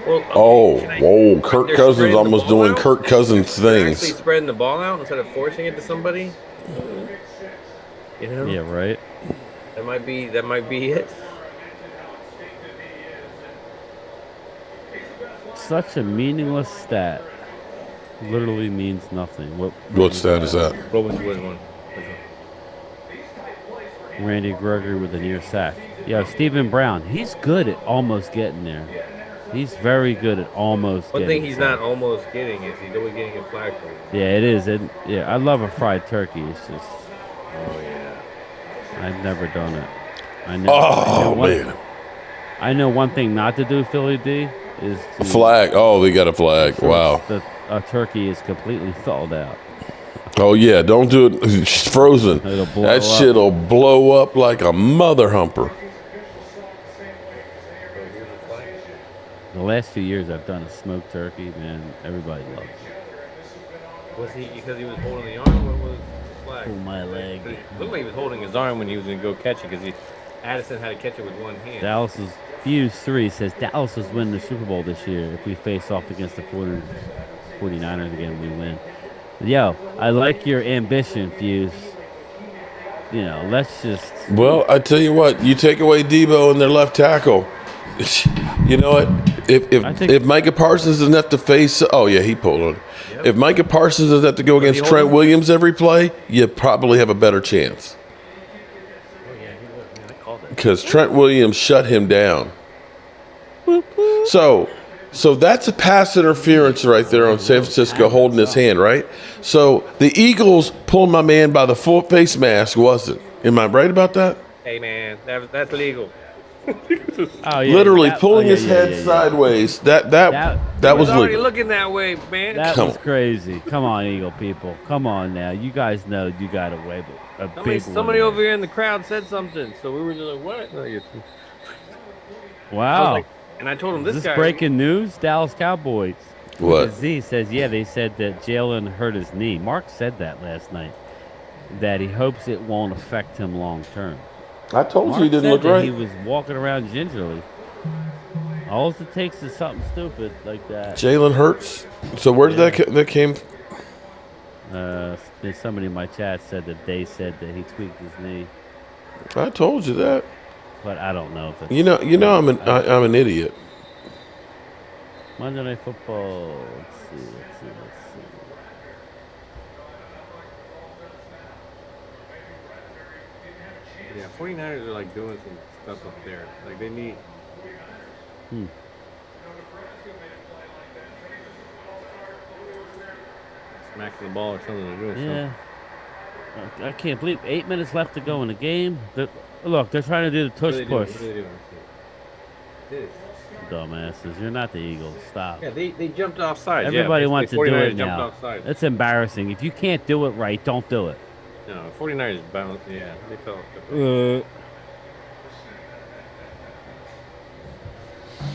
Well, Kirk Cousins almost doing Kirk Cousins things. Actually spreading the ball out instead of forcing it to somebody. Yeah, right. That might be it. Such a meaningless stat. Literally means nothing. What stat is that? What was one? Randy Gregory with a near sack. Yeah, Stephen Brown. He's good at almost getting there. He's very good at almost One getting thing he's there. not almost getting is he's always getting a flag for it. Yeah, it is. I love a fried turkey. It's just... Oh, yeah. I've never done it. Man. I know one thing not to do, Philly D, is A flag. Oh, they got a flag. Wow. A turkey is completely thawed out. Oh, yeah. Don't do it. It's frozen. It'll blow That up. shit'll blow up like a mother humper. The last few years I've done a smoked turkey, man. Everybody loves it. Was he because he was holding the arm? What was the flag? Pull my leg. It looked like he was holding his arm when he was going to go catch it because Addison had to catch it with one hand. Dallas's Fuse 3 says Dallas is winning the Super Bowl this year. If we face off against the 49ers again, we win. Yo, I like your ambition, Fuse. Let's just... Well, I tell you what. You take away Debo and their left tackle, You know what? If Micah Parsons doesn't have to face, he pulled on it. Yep. If Micah Parsons doesn't have to go against Trent Williams every play, you probably have a better chance. Oh yeah, he was. Yeah, I called it. Because Trent Williams shut him down. So that's a pass interference right there on San Francisco holding his hand, right? So the Eagles pulled my man by the full face mask, wasn't? Am I right about that? Hey man, that's legal. Oh, yeah, Literally pulling his head sideways. That was already legal. looking that way, man. That was crazy. Come on, Eagle people. Come on now. You guys know you got a way, a big one. Somebody over here in the crowd said something, so we were just like, "What?" Wow. And I told him Is this this guy. breaking news? Dallas Cowboys. What? Z says, yeah, they said that Jalen hurt his knee. Mark said that last night, that he hopes it won't affect him long term. I told Mark you he didn't said look that right. He was walking around gingerly. All it takes is something stupid like that. Jalen Hurts. So where did that came? Somebody in my chat said that they said that he tweaked his knee, I told you that. but I don't know if it's You know, I'm an idiot. Monday Night Football. Let's see. Yeah, 49ers are like doing some stuff up there. Like they need. Smacking the ball or something. They're doing Yeah. I can't believe 8 minutes left to go in the game. Look, they're trying to do the tush push. What are they doing? This. Dumbasses. You're not the Eagles. Stop. Yeah, they jumped offside. Everybody wants to do it jumped now. Offside. That's embarrassing. If you can't do it right, don't do it. No, 49ers bounced. Yeah, they fell off the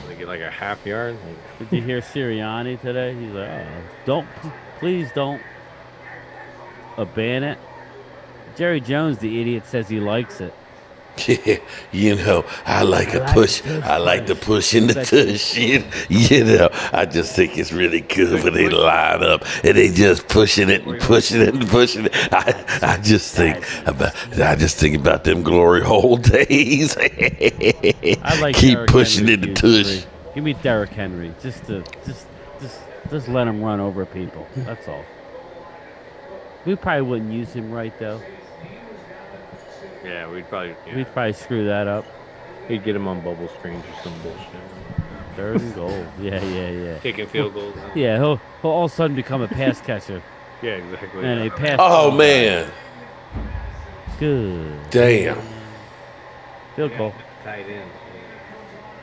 They get like a half yard. Did you hear Sirianni today? He's like, please don't ban it. Jerry Jones, the idiot, says he likes it. You know, I like a push. I like the push in the tush. You know, I just think it's really good when they line up and they just pushing it and pushing it and pushing it. I just think about them glory hole days. I like keep Derrick pushing Henry in the tush. Give me Derrick Henry, just let him run over people. That's all. We probably wouldn't use him right though. Yeah, we'd probably screw that up. He'd get him on bubble screens or some bullshit. 3rd and goal. Yeah. Taking field goals. Yeah, he'll all of a sudden become a pass catcher. Yeah, exactly. And a pass. Oh man. Good. Damn. Field goal. Tight end.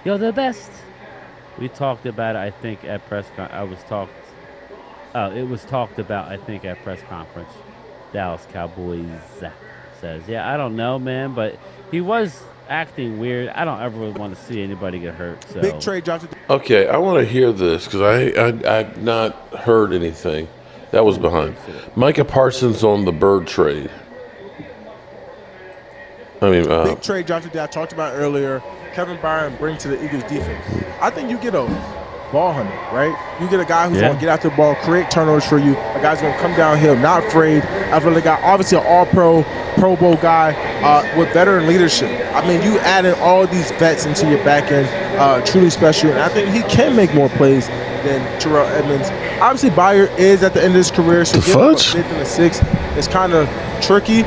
You're the best. We talked about it, I think, at press conference. It was talked about, I think, at press conference. Dallas Cowboys says, yeah, I don't know, man, but he was acting weird. I don't ever want to see anybody get hurt. So. Big trade drops. Okay, I want to hear this because I've not heard anything. That was behind. Micah Parsons on the Bird trade. Big trade drops that I talked about earlier. Kevin Byron bring to the Eagles defense. I think you get a ball hunter, right? You get a guy who's going to get out the ball, create turnovers for you. A guy's going to come downhill, not afraid. I've really got obviously an all-pro, Pro Bowl guy with veteran leadership. I mean, you added all these vets into your back end, truly special. And I think he can make more plays than Terrell Edmonds. Obviously, Bayer is at the end of his career, so giving him a 5th and a 6th is kind of tricky,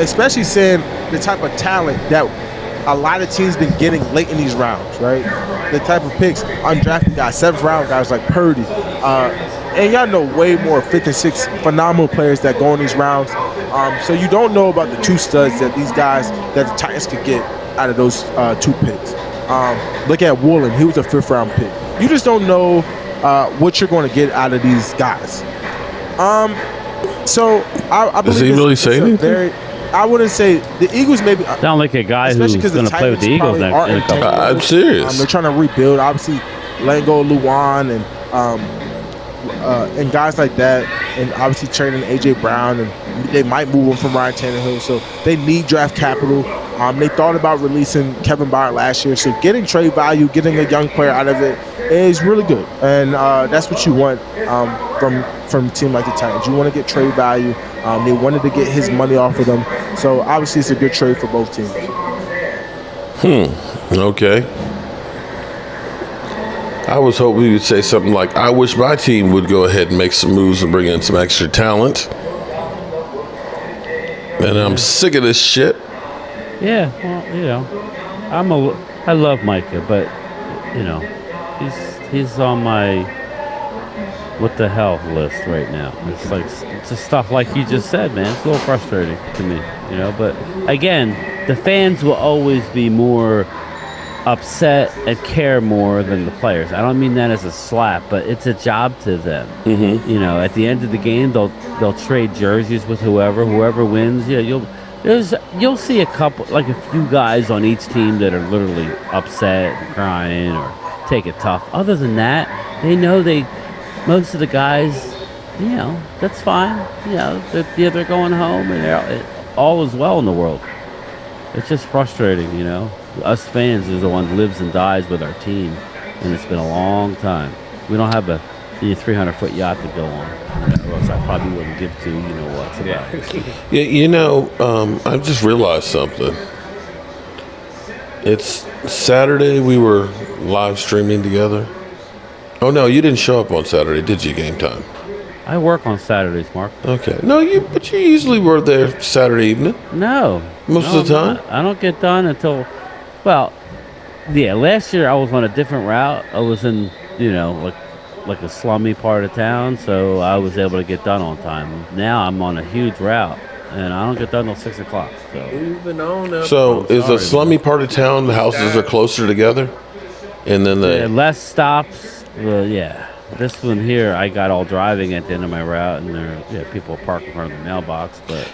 especially seeing the type of talent that a lot of teams been getting late in these rounds, right? The type of picks, undrafted guys, 7th round guys like Purdy. And y'all know way more 5th and 6th phenomenal players that go in these rounds. So you don't know about the 2 studs that these guys, that the Titans could get out of those 2 picks. Look at Woolen. He was a 5th round pick. You just don't know what you're going to get out of these guys. So I believe Does he really say anything? I wouldn't say the Eagles maybe. Sound like a guy who's going to play with the Eagles next in a couple. I'm serious. They're trying to rebuild. Obviously, letting go of Luan and guys like that, and obviously trading A.J. Brown, and they might move him from Ryan Tannehill. So they need draft capital. They thought about releasing Kevin Byard last year. So getting trade value, getting a young player out of it is really good, and that's what you want from a team like the Titans. You want to get trade value. They wanted to get his money off of them. So obviously it's a good trade for both teams. Okay. I was hoping you would say something like, I wish my team would go ahead and make some moves and bring in some extra talent. And I'm sick of this shit. Yeah, well, I love Micah, but he's on my what the hell list right now. It's like it's just stuff like you just said, man. It's a little frustrating to me, But again, the fans will always be more upset and care more than the players. I don't mean that as a slap, but it's a job to them. Mm-hmm. At the end of the game, they'll trade jerseys with whoever wins. Yeah, you'll see a couple, like a few guys on each team that are literally upset and crying or take it tough. Other than that, they know most of the guys, that's fine. They're going home and all is well in the world. It's just frustrating, Us fans is the one who lives and dies with our team, and it's been a long time. We don't have a 300-foot yacht to go on, or else I probably wouldn't give to what's about. Yeah, I just realized something. It's Saturday. We were live streaming together. Oh no, you didn't show up on Saturday, did you? Game time. I work on Saturdays, Mark. Okay. No, but you usually were there Saturday evening. No. Most of the time? I don't get done until, last year I was on a different route. I was in, like a slummy part of town, so I was able to get done on time. Now I'm on a huge route, and I don't get done until 6 o'clock. Moving on up. So is a slummy part of town, the houses are closer together? And then less stops. Yeah. This one here, I got all driving at the end of my route, and people park in front of the mailbox. But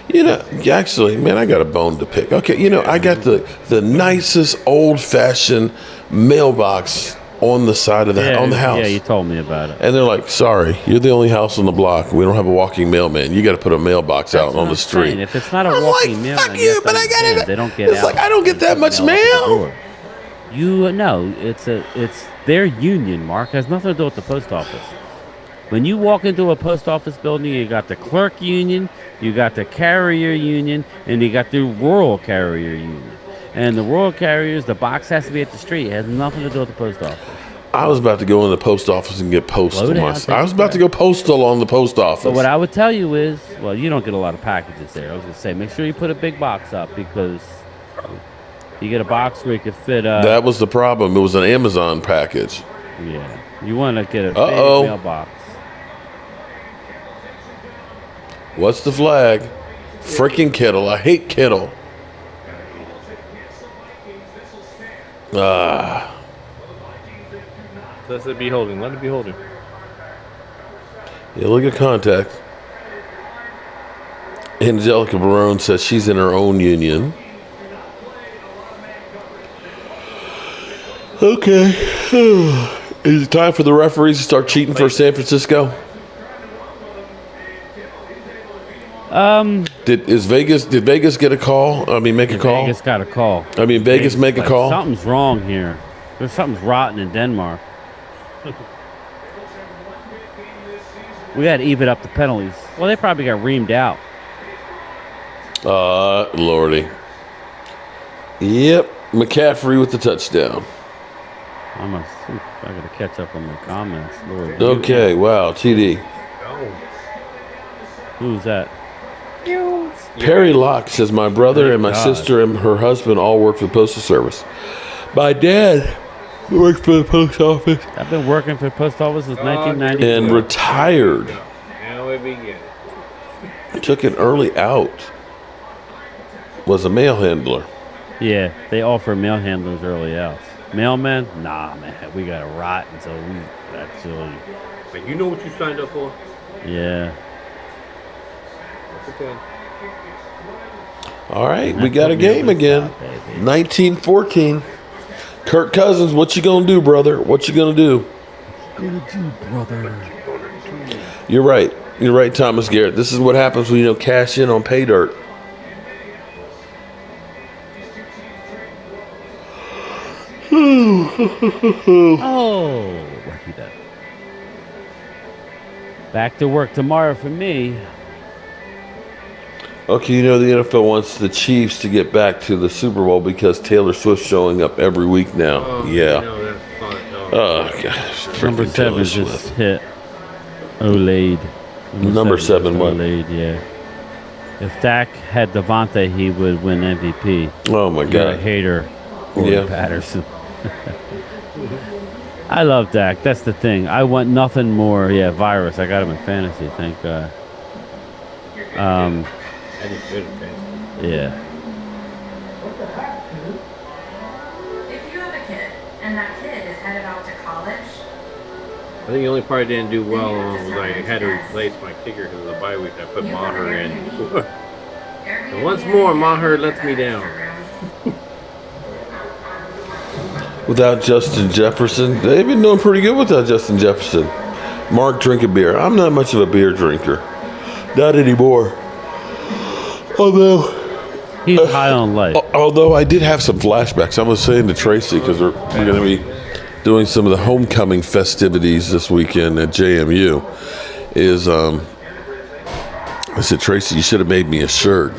actually, man, I got a bone to pick. Okay, I got the nicest old-fashioned mailbox on the side of on the house. Yeah, you told me about it. And they're like, "Sorry, you're the only house on the block. We don't have a walking mailman. You got to put a mailbox out on the street." Saying. If it's not a walking mailman, fuck you, but I got it. They don't get it's out. Like I don't get that much mail. It's their union, Mark. It has nothing to do with the post office. When you walk into a post office building, you got the clerk union, you got the carrier union, and you got the rural carrier union. And the rural carriers, the box has to be at the street. It has nothing to do with the post office. I was about to go in the post office and get postal myself. I was about to go postal on the post office. But what I would tell you is, you don't get a lot of packages there. I was going to say, make sure you put a big box up because you get a box where you can fit. That was the problem. It was an Amazon package. Yeah. You want to get a big mailbox. What's the flag? Freaking Kittle. I hate Kittle. Let it be holding. Let it be holding. Yeah, look at contact. Angelica Barone says she's in her own union. Okay. Is it time for the referees to start cheating for San Francisco? Did Vegas get a call? I mean, make a call? Vegas got a call. I mean, Vegas make a call? Something's wrong here. Something's rotten in Denmark. We got to even up the penalties. Well, they probably got reamed out. Lordy. Yep, McCaffrey with the touchdown. I got to catch up on the comments. Lord, okay, wow, TD. Who's that? Perry Locke says, my brother and my sister and her husband all work for the Postal Service. My dad worked for the post office. I've been working for the post office since 1990. And retired. Now we begin. Took an early out. Was a mail handler. Yeah, they offer mail handlers early outs. Mailmen? Nah, man. We got to rot until we actually... But you know what you signed up for? Yeah. That's okay. All right, we got a game again. 19-14. Kirk Cousins, what you gonna do, brother? What you gonna do? You're right. You're right, Thomas Garrett. This is what happens when you don't cash in on pay dirt. Oh, lucky that. Back to work tomorrow for me. Okay, the NFL wants the Chiefs to get back to the Super Bowl because Taylor Swift's showing up every week now. Yeah. No, that's fine. No. Oh gosh, Number freaking 7 Taylor just Swift. hit Olade. Number 7 what? Olade, yeah. If Dak had Devontae, he would win MVP. Oh my You're a God. hater, Corey Yeah. Patterson. I love Dak. That's the thing. I want nothing more. Yeah, virus. I got him in fantasy. Thank God. I did good in fantasy. Yeah. If you have a kid and that kid is headed off to college, I think the only part I didn't do well on was I had to replace my kicker because of the bye week. I put Maher in. And once more, Maher lets me down. Without Justin Jefferson, they've been doing pretty good without Justin Jefferson. Mark, drink a beer. I'm not much of a beer drinker. Not anymore. Although he's high on life. Although I did have some flashbacks. I was saying to Tracy, because we're going to be doing some of the homecoming festivities this weekend at JMU, I said, Tracy, you should have made me a shirt.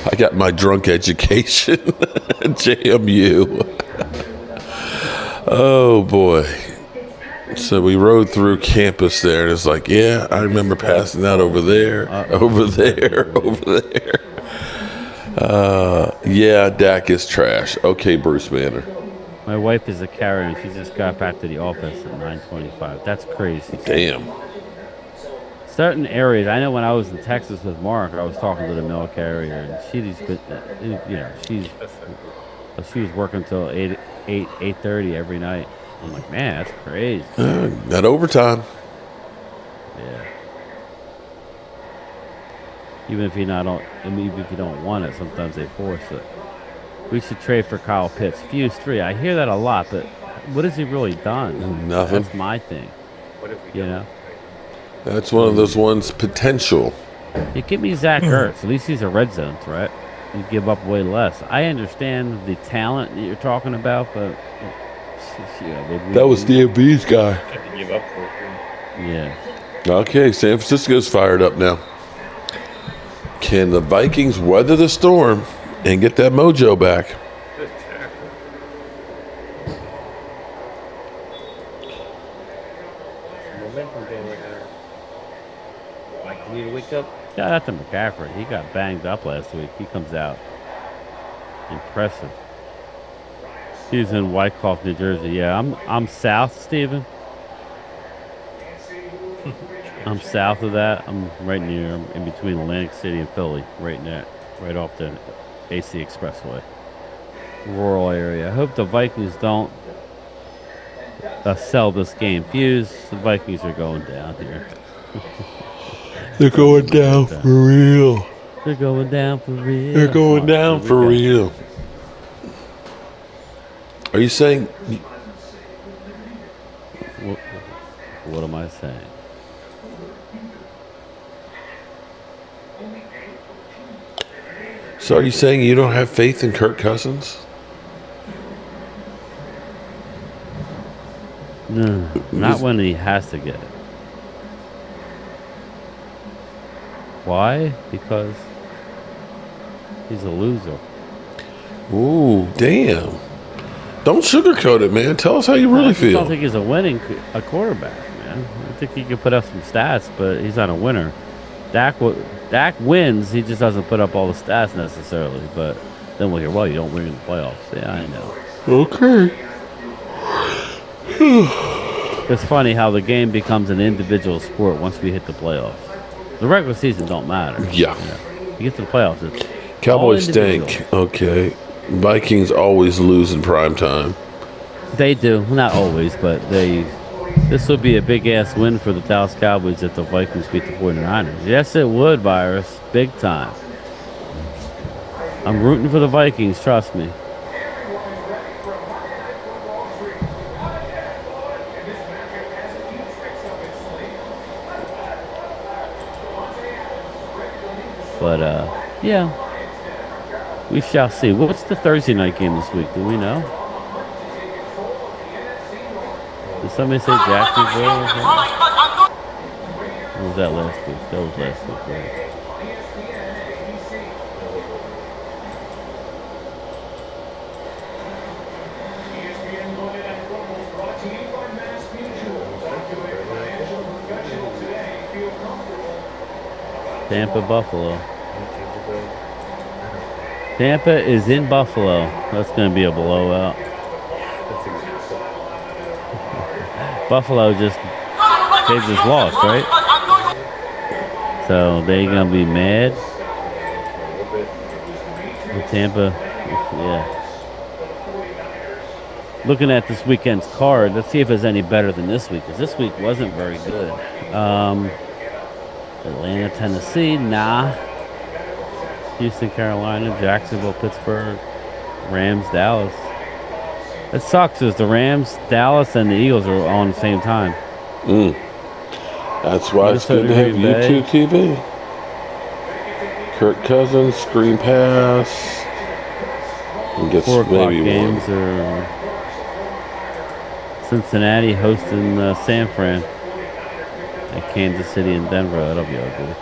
I got my drunk education at JMU. Oh boy. So we rode through campus there, and it's like, yeah, I remember passing out over there, over there, over there. Yeah, Dak is trash. Okay, Bruce Banner. My wife is a carrier, and she just got back to the office at 9:25. That's crazy. Damn. Certain areas, I know when I was in Texas with Mark, I was talking to the mail carrier, and she was working till 8:30 every night. I'm like, man, that's crazy. That overtime. Yeah. Even if you don't want it, sometimes they force it. We should trade for Kyle Pitts. Fuse 3. I hear that a lot, but what has he really done? Nothing. That's my thing. What if we don't? That's one of those ones, potential. You give me Zach Ertz. At least he's a red zone threat. You give up way less. I understand the talent that you're talking about, but that was DMV's guy. I had to give up for it. Yeah. Okay, San Francisco's fired up now. Can the Vikings weather the storm and get that mojo back? Momentum game right now. Mike, you need to wake up. Shout out to McCaffrey. He got banged up last week. He comes out impressive. He's in Wyckoff, New Jersey. Yeah, I'm south, Steven. I'm south of that. I'm right near, in between Atlantic City and Philly, right off the AC Expressway. Rural area. I hope the Vikings don't sell this game. Fuse, the Vikings are going down here. They're going down for real. They're going down for real. They're going down for real. Are you saying? What am I saying? So are you saying you don't have faith in Kirk Cousins? No, not when he has to get it. Why? Because he's a loser. Ooh, damn. Don't sugarcoat it, man. Tell us how you really feel. I don't think he's a quarterback, man. I think he can put up some stats, but he's not a winner. Dak wins. He just doesn't put up all the stats necessarily. But then we'll hear, well, you don't win in the playoffs. Yeah, I know. Okay. It's funny how the game becomes an individual sport once we hit the playoffs. The regular season don't matter. Yeah. You get to the playoffs, it's Cowboys stink. Okay. Vikings always lose in prime time. They do. Not always, but this would be a big-ass win for the Dallas Cowboys if the Vikings beat the 49ers. Yes, it would, Virus. Big time. I'm rooting for the Vikings, trust me. But, yeah. We shall see. What's the Thursday night game this week? Do we know? Did somebody say Jacksonville? Or was that last week? That was last week, right? Tampa, Buffalo. Tampa is in Buffalo. That's going to be a blowout. Buffalo they just lost, right? So they're going to be mad. And Tampa, yeah. Looking at this weekend's card, let's see if it's any better than this week, because this week wasn't very good. Atlanta, Tennessee, nah. Houston, Carolina, Jacksonville, Pittsburgh, Rams, Dallas. It sucks because the Rams, Dallas, and the Eagles are all on the same time. That's why it's good to have YouTube TV. Kirk Cousins, screen pass. And gets 4 o'clock maybe games one. are Cincinnati hosting San Fran. At Kansas City and Denver. That'll be ugly.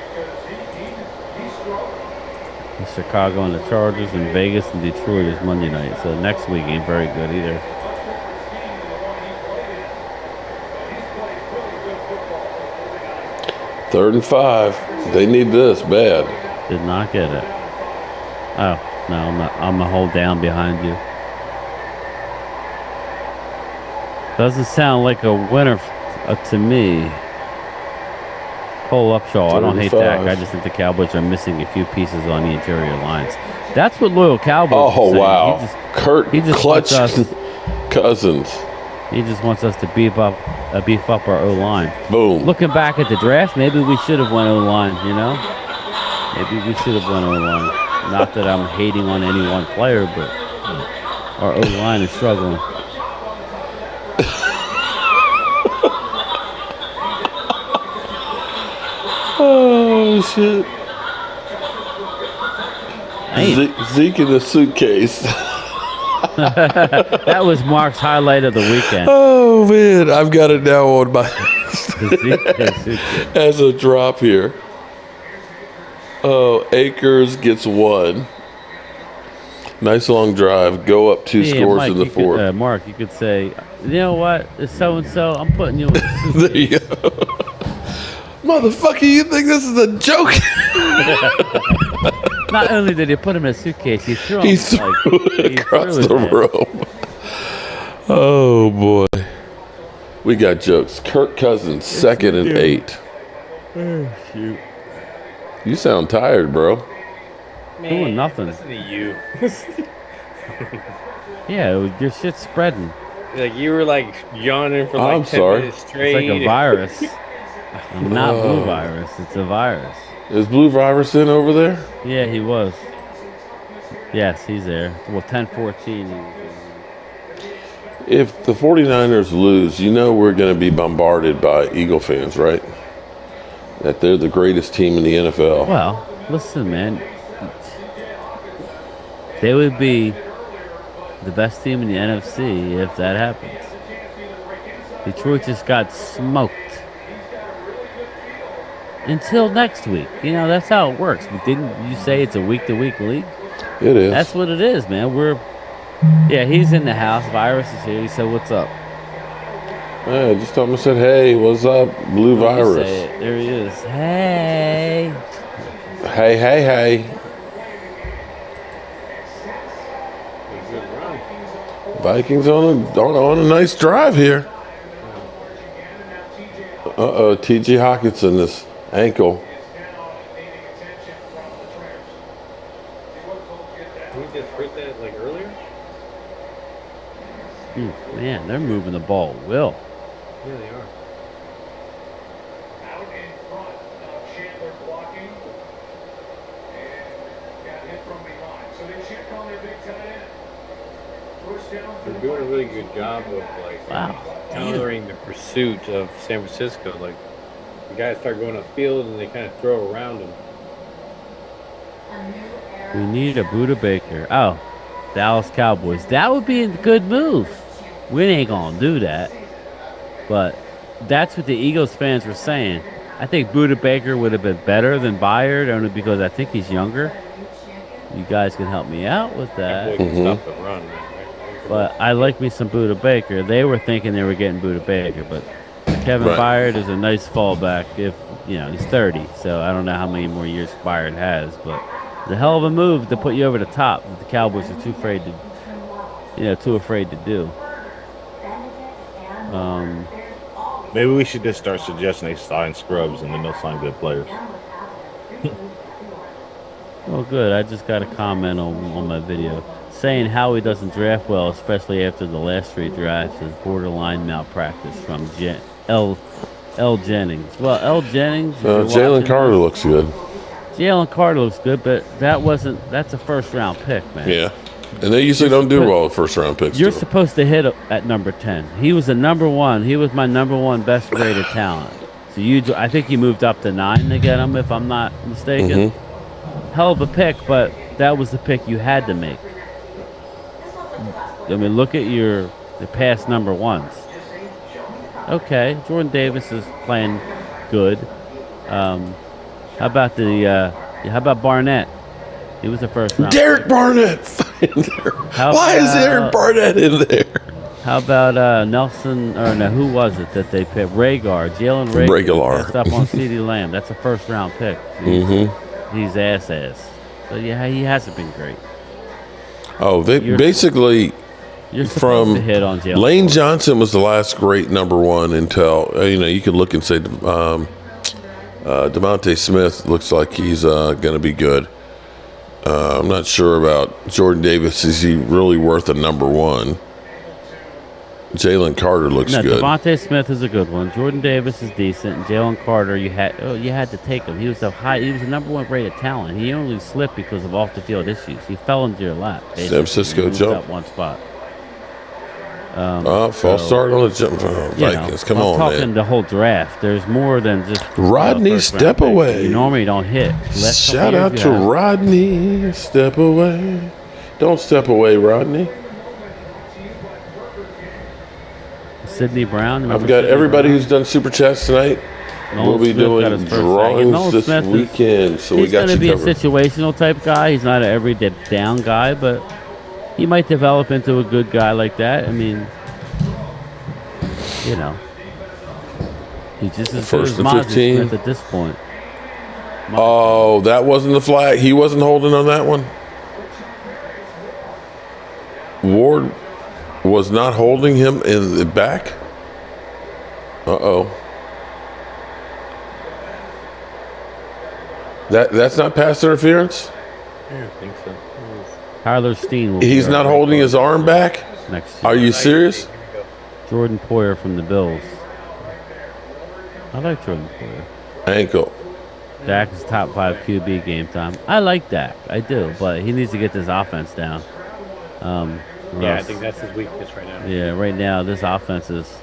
Chicago and the Chargers, and Vegas and Detroit is Monday night. So next week ain't very good either. Third and 5. They need this bad. Did not get it. Oh, no, I'm a hold down behind you. Doesn't sound like a winner to me. Cole Upshaw, I don't hate Dak. I just think the Cowboys are missing a few pieces on the interior lines. That's what loyal Cowboys are saying. Wow. He just clutched Cousins. He just wants us to beef up our O-line. Boom. Looking back at the draft, maybe we should have went O-line, you know? Maybe we should have went O-line. Not that I'm hating on any one player, but our O-line is struggling. Oh, shit. Zeke in the suitcase. That was Mark's highlight of the weekend. Oh, man. I've got it now on my as a drop here. Oh, Akers gets 1. Nice long drive. Go up 2 scores Mike, in the 4th. Mark, you could say, you know what? It's so-and-so. I'm putting you in the suitcase. There you go. Motherfucker, you think this is a joke? Not only did he put him in a suitcase, he threw him it across the room. Oh, boy. We got jokes. Kirk Cousins, 2nd and 8. Oh, shoot. You sound tired, bro. Man, doing nothing. Listen to you. Yeah, your shit's spreading. Like you were like yawning for like 10 minutes straight. It's like a virus. Not blue virus. It's a virus. Is Blue Virus in over there? Yeah, he was. Yes, he's there. Well, 10-14. If the 49ers lose, you know we're going to be bombarded by Eagle fans, right? That they're the greatest team in the NFL. Well, listen, man. They would be the best team in the NFC if that happens. Detroit just got smoked. Until next week. You know, that's how it works. Didn't you say it's a week-to-week league? It is. That's what it is, man. Yeah, he's in the house. Virus is here. He said, what's up? Yeah, just told him, I said, hey, what's up, Blue Virus? Say it. There he is. Hey. Hey, hey, hey. Vikings on a nice drive here. Uh-oh, T.J. Hawkinson, this ankle. Did we just hurt that like earlier? Man, they're moving the ball well. Yeah, they are. Out in front, Chandler blocking. And got hit from behind. So they check on their big tight end. First down for They're doing a really good job of like countering the pursuit of San Francisco. Like the guys start going upfield and they kind of throw around them. We need a Buda Baker. Oh, Dallas Cowboys. That would be a good move. We ain't going to do that. But that's what the Eagles fans were saying. I think Buda Baker would have been better than Byard, only because I think he's younger. You guys can help me out with that. Stop the run, man. But I like me some Buda Baker. They were thinking they were getting Buda Baker, but Kevin Right. Byard is a nice fallback. If he's 30, so I don't know how many more years Byard has, but it's a hell of a move to put you over the top that the Cowboys are too afraid to do. Maybe we should just start suggesting they sign scrubs and then they'll sign good players. Well, good. I just got a comment on my video saying Howie doesn't draft well, especially after the last 3 drafts, is borderline malpractice from L. Jennings. Well, L. Jennings. Jalen Carter looks good. Jalen Carter looks good, but that's a first-round pick, man. Yeah. And they usually don't do well with first-round picks. You're supposed to hit at number 10. He was the number 1. He was my number 1 best graded talent. So I think you moved up to 9 to get him, if I'm not mistaken. Hell of a pick, but that was the pick you had to make. I mean, look at the past number 1s. Okay, Jordan Davis is playing good. How about Barnett? He was the first round. Derek Barnett. Why is Derek Barnett in there? How about Nelson? Or no, who was it that they picked? Jalen Reagor. Passed up on CeeDee Lamb. That's a first round pick. He's ass. So yeah, he hasn't been great. Oh, basically. You're supposed to hit on Jalen. Lane Johnson was the last great number 1 until you could look and say Devontae Smith looks like he's going to be good. I'm not sure about Jordan Davis. Is he really worth a number 1? Jalen Carter looks good. Devontae Smith is a good one. Jordan Davis is decent. And Jalen Carter, you had to take him. He was the number 1 rated talent. He only slipped because of off the field issues. He fell into your lap. San Francisco jump up one spot. False start on the jump. Vikings, come on, man. I'm talking the whole draft. There's more than just Rodney, step away. You normally don't hit. Shout out to Rodney. Step away. Don't step away, Rodney. Sidney Brown. I've got everybody who's done super chats tonight. We'll be doing drawings this weekend, so we got you covered. He's going to be a situational type guy. He's not an everyday down guy, but he might develop into a good guy like that. I mean, he's just as good as Moses Smith at this point. Oh, that wasn't the flag. He wasn't holding on that one. Ward was not holding him in the back. Uh-oh. That's not pass interference? I don't think so. Tyler Steen. He's not holding his arm back? Next year. Are you serious? Jordan Poyer from the Bills. I like Jordan Poyer. Ankle. Dak is top 5 QB game time. I like Dak. I do, but he needs to get this offense down. I think that's his weakness right now. Yeah, right now this offense is,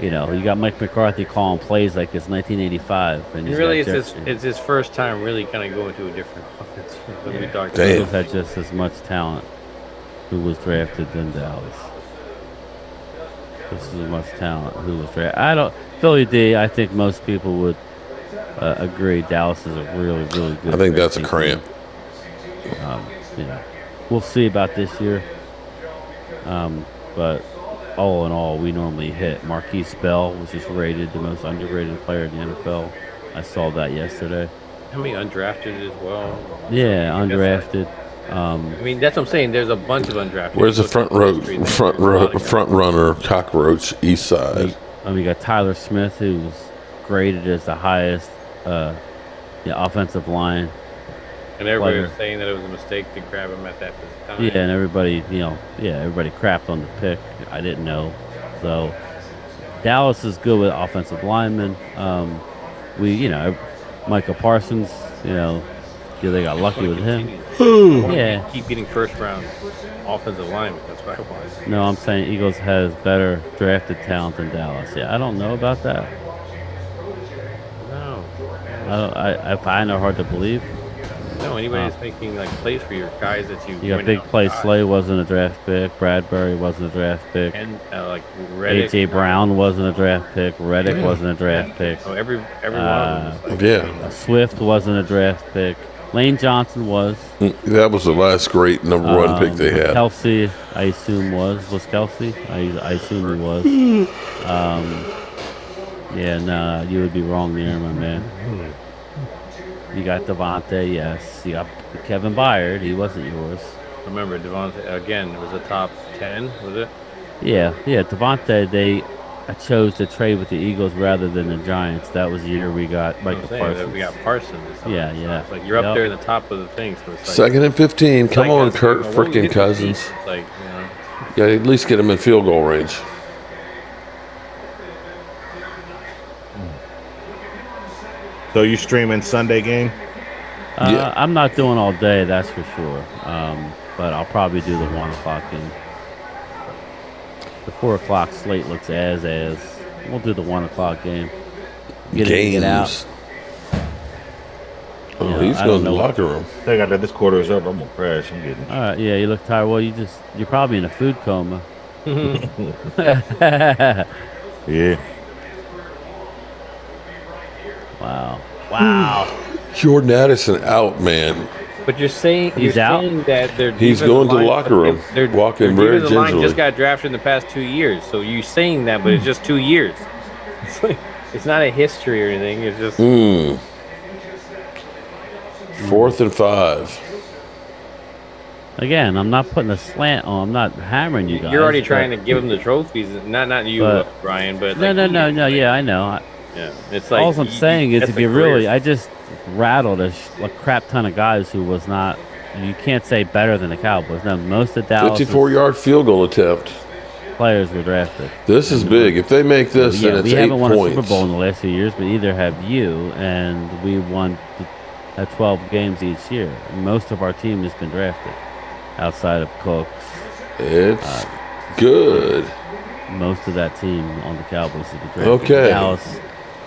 you got Mike McCarthy calling plays like it's 1985. And really, it's his first time really kind of going to a different offense. Eagles had just as much talent who was drafted than Dallas. Just as much talent who was drafted. Philly D, I think most people would agree Dallas is a really, really good. I think that's a cramp. We'll see about this year. But all in all, we normally hit. Marquise Bell was just rated the most underrated player in the NFL. I saw that yesterday. How many undrafted as well? Yeah, undrafted. I mean, that's what I'm saying. There's a bunch of undrafted. Where's the front runner, cockroach, east side? We got Tyler Smith, who was graded as the highest offensive line. And everybody was saying that it was a mistake to grab him at that time. Yeah, and everybody crapped on the pick. I didn't know. So Dallas is good with offensive linemen. Michael Parsons, they got lucky with him. Yeah. Keep getting first round offensive linemen. That's what I want. No, I'm saying Eagles has better drafted talent than Dallas. Yeah, I don't know about that. No. I find it hard to believe. No, anybody that's making plays for your guys that you. You got big play. Slay wasn't a draft pick. Bradbury wasn't a draft pick. And Reddick. AJ Brown wasn't a draft pick. Reddick wasn't a draft pick. Oh, every one of them. Yeah. Swift wasn't a draft pick. Lane Johnson was. That was the last great number 1 pick they had. Kelsey, I assume was Kelsey. I assume he was. Yeah, no, you would be wrong there, my man. You got Devontae, yes. You got Kevin Byard. He wasn't yours. Remember, Devontae, again, was a top 10, was it? Yeah. Devontae, they chose to trade with the Eagles rather than the Giants. That was the year we got I'm Michael saying that Parsons. we got Parsons. Yeah. It's like you're up Yep. there in the top of the thing. So it's like, 2nd and 15. Come like on, us, Kirk what we frickin' hit the Cousins. seat. It's like, you know. Yeah, at least get him in field goal range. So you streaming Sunday game? Yeah. I'm not doing all day, that's for sure. But I'll probably do the 1 o'clock game. The 4 o'clock slate looks as. We'll do the 1 o'clock game. Get in, get out. Oh, Yeah, he's I going don't to the know. locker room. They got that. This quarter is up. I'm gonna crash. I'm getting. All right, yeah, you look tired. Well, you're probably in a food coma. Yeah. Wow. Jordan Addison out, man. But you're saying He's out? saying that their He's defensive going to the line- locker room, Their walking their very defensive line gingerly. just got drafted in the past 2 years. So you're saying that, but it's just 2 years. It's like it's not a history or anything. It's just 4th and 5. Again, I'm not putting a slant on. I'm not hammering you guys. you're already trying but- to give them the trophies. Not you, But- Brian, but No, like, no. Yeah, I know. Yeah, it's like All I'm saying is, that's if a you career. really, I just rattled a crap ton of guys who was not. You can't say better than the Cowboys. No, most of Dallas 54-yard field goal attempt. players were drafted. This is big. If they make this, Yeah, then it's we 8 haven't won points. a Super Bowl in the last few years, but either have you, and we won 12 games each year. Most of our team has been drafted, outside of Cooks. It's good. Most of that team on the Cowboys has been drafted. Okay. Dallas,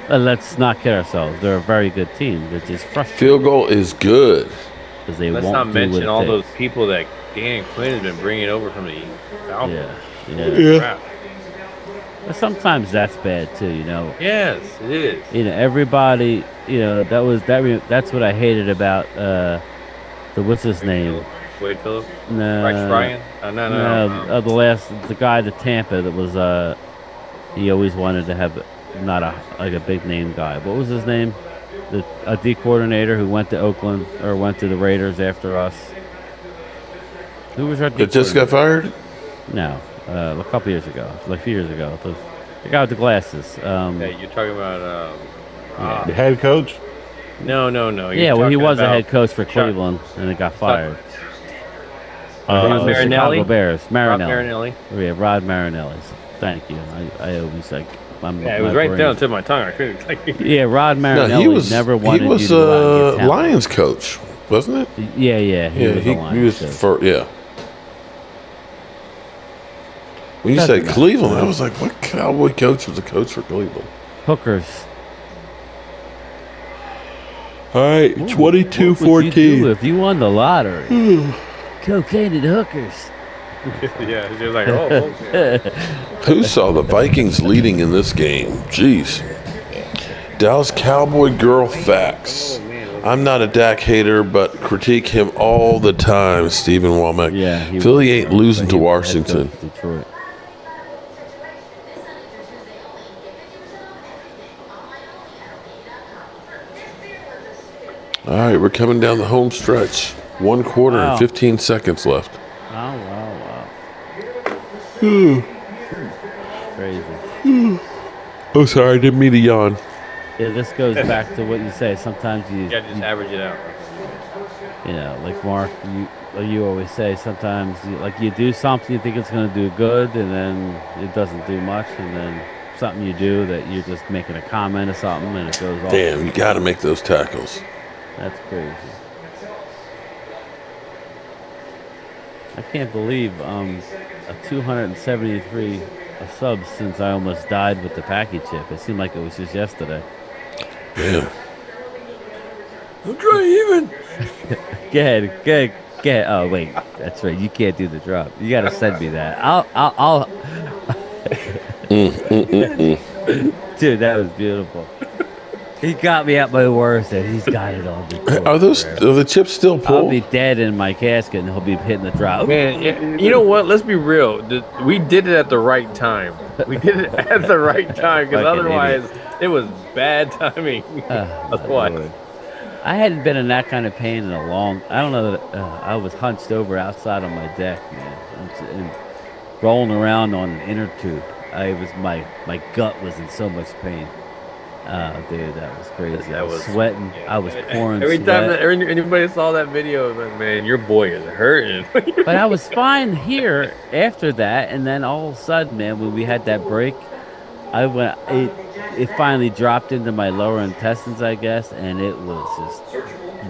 let's not kid ourselves. They're a very good team. They're just frustrating Field goal is good. because they Let's won't not do what mention it all takes. those people that Dan Quinn has been bringing over from the Falcons. Yeah. Crap. But sometimes that's bad too, you know. Yes, it is. Everybody, that's what I hated about the what's his name? Wade Phillips, No, Rex Ryan. No. the guy to Tampa that was he always wanted to have not a big name guy. What was his name? A D coordinator who went to Oakland or went to the Raiders after us. Who was our D It just got fired? No, a couple years ago, like a few years ago. The guy with the glasses. Yeah, you're talking about. The head coach. No. Yeah, well, he talking was a about head coach for Chuck- Cleveland, and it got fired. Rod Chicago Marinelli? Bears. Rod Marinelli. Marinelli. Oh, yeah, Rod Marinelli. Thank you. I always like. Yeah, it was right down to my tongue. I couldn't. Yeah, Rod Marinelli he was never wanted he was you to go out and get talent. Lions coach, wasn't it? Yeah. He was a Lions he was coach. for yeah. When you Doesn't said matter. Cleveland, I was like, what Cowboy coach was a coach for Cleveland? Hookers. All right, What would you do 22-14. if you won the lottery? Cocaine and hookers. Yeah, you're like, oh. Okay. Who saw the Vikings leading in this game? Jeez. Dallas Cowboy girl facts. I'm not a Dak hater, but critique him all the time, Stephen Womack. Yeah, Philly ain't losing to he was head Washington. coach of Detroit. All right, we're coming down the home stretch. 1 quarter Wow. and 15 seconds left. Wow. Crazy. Oh, sorry, I didn't mean to yawn. Yeah, this goes back to what you say. Sometimes you Just average it out. like Mark, you always say sometimes you do something you think it's going to do good, and then it doesn't do much, and then something you do that you're just making a comment or something, and it goes off. Damn, you got to make those tackles. That's crazy. I can't believe a 273 subs since I almost died with the packy chip. It seemed like it was just yesterday. Damn. I'm trying even. Go ahead. Oh wait, that's right. You can't do the drop. You got to send me that. I'll. Dude, that was beautiful. He got me at my worst, and he's got it on the Are the chips still I'll pulled? be dead in my casket, and he'll be hitting the drop. Man, you know what? Let's be real. We did it at the right time. We did it at the right time because Fucking otherwise, It was bad timing. That's My why. Lord. I hadn't been in that kind of pain in a long. I don't know that I was hunched over outside on my deck, man, and rolling around on an inner tube. I was my gut was in so much pain. Dude, that was crazy. I That was was- sweating. I was pouring Every time sweat. that anybody saw that video, like, man, your boy is hurting. But I was fine here after that, and then all of a sudden, man, when we had that break, I went. It finally dropped into my lower intestines, I guess, and it was just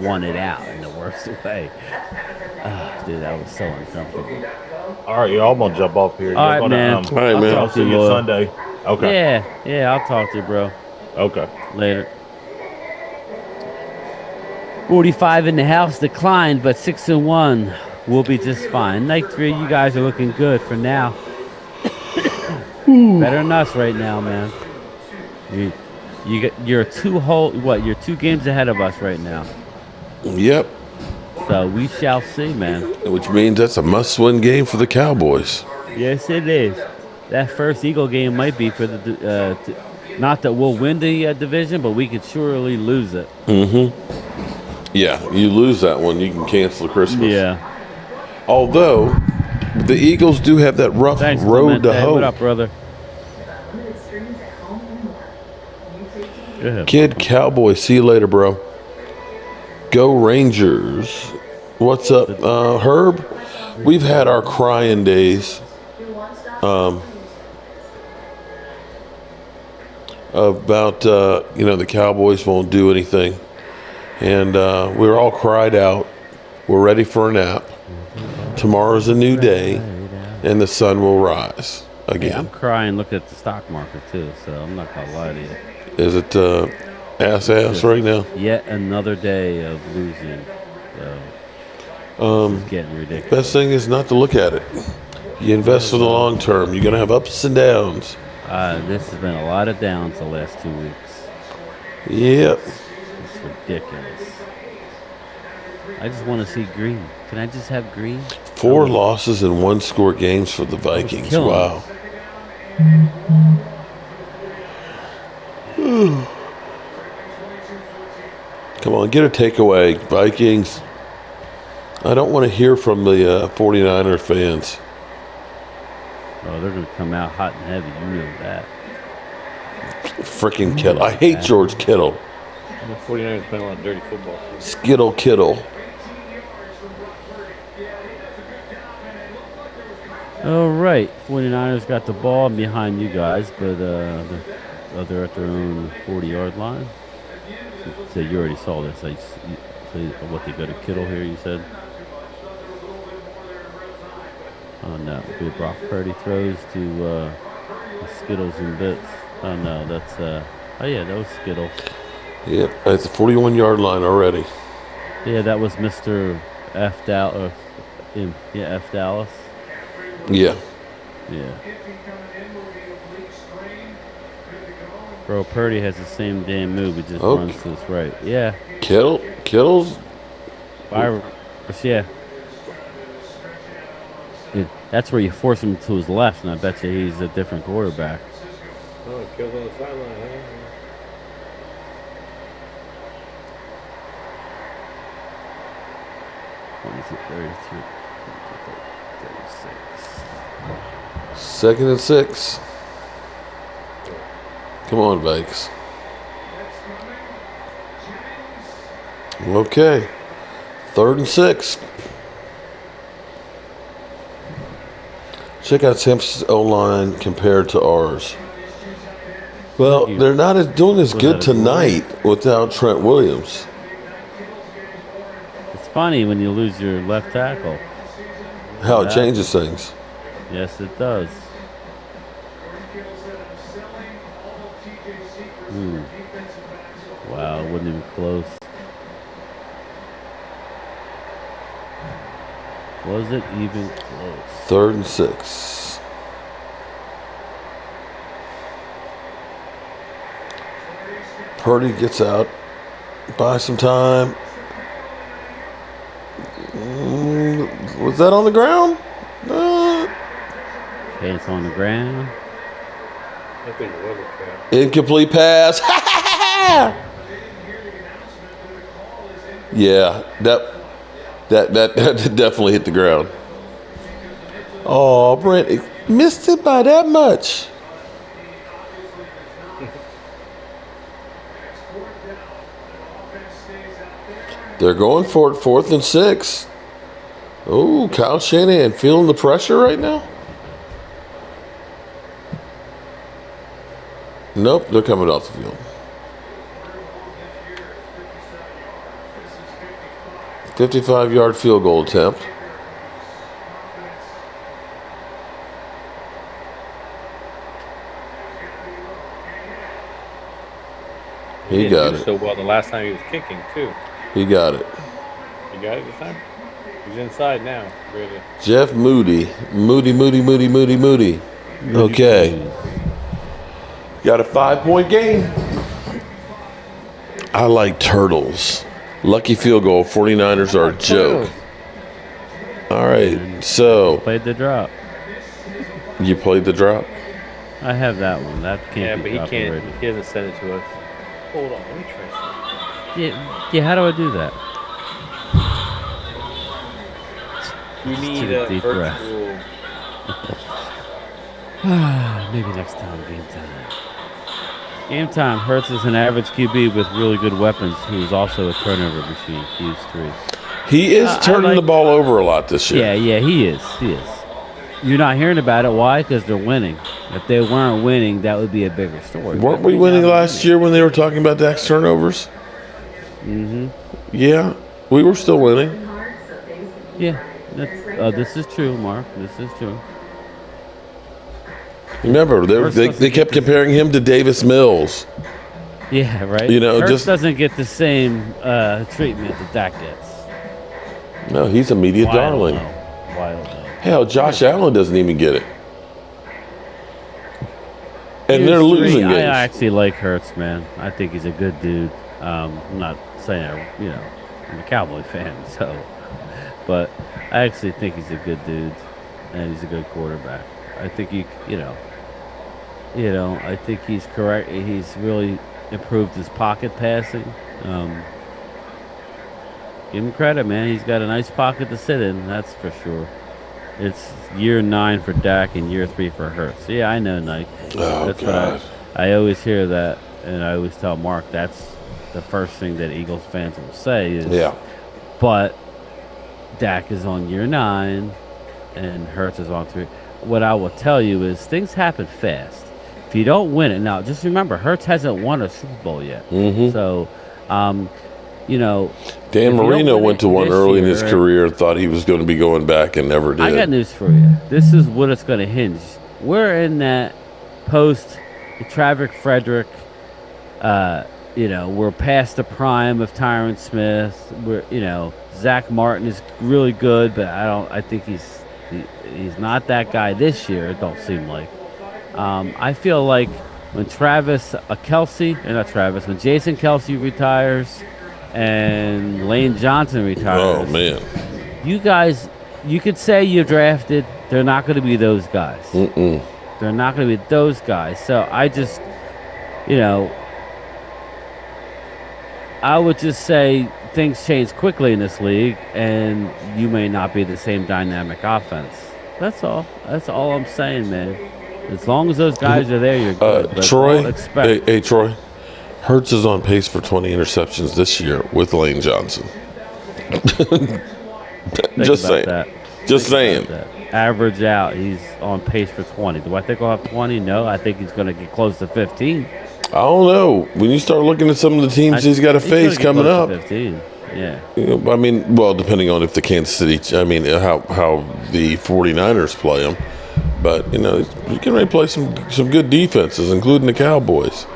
wanted out in the worst way. Dude, that was so uncomfortable. All right, y'all, I'm gonna jump off here. All Y'all right, gonna, man. All right, I'll man. I'll talk to see you, you Loyal. Sunday. Okay. Yeah, I'll talk to you, bro. Okay. Later. 45 in the house declined, but 6-1 will be just fine. Night 3, you guys are looking good for now. Better than us right now, man. You're you're 2 games ahead of us right now. Yep. So we shall see, man. Which means that's a must-win game for the Cowboys. Yes, it is. That first Eagle game might be for the not that we'll win the division, but we could surely lose it. Yeah, you lose that one, you can cancel Christmas. Yeah. Although the Eagles do have that rough Thanks, road to Clemente. hoe. What up, brother? Go ahead. Kid Cowboy, see you later, bro. Go Rangers. What's up, Herb? We've had our crying days. About the Cowboys won't do anything, and we're all cried out. We're ready for a nap. Tomorrow's a new day, and the sun will rise Yeah, I'm again. crying looking at the stock market too, so I'm not gonna lie to you. Is it ass right now? Yet another day of losing. So it's getting ridiculous. Best thing is not to look at it. You invest for the long term. You're gonna have ups and downs. This has been a lot of downs the last 2 weeks. Yep. It's ridiculous. I just want to see green. Can I just have green? 4 losses and 1-score games for the Vikings. killing Wow. Come on, get a takeaway, Vikings. I don't want to hear from the 49er fans. Oh, they're gonna come out hot and heavy. You know that. Freaking Kittle. I hate George Kittle. The 49ers playing a lot of dirty football. Skittle Kittle. All right, 49ers got the ball behind you guys, but they're at their own 40-yard line. So you already saw this. So what, they go to Kittle here, you said? Oh, no. Brock Purdy throws to Skittles and Bits. Oh, no, that's... oh, yeah, that was Skittle. Yep, at the 41-yard line already. Yeah, that was Mr. F. Dallas. F. Dallas. Yeah. Yeah. Bro, Purdy has the same damn move. He just runs to his right. Yeah. Kittle's. Virus, yeah. That's where you force him to his left, and I bet you he's a different quarterback. Oh, it kills on the sideline, huh? What is it? 33, 36. 2nd and 6. Come on, Vikes. Okay. 3rd and 6. Check out San Francisco's O-line compared to ours. Well, they're not doing as good tonight without Trent Williams. It's funny when you lose your left tackle. How it changes things. Yes, it does. Wow, it wasn't even close. Was it even close? 3rd and 6. Purdy gets out. Buy some time. Was that on the ground? Okay, it's on the ground. I think it was a trap. Incomplete pass. Yeah, that definitely hit the ground. Oh, Brent missed it by that much. They're going for it, 4th and 6. Oh, Kyle Shanahan feeling the pressure right now? Nope, they're coming off the field. 55-yard field goal attempt. He got it. So well the last time he was kicking too. He got it. You got it this time? He's inside now. Really. Jeff Moody. Moody. Okay. Got a 5-point game. I like turtles. Lucky field goal. 49ers are a joke. All right. So. Played the drop. You played the drop? I have that one. That can't be but he dropped can't. already. He hasn't sent it to us. Hold on. Let me try something. Yeah, how do I do that? You need take a a deep virtual. Maybe next time, game time. Game time. Hurts is an average QB with really good weapons who is also a turnover machine. He is 3. He is turning the ball over a lot this year. Yeah, he is. You're not hearing about it. Why? Because they're winning. If they weren't winning, that would be a bigger story. Weren't we winning last year when they were talking about Dak's turnovers? Mm-hmm. Yeah, we were still winning. Yeah, this is true, Mark. This is true. Remember, they kept comparing him to Davis Mills. Yeah, right. You know, Hurts just doesn't get the same treatment that Dak gets. No, he's a media darling. Wild. Hell, Josh Allen doesn't even get it. And they're losing games. I actually like Hurts, man. I think he's a good dude. I'm not saying, I'm a Cowboy fan, but I actually think he's a good dude, and he's a good quarterback. I think I think he's correct. He's really improved his pocket passing. Give him credit, man. He's got a nice pocket to sit in, that's for sure. It's year 9 for Dak and year 3 for Hurts. Yeah, I know, Nike. Oh, that's God. what I always hear that, and I always tell Mark that's the first thing that Eagles fans will say is, yeah. But Dak is on year 9, and Hurts is on 3. What I will tell you is things happen fast. If you don't win it, now just remember, Hurts hasn't won a Super Bowl yet. Mm-hmm. So, Dan Marino went to one early in his career and thought he was going to be going back and never did. I got news for you. This is what it's going to hinge. We're in that post Travick Frederick. We're past the prime of Tyron Smith. Zach Martin is really good, but I think he's not that guy this year. It don't seem like. I feel like when when Jason Kelsey retires and Lane Johnson retires. Oh man, you could say you drafted. They're not going to be those guys. Mm-mm. They're not going to be those guys. So I just, I would just say things change quickly in this league, and you may not be the same dynamic offense. That's all. That's all I'm saying, man. As long as those guys are there, you're good. Troy, hey, Troy, Hurts is on pace for 20 interceptions this year with Lane Johnson. Just saying. Just saying. Average out, he's on pace for 20. Do I think he'll have 20? No, I think he's going to get close to 15. I don't know. When you start looking at some of the teams he's got to face coming up. 15. Yeah. Depending on if the Kansas City, how the 49ers play them. But, you can really play some good defenses, including the Cowboys.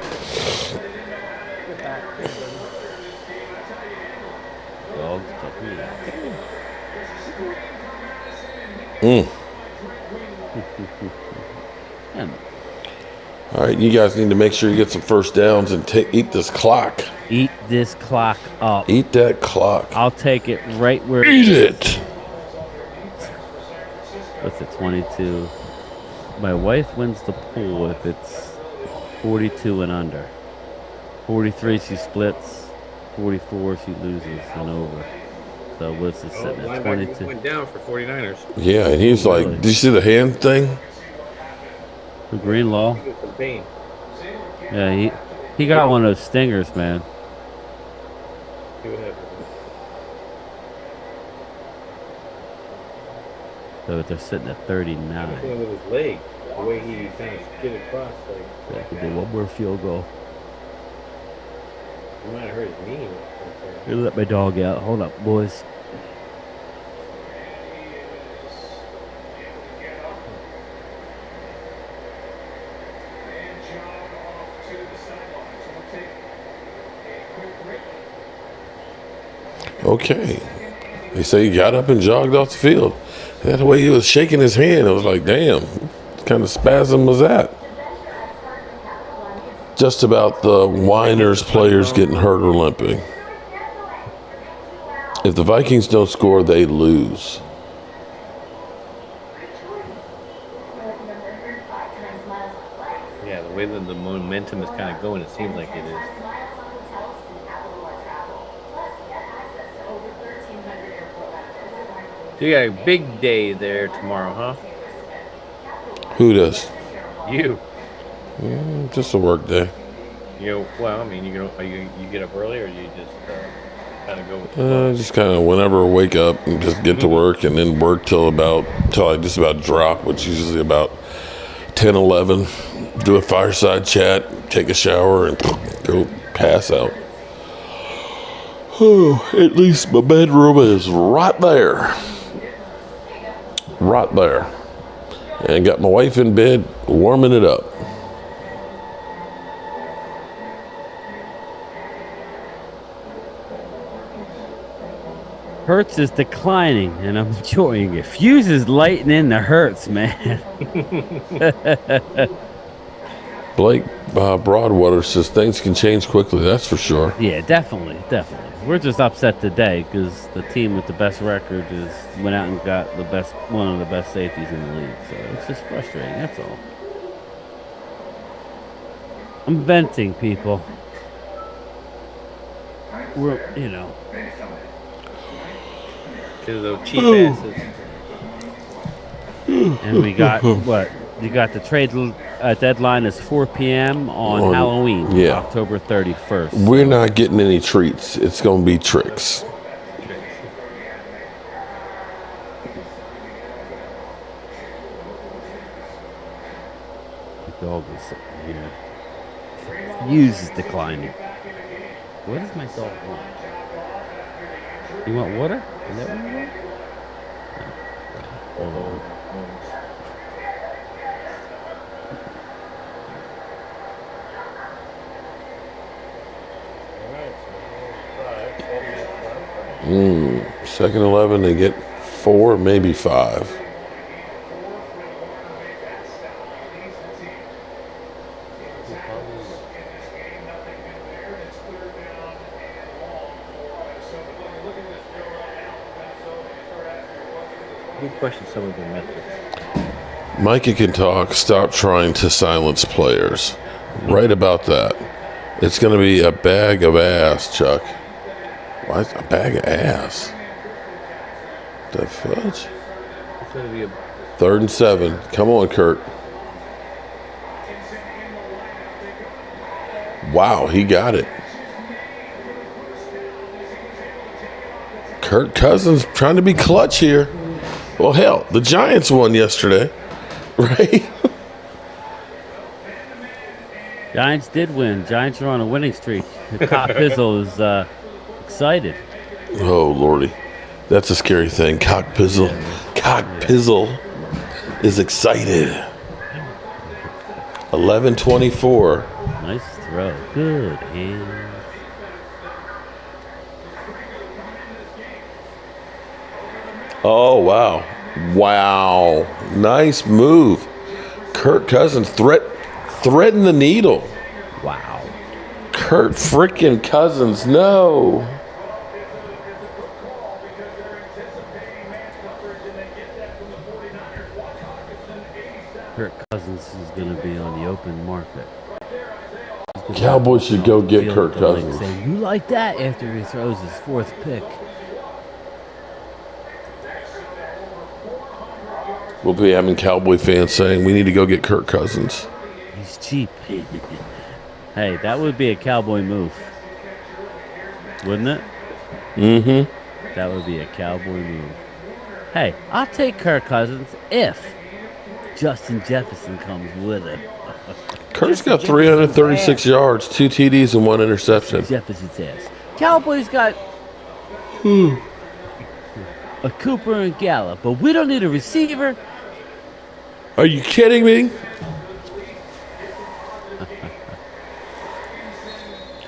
All right, you guys need to make sure you get some first downs and eat this clock. Eat this clock up. Eat that clock. I'll take it right where Eat it. What's it, 22? My wife wins the pool if it's 42 and under. 43 she splits. 44 she loses and over. So what's it sitting at? Linebacker 22. went down for 49ers. Yeah, and he's like, Really? did you see the hand thing? The Greenlaw. He was in pain. Yeah, he got one of those stingers, man. See what happens. So they're sitting at 39. Something with his leg, the way he kind of skid across, like They could do one more field goal. he might have hurt his knee. Here, let my dog out. Hold up, boys. And jog off to the sideline. So we'll take a quick break. Okay. They say he got up and jogged off the field. That the way he was shaking his hand, I was like, damn, what kind of spasm was that? Just about the Winers players getting hurt or limping. If the Vikings don't score, they lose. Yeah, the way that the momentum is kind of going, it seems like it is. So you got a big day there tomorrow, huh? Who does? You. Just a work day. Well, I mean, you get up early, or you just kind of go with the flow? Just kind of whenever I wake up and just get to work and then work till I just about drop, which is usually about 10, 11. Do a fireside chat, take a shower, and go pass out. Oh, at least my bedroom is right there. Right there. And got my wife in bed warming it up. Hertz is declining, and I'm enjoying it. Fuse is lightening the Hertz, man. Blake Broadwater says things can change quickly. That's for sure. Yeah, definitely. We're just upset today because the team with the best record went out and got one of the best safeties in the league. So it's just frustrating. That's all. I'm venting, people. Because of those cheap asses. And we got what? You got the trade deadline is 4 p.m. on Halloween, yeah. October 31st. We're not getting any treats. It's going to be tricks. The dog is here. Fuse is declining. What does my dog want? You want water? Is that what you want? Hold on. Second 11, they get 4, maybe 5. You question some of the methods. Micah can talk. Stop trying to silence players. Right about that. It's going to be a bag of ass, Chuck. Why is a bag of ass? The fudge? It's going to be a 3rd and 7. Come on, Kurt. Wow, he got it. Kirk Cousins trying to be clutch here. Well, hell, the Giants won yesterday, right? Giants did win. Giants are on a winning streak. Cock Pizzle is excited. Oh, Lordy. That's a scary thing. Cock Pizzle. Cock Pizzle is excited. 11-24. Nice throw. Good hands. Oh, wow. Wow. Nice move. Kirk Cousins threading the needle. Wow. Kirk freaking Cousins, no. Kirk Cousins is going to be on the open market. Cowboys should go get Feel Kirk like they'll, like, Cousins. say, "You like that?" after he throws his 4th pick. We'll be having Cowboy fans saying we need to go get Kirk Cousins. He's cheap. Hey, that would be a Cowboy move, wouldn't it? Mm-hmm. That would be a Cowboy move. Hey, I'll take Kirk Cousins if Justin Jefferson comes with it. Kirk's got 336 yards, 2 TDs, and 1 interception. Jefferson's ass. Cowboys got a Cooper and Gallup, but we don't need a receiver. Are you kidding me?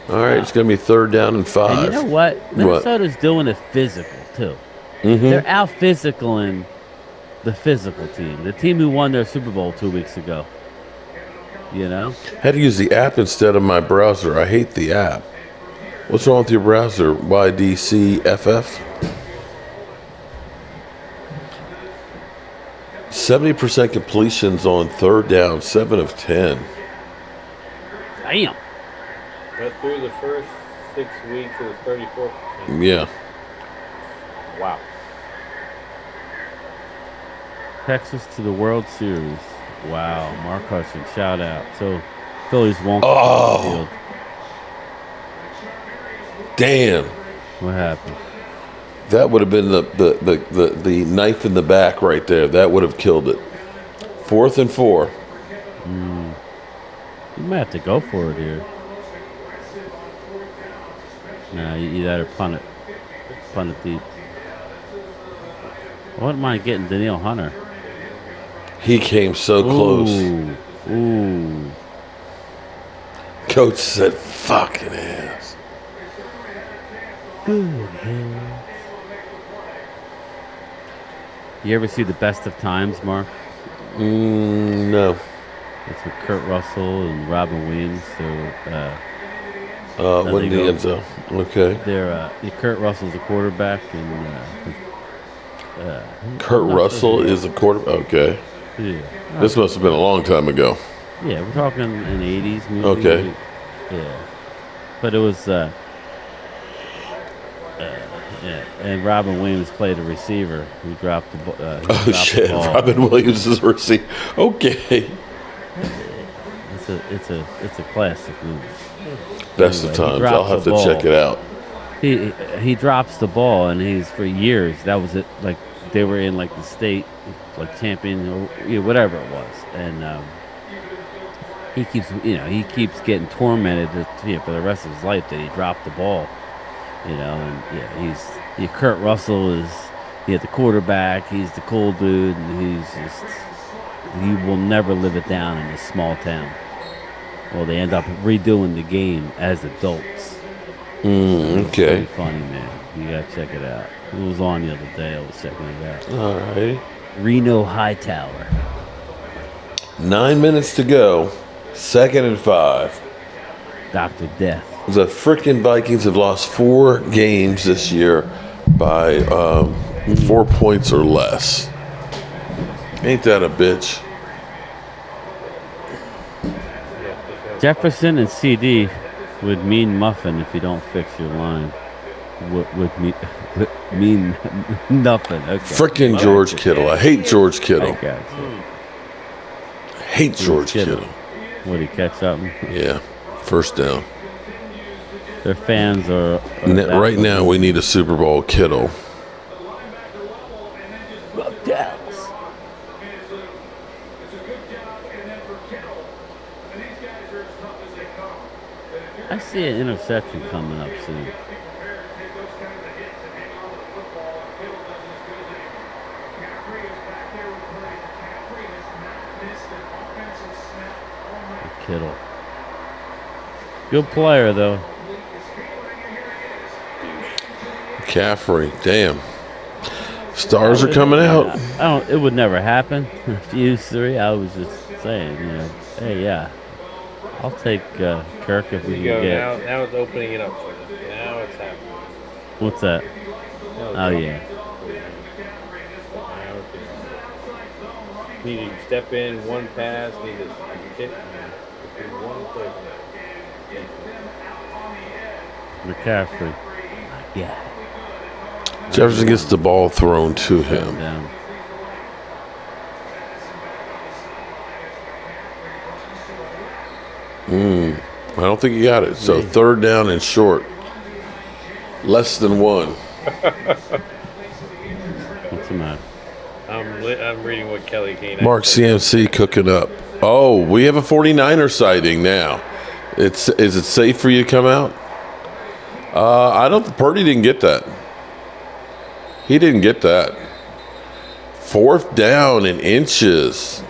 All right, it's going to be 3rd down and 5. And you know what? Minnesota's doing it physical, too. They're out physicaling the physical team, the team who won their Super Bowl 2 weeks ago. You know? Had to use the app instead of my browser. I hate the app. What's wrong with your browser? YDCFF? 70% completions on 3rd down, 7 of 10. Damn. But through the first 6 weeks, it was 34%. Yeah. Wow. Texas to the World Series. Wow. Mark Hudson, shout out. So, Phillies won't Oh. the field. Damn. What happened? That would have been the knife in the back right there. That would have killed it. 4th and 4. You might have to go for it here. No, you better punt it. Punt it deep. I wouldn't mind getting Danielle Hunter. He came so close. Ooh. Coach said, fucking ass. Good hands. You ever see the Best of Times, Mark? No. It's with Kurt Russell and Robin Williams. When the end zone. Okay. Kurt Russell's a quarterback, and Kurt Russell is a quarterback. Okay. Yeah. This must have been a long time ago. Yeah, we're talking in the 80s movie. Okay. Yeah. But it was and Robin Williams played a receiver who dropped the ball. Oh shit! Robin Williams is a receiver. Okay. It's a classic movie. Best of times. I'll have to check it out. He drops the ball, and he's for years. That was it. Like they were in like the state, like champion or whatever it was, and he keeps getting tormented for the rest of his life that he dropped the ball. And Kurt Russell is the quarterback. He's the cool dude, and he will never live it down in a small town. Well, they end up redoing the game as adults. Okay. It's pretty funny, man. You gotta check it out. It was on the other day. I was checking it out. All right. Reno Hightower. 9 minutes to go. 2nd and 5. Dr. Death. The frickin' Vikings have lost 4 games this year by 4 points or less. Ain't that a bitch? Jefferson and CD would mean muffin if you don't fix your line. Would mean nothing. Okay. Frickin' George Kittle. I hate George Kittle. I hate George Kittle. Would he catch something? Yeah. 1st down. Their fans are Right now, we need a Super Bowl Kittle. Dallas. I see an interception coming up soon. Kittle. Good player, though. McCaffrey, damn. Stars are coming out. It would never happen. Fuse 3. I was just saying, hey, yeah, I'll take Kirk if we can get. Now it's opening it up. Now it's happening. What's that? Oh yeah. Need to step in, one pass, need to hit one play. McCaffrey. Yeah. Jefferson gets the ball thrown to him. Down. I don't think he got it. So 3rd down and short. Less than 1. What's the matter? I'm reading what Kelly Kane. Mark CMC cooking up. Oh, we have a 49er sighting now. Is it safe for you to come out? I don't. Purdy didn't get that. He didn't get that. 4th down and inches.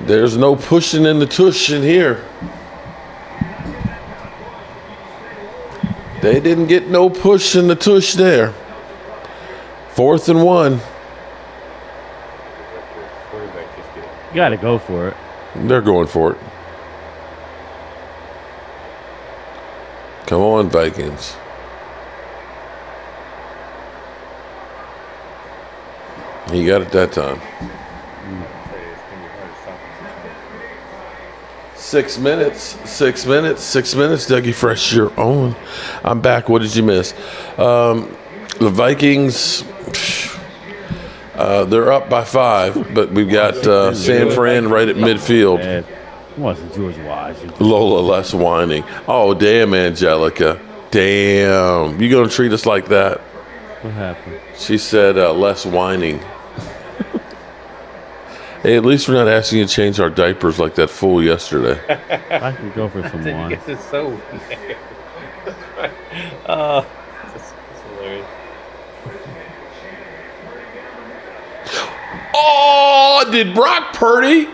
There's no pushing in the tush in here. They didn't get no push in the tush there. 4th and 1. You got to go for it. They're going for it. Come on, Vikings. He got it that time. 6 minutes. 6 minutes. 6 minutes. Dougie Fresh, you're on. I'm back. What did you miss? The Vikings, they're up by 5, but we've got San Fran right at midfield. It wasn't George Washington. Lola less whining. Oh, damn, Angelica. Damn. You going to treat us like that? What happened? She said less whining. Hey, at least we're not asking you to change our diapers like that fool yesterday. I can go for some wine. This is so weird. That's hilarious. Oh, did Brock Purdy?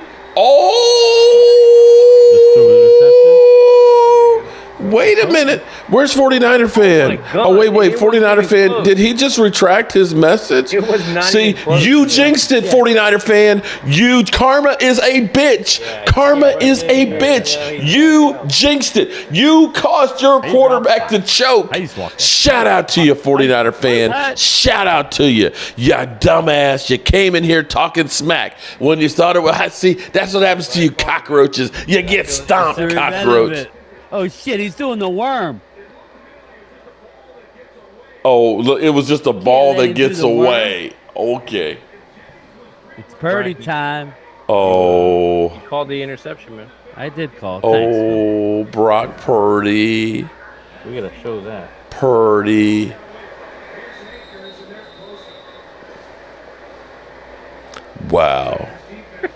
Wait a minute. Where's 49er fan? God. Oh, wait. It wasn't 49er even fan. close. Did he just retract his message? It was not See, even close, you man. jinxed it, 49er fan. Karma is a bitch. Yeah, Karma yeah, is a yeah, bitch. yeah, yeah. You jinxed it. You caused your quarterback to choke. Shout out to you, 49er fan. Shout out to you. You dumbass. You came in here talking smack. When you thought it was, see, that's what happens to you cockroaches. You get stomped, cockroach. Oh, shit, he's doing the worm. Oh, look, it was just a ball let that him gets do the away. Okay. It's Purdy time. Oh. Called the interception, man. I did call. Thanks, Phil. Oh, Brock Purdy. We gotta show that. Purdy. Wow.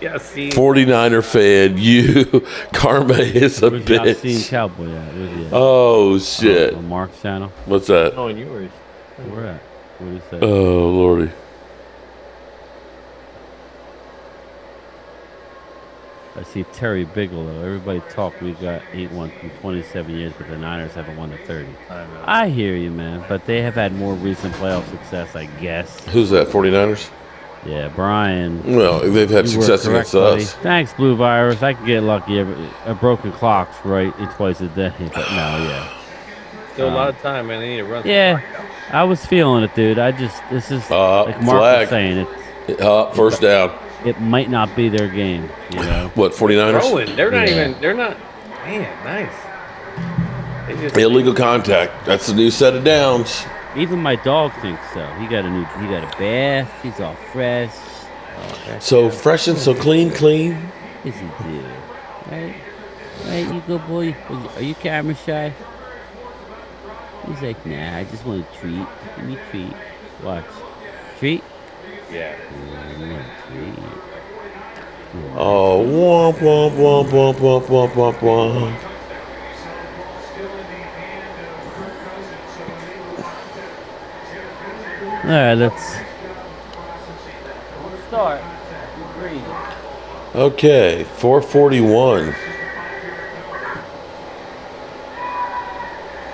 Yeah, see. 49er fan, you. Karma is a Where's the obscene bitch. cowboy at? Where's he at? Oh, shit. On Mark's channel? What's that? Oh, and yours. Where at? What is that? Oh, Lordy. I see Terry Bigelow. Everybody talk. We got 8-1 from 27 years, but the Niners haven't won the 30. I hear you, man. But they have had more recent playoff success, I guess. Who's that, 49ers? Yeah, Brian. Well, they've had You were success correct, against buddy. us. Thanks, Blue Virus. I can get lucky. A broken clock's right twice a day. But no, yeah. Still a lot of time, man. They need to run. Yeah, I was feeling it, dude. This is like Mark flag. was saying. First down. It might not be their game, you know. What, 49ers? Throwing. They're not Yeah. even. They're not. Man, nice. They just Illegal contact. That's the new set of downs. Even my dog thinks so. He got a bath. He's all fresh. So fresh and so clean. Yes, he do. Right, you good boy. Are you camera shy? He's like, nah. I just want a treat. Give me a treat. Watch. Treat. Yeah. Treat. Oh, womp, womp, womp, womp, womp, womp, womp, womp. All right, let's start. Okay, 441.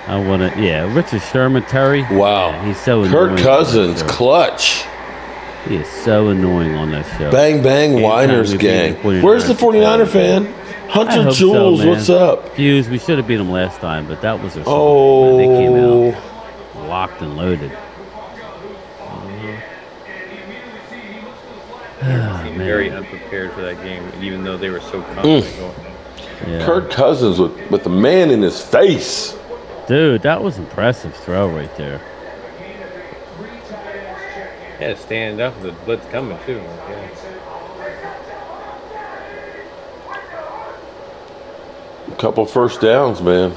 I want to, Richard Sherman, Terry. Wow. Yeah, he's so Kirk annoying Cousins, on that show. clutch. He is so annoying on that show. Bang, bang, Anytime Winers we beat gang. the 49ers, Where's the 49er fan? I Hunter hope Jules, so, man. what's up? Hughes, we should have beat them last time, but that was their Oh. They came out locked and loaded. seemed very unprepared for that game, even though they were so confident going. Yeah. Kirk Cousins with the man in his face. Dude, that was impressive throw right there. Yeah, stand up. The blitz coming too. Yeah. A couple first downs, man.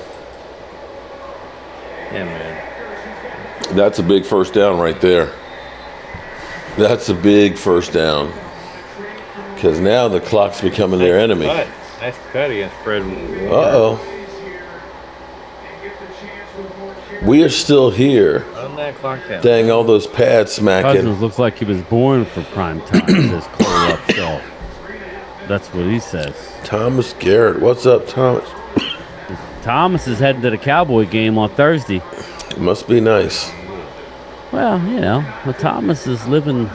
Yeah, man. That's a big first down right there. That's a big first down. Because now the clock's becoming their enemy. Nice cut against Fred. Uh-oh. We are still here. On that clock down. Dang, all those pads smacking. Cousins looks like he was born for prime time. Says Cole Upshaw. That's what he says. Thomas Garrett. What's up, Thomas? Thomas is heading to the Cowboy game on Thursday. Must be nice. Well, you know, but Thomas is living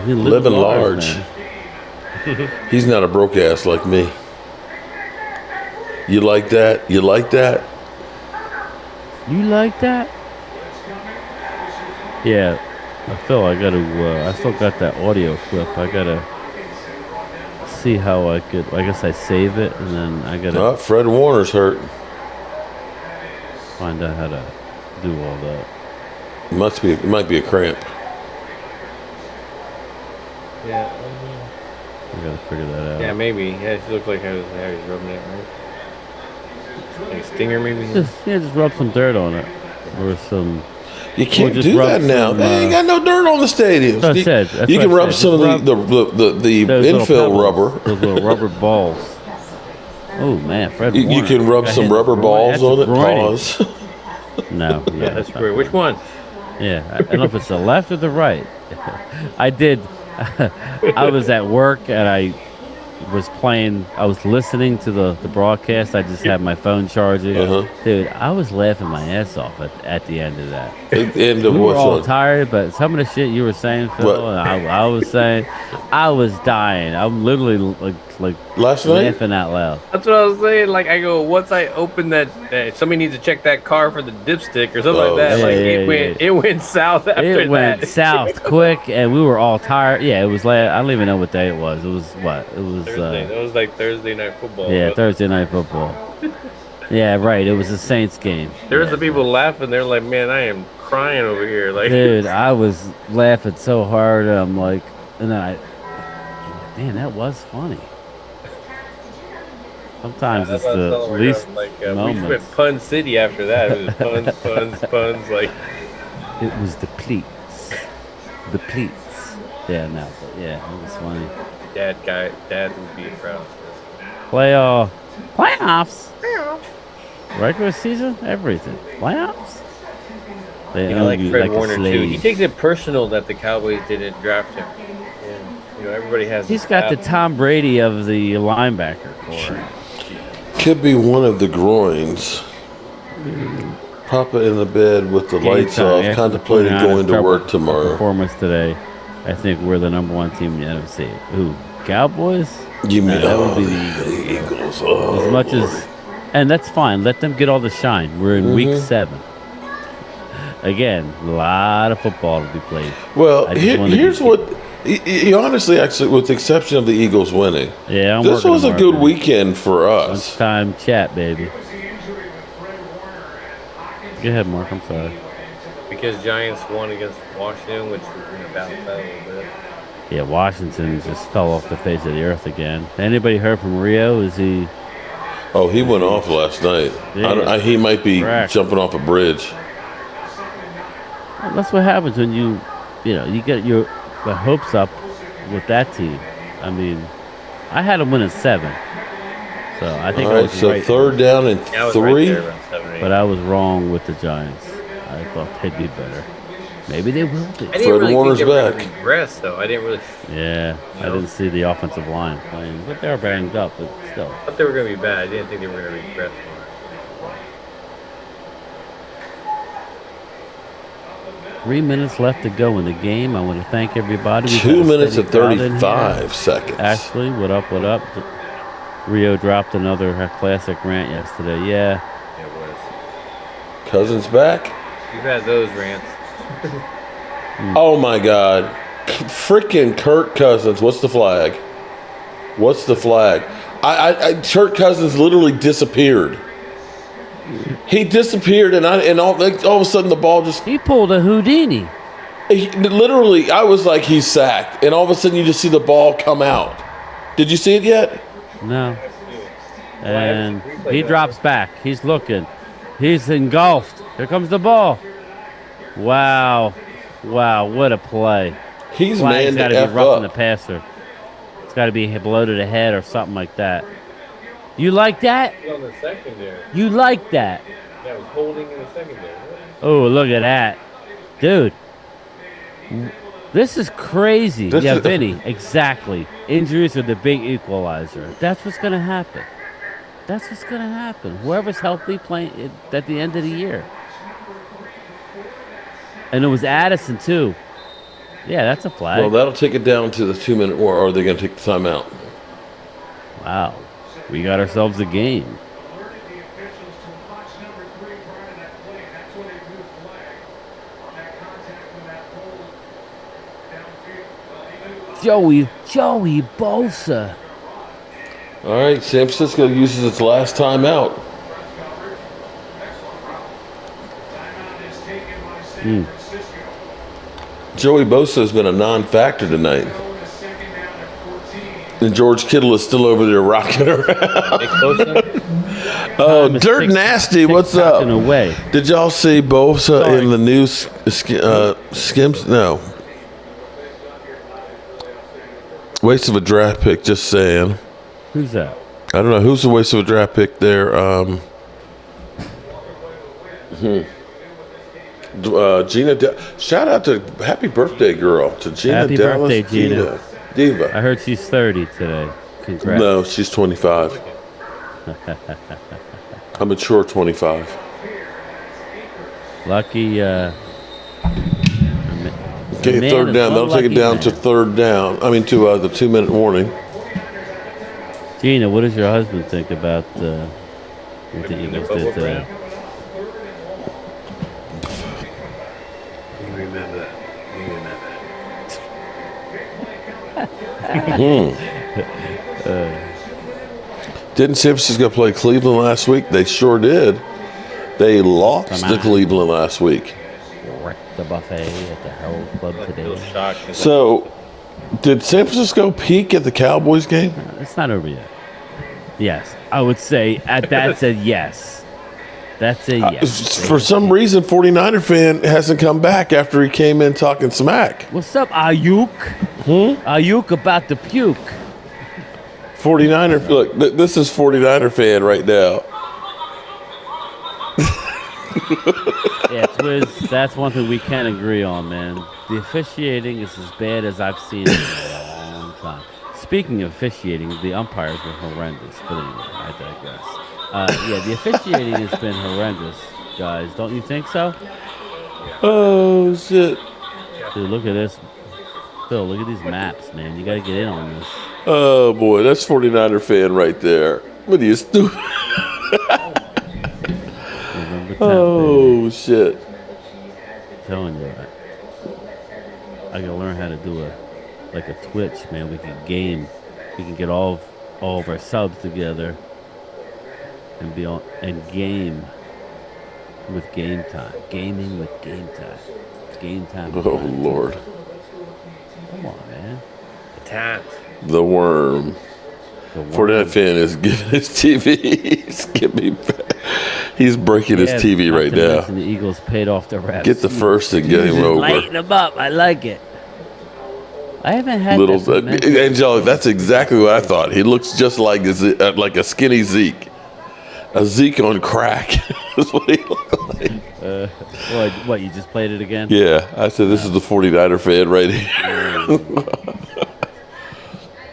Large. man. He's not a broke ass like me. You like that? You like that? You like that? Yeah, I still got that audio clip. I gotta see how I could. I guess I save it and then I gotta Oh, Fred Warner's hurt. find out how to do all that. It might be a cramp. Yeah. I gotta figure that out. Yeah, maybe. Yeah, she looked like I was rubbing it, right? Like a stinger, maybe? Just rub some dirt on it. Or some. You can't just do rub that now. some, They ain't got no dirt on the stadiums. That's what I said. That's You what can I rub said. some of Just the those little infill pebbles, rubber. Those little rubber balls. Oh, man. Fred You Warner. can rub Got some hit rubber in the groin. balls That's on it. groining. Pause. No. Yeah, that's true. Which one? Yeah, I don't know if it's the left or the right. I did. I was at work and I was listening to the broadcast. I just had my phone charging. Uh-huh. Dude, I was laughing my ass off at the end of that. End of We were what's all on? tired, but some of the shit you were saying, Phil, What? and I was saying, I was dying. I'm literally like Last night? laughing out loud. That's what I was saying. Like, I go, once I open that, somebody needs to check that car for the dipstick or something Oh, like that. yeah, Like, yeah, it went south after It went that. south quick, and we were all tired. Yeah, it was I don't even know what day it was. It was what? It was Thursday. That was like Thursday night football. yeah, But Thursday night football. Yeah, right. It was a Saints game. There was Yeah. the people laughing. They're like, man, I am crying over here. Like, Dude, I was laughing so hard. I'm like, and then man, that was funny. Sometimes it's the least we moments. went Pun City after that. It was puns. Like, It was the pleats. The pleats. Yeah, no, but yeah, it was funny. Dad would be proud. Playoffs. Regular season, everything. Playoffs. They I own like you Fred like a Warner too. slave. He takes it personal that the Cowboys didn't draft him. And, everybody has. He's this got the app. Tom Brady of the linebacker core. Could be one of the groins. Papa in the bed with the lights Anytime, off, after contemplating the 49ers going to trouble work tomorrow. Performance today, I think we're the number one team in the NFC. Who? Cowboys? You mean that would be the Eagles. Eagles? Oh, As much Lord. as, and that's fine. Let them get all the shine. We're in week 7. Again, a lot of football to be played. Well, I just wanted to here's get- what. Honestly, actually, with the exception of the Eagles winning, Yeah, this was a good week. weekend for us. Lunchtime chat, baby. Go ahead, Mark. I'm sorry. Because Giants won against Washington, which was bounced out a little bit. Yeah, Washington just fell off the face of the earth again. Anybody heard from Rio? Is he? Oh, he went off last night. Yeah. He might be Correct. jumping off a bridge. Well, that's what happens when you get the hopes up with that team. I mean, I had them win at 7, so I think All I right, was so right. third down and Yeah, I was 3. right there around 7 or 8. But I was wrong with the Giants. I thought they'd be better. Maybe they will be. I didn't Fred really Warner's think they were back. gonna regress, though. I didn't really. Yeah, I didn't see the offensive line playing, but they're banged up. But still, I thought they were going to be bad. I didn't think they were going to regress. 3 minutes left to go in the game. I want to thank everybody. We've 2 had a minutes steady and crowd in here. 35 seconds. Ashley, what up, what up? Rio dropped another classic rant yesterday. Yeah. It was. Cousins back. You've had those rants. Oh my God. Freaking Kirk Cousins. What's the flag? What's the flag? Kirk Cousins literally disappeared. He disappeared, and all of a sudden the ball just. He pulled a Houdini. Literally, I was like, he's sacked, and all of a sudden you just see the ball come out. Did you see it yet? No. And he drops back. He's looking. He's engulfed. Here comes the ball. Wow. Wow, what a play. He's Flag's man got to to F be roughing up. the passer. It's got to be below to the head or something like that. You like that? On the secondary. You like that? Yeah, it was holding in the secondary. Oh, look at that. Dude. This is crazy. Yeah, Vinny, exactly. Injuries are the big equalizer. That's what's going to happen. That's what's going to happen. Whoever's healthy playing at the end of the year. And it was Addison, too. Yeah, that's a flag. Well, that'll take it down to the 2-minute war, or are they going to take the timeout? Wow. We got ourselves a game. Alerted the officials to watch number 3 prior to that play. That's when they drew the flag on that contact when that pulled downfield. Joey Bosa. All right, San Francisco uses its last timeout. Timeout is taken by San Francisco. Joey Bosa has been a non-factor tonight. Going to second down at 14. And George Kittle is still over there rocking around. Oh, Dirt Nasty, what's up? Away. Did y'all see Bosa in the new Skims? No. Waste of a draft pick, just saying. Who's that? I don't know. Who's the waste of a draft pick there? Gina. Shout out to Happy Birthday, girl. To Gina Happy Dallas. birthday, Gina. Diva. I heard she's 30 today. Congrats. No, she's 25. A mature 25. Lucky. Okay, third down. That'll take it down to third down. I mean, to the 2-minute warning. Gina, what does your husband think about what the Eagles did today? You remember that. Didn't San Francisco play Cleveland last week? They sure did. They lost to Cleveland last week. Wrecked the buffet at the Herald Club today. So, did San Francisco peak at the Cowboys game? It's not over yet. Yes, I would say that's a yes. That's a yes. For some reason, 49er fan hasn't come back after he came in talking smack. What's up, Ayuk? Ayuk about to puke. 49er, look, this is 49er fan right now. Yeah, Twiz, that's one thing we can agree on, man. The officiating is as bad as I've seen it in a long time. Speaking of officiating, the umpires were horrendous. But anyway, I digress. Yeah, the officiating has been horrendous, guys. Don't you think so? Oh, shit. Dude, look at this. Phil, look at these maps, man. You got to get in on this. Oh, boy, that's 49er fan right there. What are you stupid? November 10th, Oh, baby. shit. I'm telling you, I got to learn how to do a Twitch, man. We can game. We can get all of our subs together and be on and game with game time. Gaming with game time. It's game time. Oh, Lord. Come on, man. The worm. 49 fan is giving his TV. He's breaking his TV right now. The Eagles paid off the refs. Get the first and get him over. Lighten them up. I like it. I haven't had Angelic, that's exactly what I thought. He looks just like a skinny Zeke. A Zeke on crack. That's what he looks like. What, you just played it again? Yeah, I said this is the 49er fan right here.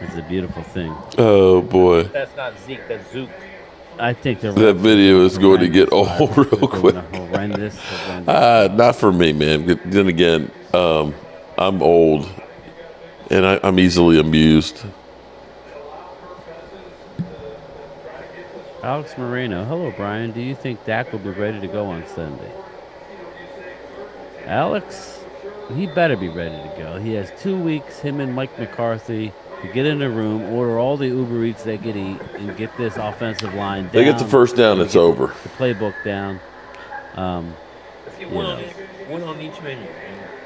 It's a beautiful thing. Oh, boy. That's not Zeke, that's Zook. I think that video is going to get old real quick. Horrendous. Not for me, man. Then again, I'm old, and I'm easily amused. Alex Moreno. Hello, Brian. Do you think Dak will be ready to go on Sunday? Alex, He better be ready to go. He has 2 weeks, him and Mike McCarthy, to get in a room, order all the Uber Eats they could eat, and get this offensive line down. They get the first down, and it's get over. The playbook down. Let's get one on each menu.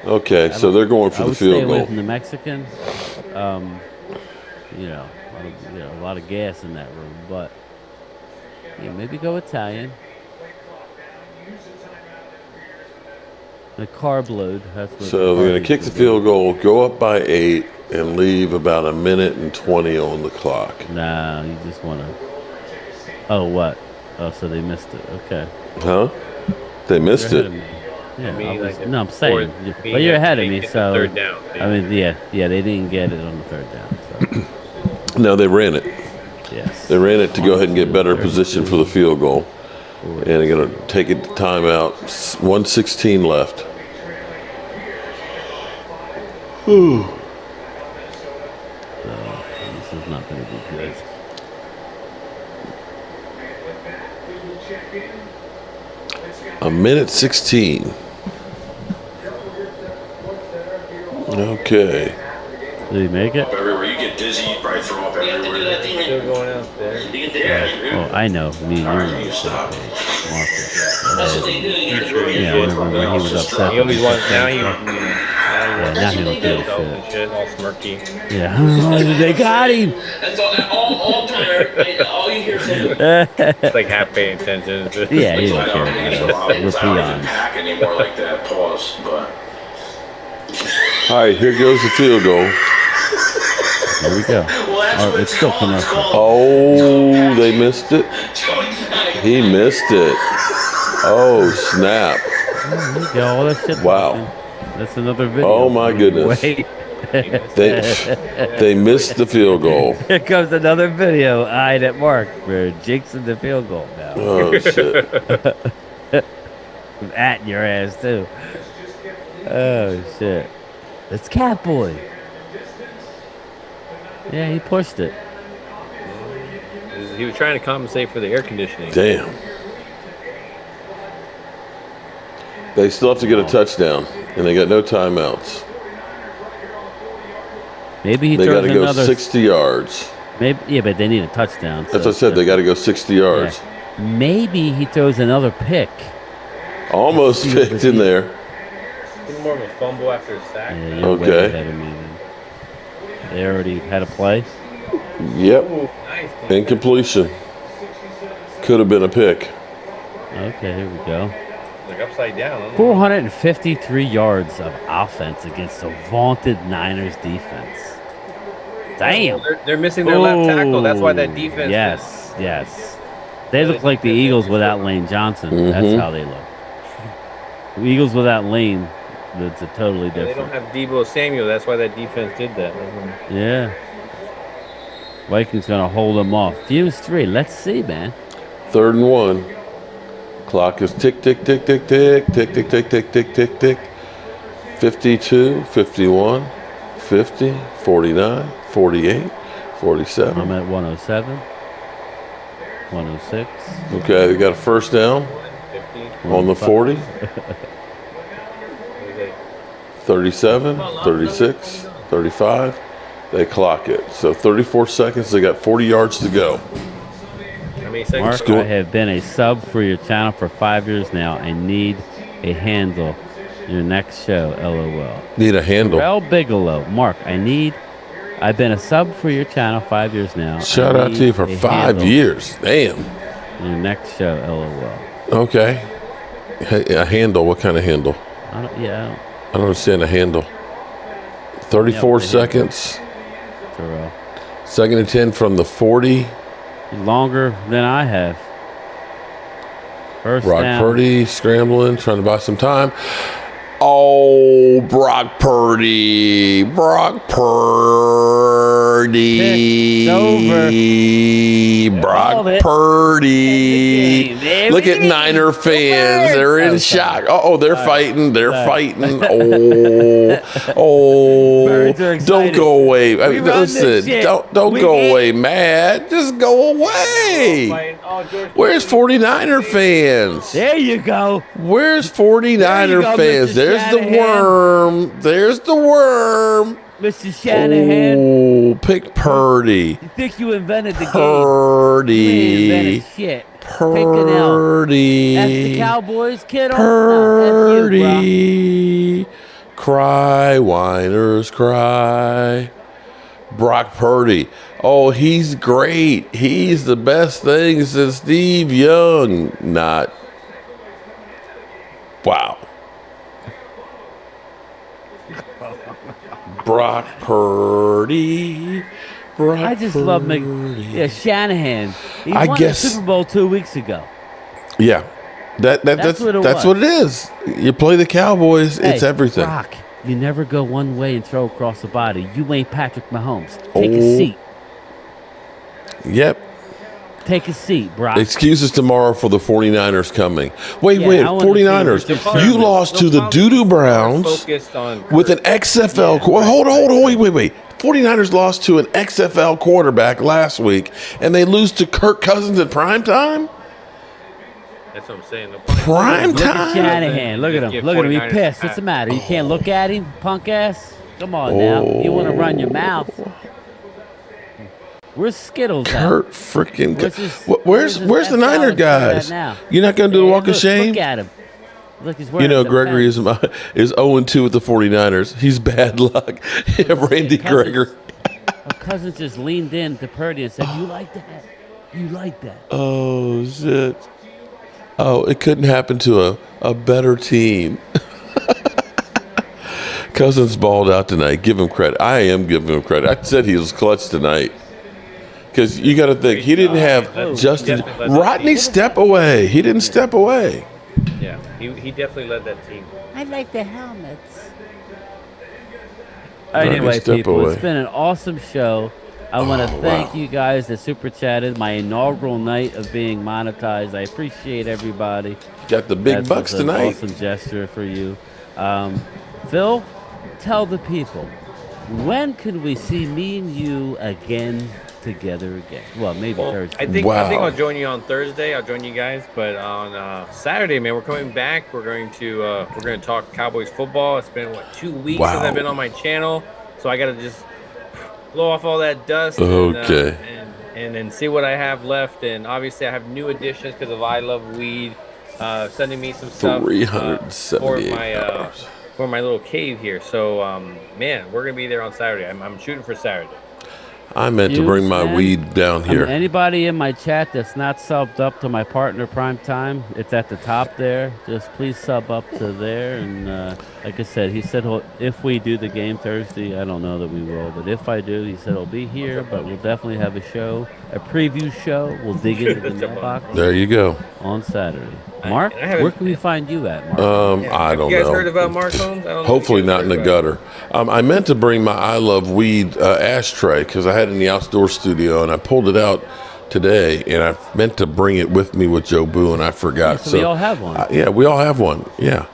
Okay, so they're going for I the would field stay away goal. from the Mexican. A lot of gas in that room, but maybe go Italian. The carb load. That's what So they're going to kick the field goal, go up by 8, and leave about 1:20 on the clock. Nah, you just want to. Oh, what? Oh, so they missed it. Okay. Huh? They missed You're it. ahead of me. Yeah, mean, I'm saying. But you're ahead of me, so. Third down. I mean, yeah, they didn't get it on the third down. So. No, they ran it. Yes. They ran it to go ahead and get better position for the field goal. And they're going to take it to timeout. 1:16 left. Whew. So, this is not going to be good. A minute 16. Okay. Did he make it? Everywhere you get dizzy, you probably throw up everywhere. Still going out there. Oh, I know. Me and you were on the same page. That's what they do. You throw your Yeah, I remember when he was upset. He always wants now. Now he don't do Shit, all smirky. Yeah. They got him. That's all player. All you hear from It's like half paying attention. Yeah, he don't I care. don't Let's even be honest. pack anymore like that. Pause. But All right, here goes the field goal. Here we go. Oh, it's still commercial. Oh, they missed it. He missed it. Oh, snap. There you go. All that shit. Wow. That's another video. Oh, my goodness. Wait. They missed the field goal. Here comes another video eyed at Mark. We're jinxing the field goal now. Oh, shit. I'm at your ass, too. Oh, shit. It's Catboy. Yeah, he pushed it. He was trying to compensate for the air conditioning. Damn. They still have to get a touchdown, and they got no timeouts. Maybe he They got throws to go another 60 yards. Maybe, yeah, but they need a touchdown. As I said, they got to go 60 yards. Yeah. Maybe he throws another pick. Almost picked in there. It's more of a fumble after a sack. Yeah, you're way Okay. ahead of me, man. They already had a play. Yep. Ooh, nice. Incompletion. Could have been a pick. Okay, here we go. Like upside down. Huh? 453 yards of offense against the vaunted Niners defense. Damn. They're missing their left tackle. That's why that defense. Yes. They look like the Eagles without Lane Johnson. Mm-hmm. That's how they look. The Eagles without Lane, it's a totally They different. don't have Debo Samuel. That's why that defense did that. Yeah. Vikings gonna hold them off. Fuse 3. Let's see, man. 3rd and 1. Clock is tick, tick, tick, tick, tick, tick, tick, tick, tick, tick, tick, tick. 52, 51, 50, 49, 48, 47. I'm at 107. 106. Okay, they got a first down 50. on the 40. 37, 36, 35. They clock it. So 34 seconds. They got 40 yards to go. How many seconds? Mark, go. I have been a sub for your channel for 5 years now. I need a handle. Your next show, LOL. Need a handle. Rel Bigelow. Mark, I've been a sub for your channel 5 years now. Shout I out to you for need a 5 handle. years. Damn. Your next show, LOL. Okay. Hey, a handle. What kind of handle? I don't I don't understand a handle. 34 Yeah, seconds. Terrell. 2nd and 10 from the 40. Longer than I have. First Brock down. Purdy scrambling, trying to buy some time. Oh, Brock Purdy. Purdy. Brock Called it. Purdy. End the game. Look at Everything. Niner fans. Birds. They're in Oh, shock. sorry. Oh, they're fighting. They're fighting. Oh, Birds are don't excited. go away. I We mean, run this listen, shit. don't We go ain't- away, Matt. Just go away. Where's 49er fans? There you go. Where's 49er go, fans? Mr. There's the Shanahan. worm. There's the worm. Mr. Shanahan. Oh, pick Purdy. You think you invented the game. Purdy. You ain't invented shit. Take an L. Purdy. That's the Cowboys, kiddo. No, that's you, bro. Purdy. Cry, whiners, cry. Brock Purdy. Oh, he's great. He's the best thing since Steve Young. Not. Wow. Brock Purdy. Brock I just love making Shanahan. He I won guess- the Super Bowl 2 weeks ago. Yeah. That's what it that's was. what it is. You play the Cowboys, it's Hey, everything. Brock, you never go one way and throw across the body. You ain't Patrick Mahomes. Take a Oh. seat. Yep. Take a seat, Brock. Excuses tomorrow for the 49ers coming. Wait, Yeah, wait, I wanna see 49ers. what you're You saying. lost to the Doo-Doo Browns Focused on with an XFL. Hold on, wait. 49ers lost to an XFL quarterback last week, and they lose to Kirk Cousins in prime time? That's what I'm saying. Prime Look at time? Shanahan. Look at him. Give Look at him. He's 49ers pissed. What's the matter? You can't look at him, punk ass? Come on now. You want to run your mouth. Where's Skittles at? Kurt freaking. Where's his Where's the best Niner salad at guys? now? You're not going to do the walk of Look, shame? Look at him. Look, he's You wearing know, a Gregory defense. is 0-2 with the 49ers. He's bad luck. Randy Cousins. Gregory. Cousins just leaned in to Purdy and said, "You like that? You like that?" Oh, shit. Oh, it couldn't happen to a better team. Cousins balled out tonight. Give him credit. I am giving him credit. I said he was clutch tonight. Because you got to think, he didn't have Justin. Rodney step away. He didn't step away. Yeah, he definitely led that team. I like the helmets. Rodney, Anyway, step people, away. it's been an awesome show. I want to thank you guys that super chatted my inaugural night of being monetized. I appreciate everybody. Got the big That bucks was an tonight. Awesome gesture for you. Phil, tell the people, when can we see me and you again together again? Well, maybe Thursday. I think Wow. I'll join you on Thursday. I'll join you guys, but on Saturday, man, we're coming back. We're going to talk Cowboys football. It's been 2 weeks since I've been on my channel, so I got to just blow off all that dust. Okay. And then see what I have left. And obviously, I have new additions because of I Love Weed sending me some stuff $378. for my little cave here. So, man, we're gonna be there on Saturday. I'm shooting for Saturday. I meant to bring my weed down here. Anybody in my chat that's not subbed up to my partner Prime Time, it's at the top there. Just please sub up to there. And like I said, he said if we do the game Thursday, I don't know that we will, but if I do, he said he'll be here. But we'll definitely have a show, a preview show. We'll dig into the mailbox There you go. on Saturday. Mark, where can we find you at, Mark? I don't You guys know. heard about Mark Holmes? I don't know if Hopefully you guys not in the heard about gutter. I meant to bring my I Love Weed ashtray because I had it in the outdoor studio and I pulled it out today and I meant to bring it with me with Joe Boo and I forgot. So we all have one. Yeah, we all have one. Yeah.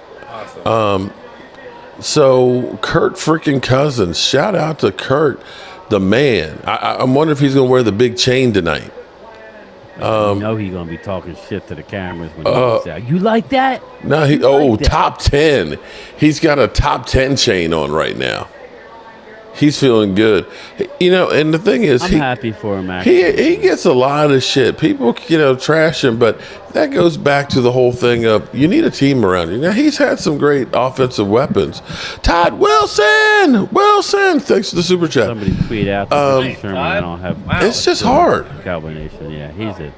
Awesome. So Kurt freaking Cousins, shout out to Kurt, the man. I'm wondering if he's going to wear the big chain tonight. You know he's gonna be talking shit to the cameras when he gets out. You like that? No, You like that? top 10. He's got a top 10 chain on right now. He's feeling good. You know, and the thing is, I'm happy for him. Actually, he gets a lot of shit. People, trash him, but that goes back to the whole thing of you need a team around you. Now, he's had some great offensive weapons. Todd Wilson! Thanks for the super chat. somebody tweet out that Sherman. I don't have. It's just hard. Cowboy Nation. Yeah, he's a.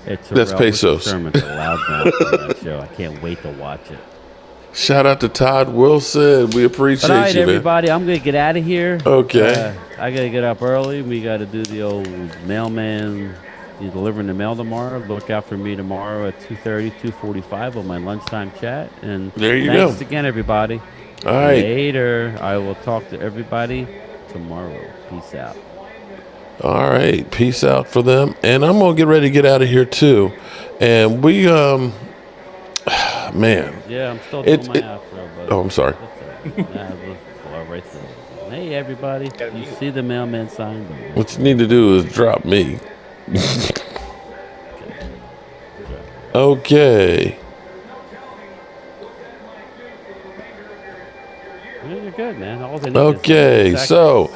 It's That's Pesos. Sherman's a loudmouth on that show. I can't wait to watch it. Shout out to Todd Wilson. We appreciate But all right, you, man. everybody, I'm gonna get out of here. Okay. I gotta get up early. We gotta do the old mailman. He's delivering the mail tomorrow. Look out for me tomorrow at 2:30, 2:45 on my lunchtime chat. And There you thanks go. again, everybody. All right. Later. I will talk to everybody tomorrow. Peace out. All right, peace out for them, and I'm gonna get ready to get out of here too. And we, man, Yeah, I'm still It- doing my it- outro, but oh, I'm sorry. that's all right. Nah, we'll go right there. Hey, everybody. You see the mailman sign? What you need to do is drop me. Okay. You're good, man. All they need Okay, is so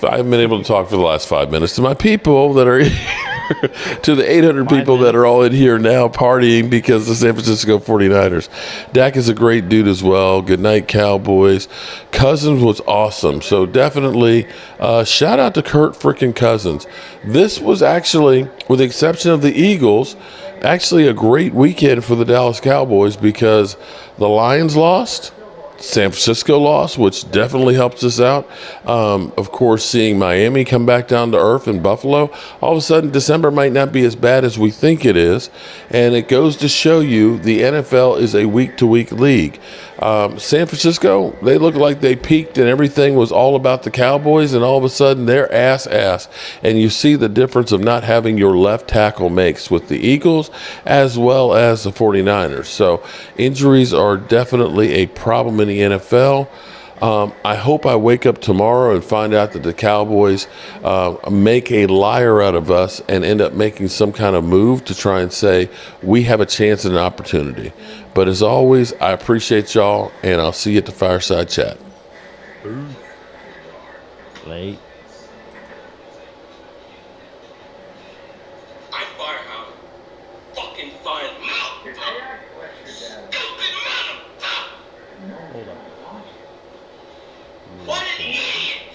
I've been able to talk for the last 5 minutes to my people that are here, to the 800 people that are all in here now partying because the San Francisco 49ers. Dak is a great dude as well. Good night, Cowboys. Cousins was awesome. So definitely shout out to Kurt freaking Cousins. This was actually, with the exception of the Eagles, actually a great weekend for the Dallas Cowboys because the Lions lost. San Francisco lost, which definitely helps us out. Of course, seeing Miami come back down to earth in Buffalo, all of a sudden December might not be as bad as we think it is. And it goes to show you the NFL is a week-to-week league. San Francisco, they look like they peaked and everything was all about the Cowboys, and all of a sudden they're ass. And you see the difference of not having your left tackle makes with the Eagles as well as the 49ers. So injuries are definitely a problem in the NFL. I hope I wake up tomorrow and find out that the Cowboys make a liar out of us and end up making some kind of move to try and say we have a chance and an opportunity. But as always, I appreciate y'all, and I'll see you at the fireside chat. Late. I fire Howard. Fucking fire him. Stupid motherfucker! Hold on. What an idiot!